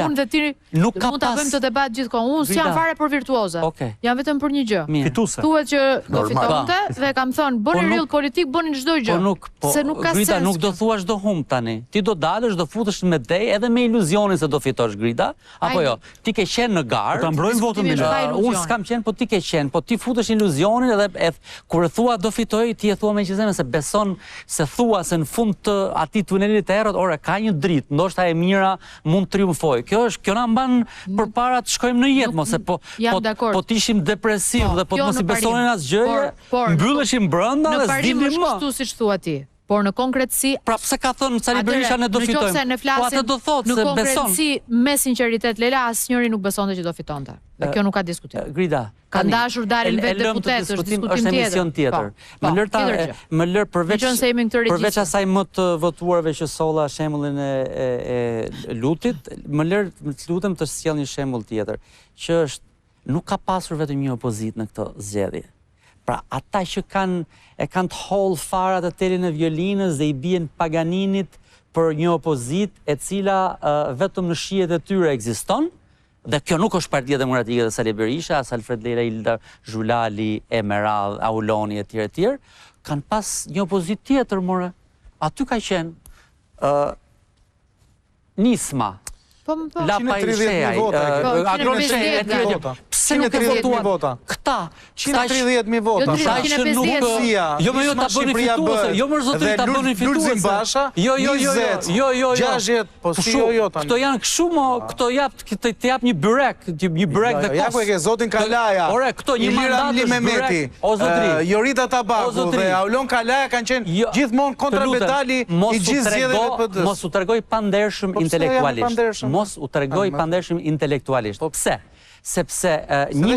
unë dhe ti mund ta bëjmë të debat gjithkohë. Unë s'jam fare për virtuoze. Jam vetëm për një gjë. Fituese. Thuhet që do fitonte dhe kam thënë bëni real politik, bëni çdo gjë. Se nuk ka sens. Grida, nuk do thuash do humb tani. Ti do dalësh, do futesh me dej edhe me iluzionin se do fitosh, Grida, apo jo? Ti ke qenë në garë. Ta mbrojmë votën me unë s'kam qenë, po ti ke qenë, po ti futesh iluzionin edhe kur e thua do fitoj, ti e thua me qëzeme se beson se thua se në fund të ati tunelit të erët, ore, ka një dritë, ndoshta e mira mund triumfoj. Kjo na mban përpara të shkojmë në jetë, mos e po t'ishim depresiv dhe po të mos i besonin asgjëje, mbylleshim brenda dhe s'dilnim më. Në parim është kështu siç thua ti. Por në konkretësi... Pra pse ka thënë Sali Berisha ne do fitojmë? Në qofse ne flasim në konkretësi me sinqeritet, Lela, asnjëri nuk besonte që do fitonte. Dhe kjo nuk ka diskutim. Grida, ka ndashur dalin vetë deputet, është diskutim tjetër. Më lër përveç asaj më të votuarve që solla shembullin e Lutit, më lër të lutem të sjell një shembull tjetër, që është nuk ka pasur vetëm një opozit në këtë zgjedhje. Pra, ata që e kanë të hollë farat e telin e violinës dhe i bien Paganinit për një opozit e cila vetëm në shijet e tyre ekziston, dhe kjo nuk është Partia Demokratike dhe Sali Berisha, as Alfred Lera, Ilda Zhulali, Emerald, Auloni e tjerë, kanë pas një opozit tjetër, more. Aty ka qenë Nisma, Lapa i Shejaj, Agromeshej, pse nuk e votuan këta? 130.000 vota. Jo më jo ta bënin fituese, jo më zotëri ta bënin fituese. Jo, 60, po si jo tani. Këto janë kështu mo, këto të jap një byrek dhe kos. Ja ku e ke zotin Kalaja. Ore, këto një mandat është byrek. O zotëri. Jorita Tabaku dhe Aulon Kalaja kanë qenë gjithmonë kontrapedali i gjithë zgjedhjeve të PD-s. Mos u tregoj pandershëm intelektualisht. Mos u tregoj pandershëm intelektualisht. Pse? Sepse një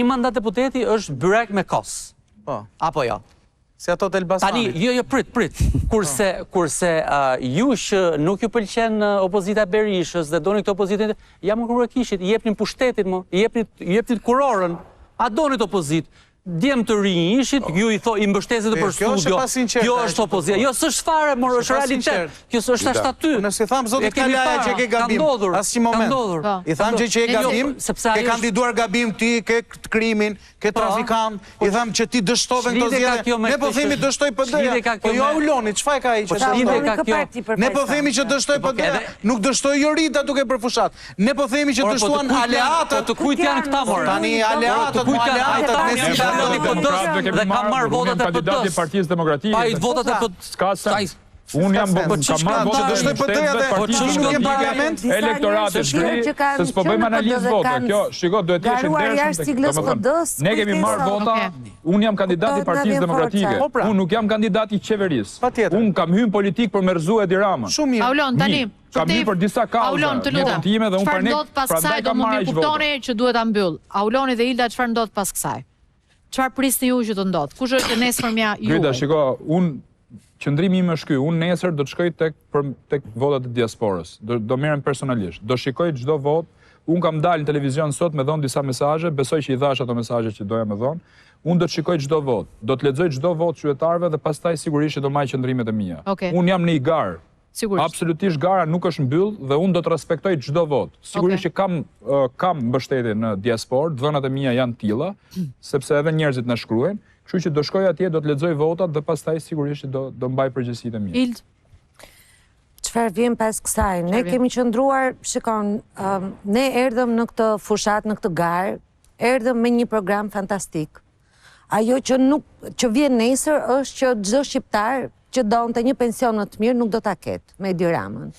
mandat deputeti është byrek me kos. Apo jo? Si ato të Elbasani. Tani, jo, prit. Kurse ju që nuk ju pëlqen opozita Berishës dhe doni këtë opozitin, jam në kërë kishit, i jepnin pushtetit, i jepnin kurorën, a doni të opozit. Djem të rinj ishit, ju i mbështesit për studio. Kjo është opozita. Jo, s'është fare, mor, është realitet. Kjo s'është ashtë aty. Nëse tham zotit Kalaja që ke gabim, asë që moment. I tham që e gabim, ke kandiduar gabim ti, ke krimin, ke trafikant, i tham që ti dështove në të zjedhe. Ne po themi dështoj PD-ja, po jo Auloni, qëfaj ka i që ne po themi që dështoj PD-ja, nuk dështoj Jorita duke për fushat. Ne po themi që dështuan aleatët. Të kujt janë këta, mor? Tani aleatët, dhe ka marrë votat e PD-s. Partisë Demokratike. Pa i votat e PD-s. Unë jam marrë votat e parlament elektoratet shkri, se s'po bëjmë analizë vote. Kjo, shiko, duhet të ishë ndershëm. Ne kemi marrë vota, unë jam kandidat i Partisë Demokratike. Unë nuk jam kandidat i qeverisë. Unë kam hyrë politik për me rrezu Edi Ramën. Aulon, tani, kam hyrë për disa kauza, jetën time dhe unë për ndodh pas kësaj do më mirë kuptoni që duhet ta mbyll. Auloni dhe Ilda çfarë ndodh pas kësaj? Çfarë prisni ju që të ndodh? Kush është nesërmja juaj? Grida, shiko, unë qëndrimi im është ky, unë nesër do të shkoj tek votat e diasporës. Do merrem personalisht. Do shikoj çdo vot. Unë kam dalë në televizion sot me dhënë disa mesazhe, besoj që i dhash ato mesazhe që doja me dhënë. Unë do të shikoj çdo vot. Do të lexoj çdo vot qytetarëve dhe pastaj sigurisht do marr qëndrimet e mia. Unë jam në një garë. Absolutisht gara nuk është mbyll dhe unë do të respektoj çdo vot. Sigurisht që kam mbështetje në diasporë, dhënat e mia janë tilla, sepse edhe njerëzit na shkruajnë. Kështu që do shkoj atje, do të lexoj votat dhe pastaj sigurisht do mbaj përgjegjësitë e mia. Ild. Çfarë vjen pas kësaj? Ne kemi qëndruar, shikon, ne erdhëm në këtë fushat, në këtë garë, erdhëm me një program fantastik. Ajo që vjen nesër është që çdo shqiptar që donte një pension më të mirë nuk do ta ketë me Edi Ramën.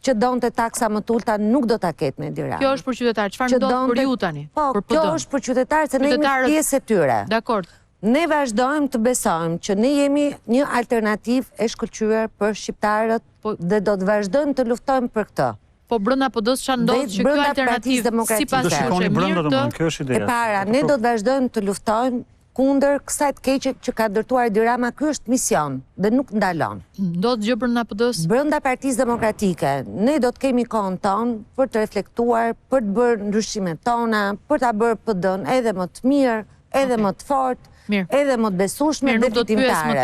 Që donte taksa më të ulta nuk do ta ketë me Edi Ramën. Kjo është për qytetarë, çfarë ndodh për ju tani? Po, kjo është për qytetarët, se ne jemi pjesë e tyre. Dakor. Ne vazhdojmë të besojmë që ne jemi një alternativë e shkëlqyer për shqiptarët dhe do të vazhdojmë të luftojmë për këtë. Po brenda PD-s çfarë ndodh që kjo alternativë sipas jush e para, ne do të vazhdojmë të luftojmë kundër kësaj të keqe që ka ndërtuar Edi Rama. Ky është mision dhe nuk ndalon. Ndodh gjë brenda PD-s? Brenda Partisë Demokratike, ne do të kemi kohën tonë për të reflektuar, për të bërë ndryshimet tona, për ta bërë PD-n edhe më të mirë, edhe më të fortë, edhe më të besueshme dhe fitimtare.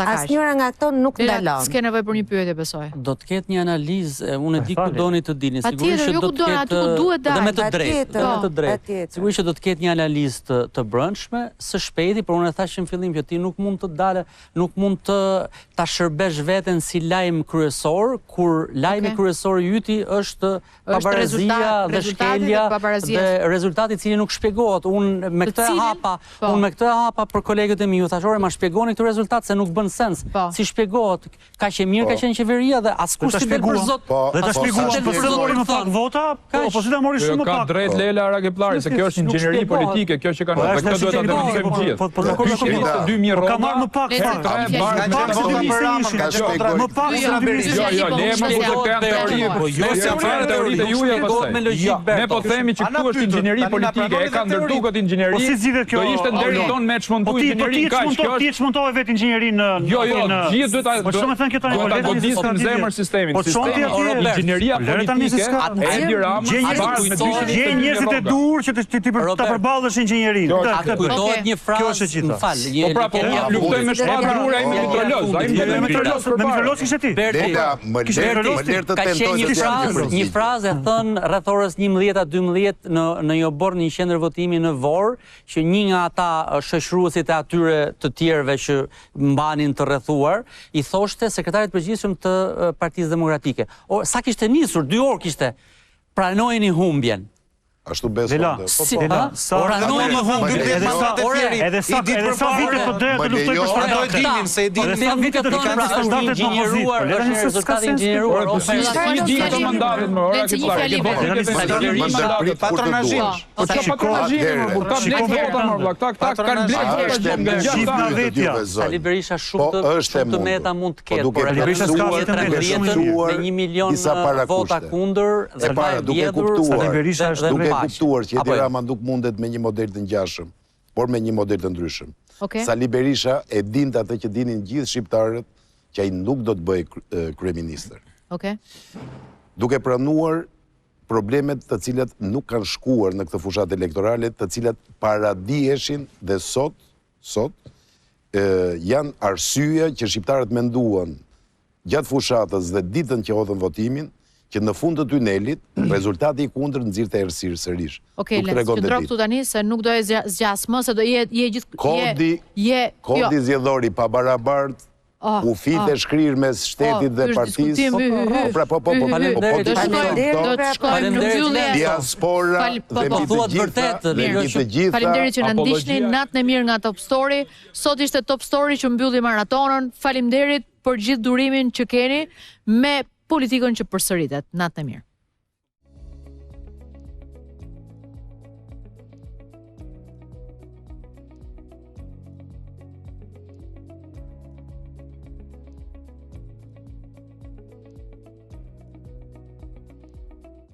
Asnjëra nga këto nuk ndalon. S'ke nevojë për një pyetje, besoj. Do të ketë një analizë, unë e di ku doni të dini, sigurisht që do të ketë dhe me të drejtë. Sigurisht që do të ketë një analizë të brendshme, së shpejti, por unë e thash në fillim që ti nuk mund të dalë, nuk mund të ta shërbesh veten si lajm kryesor, kur lajmi kryesor yti është pabarazia dhe shkelja dhe rezultati i cili nuk shpjegohet. Unë me këtë hapa për kolegët e mi, ju thashore, ma shpjegoni këtë rezultat se nuk bën sens. Si shpjegohet, ka që mirë ka qenë qeveria dhe askush si del për zot. Dhe ta shpjeguam, përse mori më pak vota, opozita mori shumë më pak. Ka drejt Lela Rakepllari, se kjo është inxhinieri politike, kjo që kanë, dhe këtë duhet ta demantojmë gjithë. Ka marrë më pak. Më pak se 2020. Ne po themi që këtu është inxhinieri politike, e ka ndërtu këtë inxhinieri. Do ishte deri ton me çmontu inxhinierin kaq. Ti çmontove vetë inxhinierin në gjithë duhet ta godisnin zemër sistemin. Inxhinieria politike e Edi Rama bashkë me dy njerëzit e dur që ti ta përballësh inxhinierin. Kujtohet një frazë, më fal. Po pra po luftoj me shpatë rrura ai mitroloz, ai mitroloz kishte ti. Ka qenë një frazë e thënë rreth orës 11-12 në një borë një qendër votimi në Vor, që një nga ata shoqëruesit e atyre të tjerëve që mbanin të rrethuar, i thoshte sekretarit përgjithshëm të Partisë Demokratike. Sa kishte nisur, 2 orë kishte, pranojeni humbjen. Ashtu besonte. Pranojeni humbjen. Edhe sa vite po doja të luftoj për standardet. Se e dinë sa vite të kanë standardet në inxhinieruar, është rezultati inxhinieruar. Si di këto mandatet më ora që patronazhim. Po çfarë patronazhimi, kur ka blerë vota më vllak, tak kanë blerë. Ali Berisha shumë të meta mund të ketë, por Ali Berisha s'ka vetëm me 1 milion vota kundër dhe vjedhur Ali Berisha është kuptuar që Edi Rama nuk mundet me një model të ngjashëm, por me një model të ndryshëm. Sali Berisha e dinte atë që dinin gjithë shqiptarët, që ai nuk do të bëjë kryeministër. Duke pranuar problemet të cilat nuk kanë shkuar në këtë fushat elektorale, të cilat paradiheshin dhe sot janë arsye që shqiptarët menduan gjatë fushatës dhe ditën që hodhën votimin, që në fund të tunelit, rezultati i kundër nxirrte errësirë sërish. Okej, le të qëndro këtu tani, se nuk do e zgjas më, se do je gjithë... Kodi zgjedhori pa barabart, u fite shkrir mes shtetit dhe partisë. Do të shkojmë në mbyllje. Diaspora dhe mbi të gjitha. Faleminderit që na ndiqni, natën e mirë nga Top Story. Sot ishte Top Story që mbylli maratonën. Faleminderit për gjithë durimin që keni me politikën që përsëritet. Natën e mirë.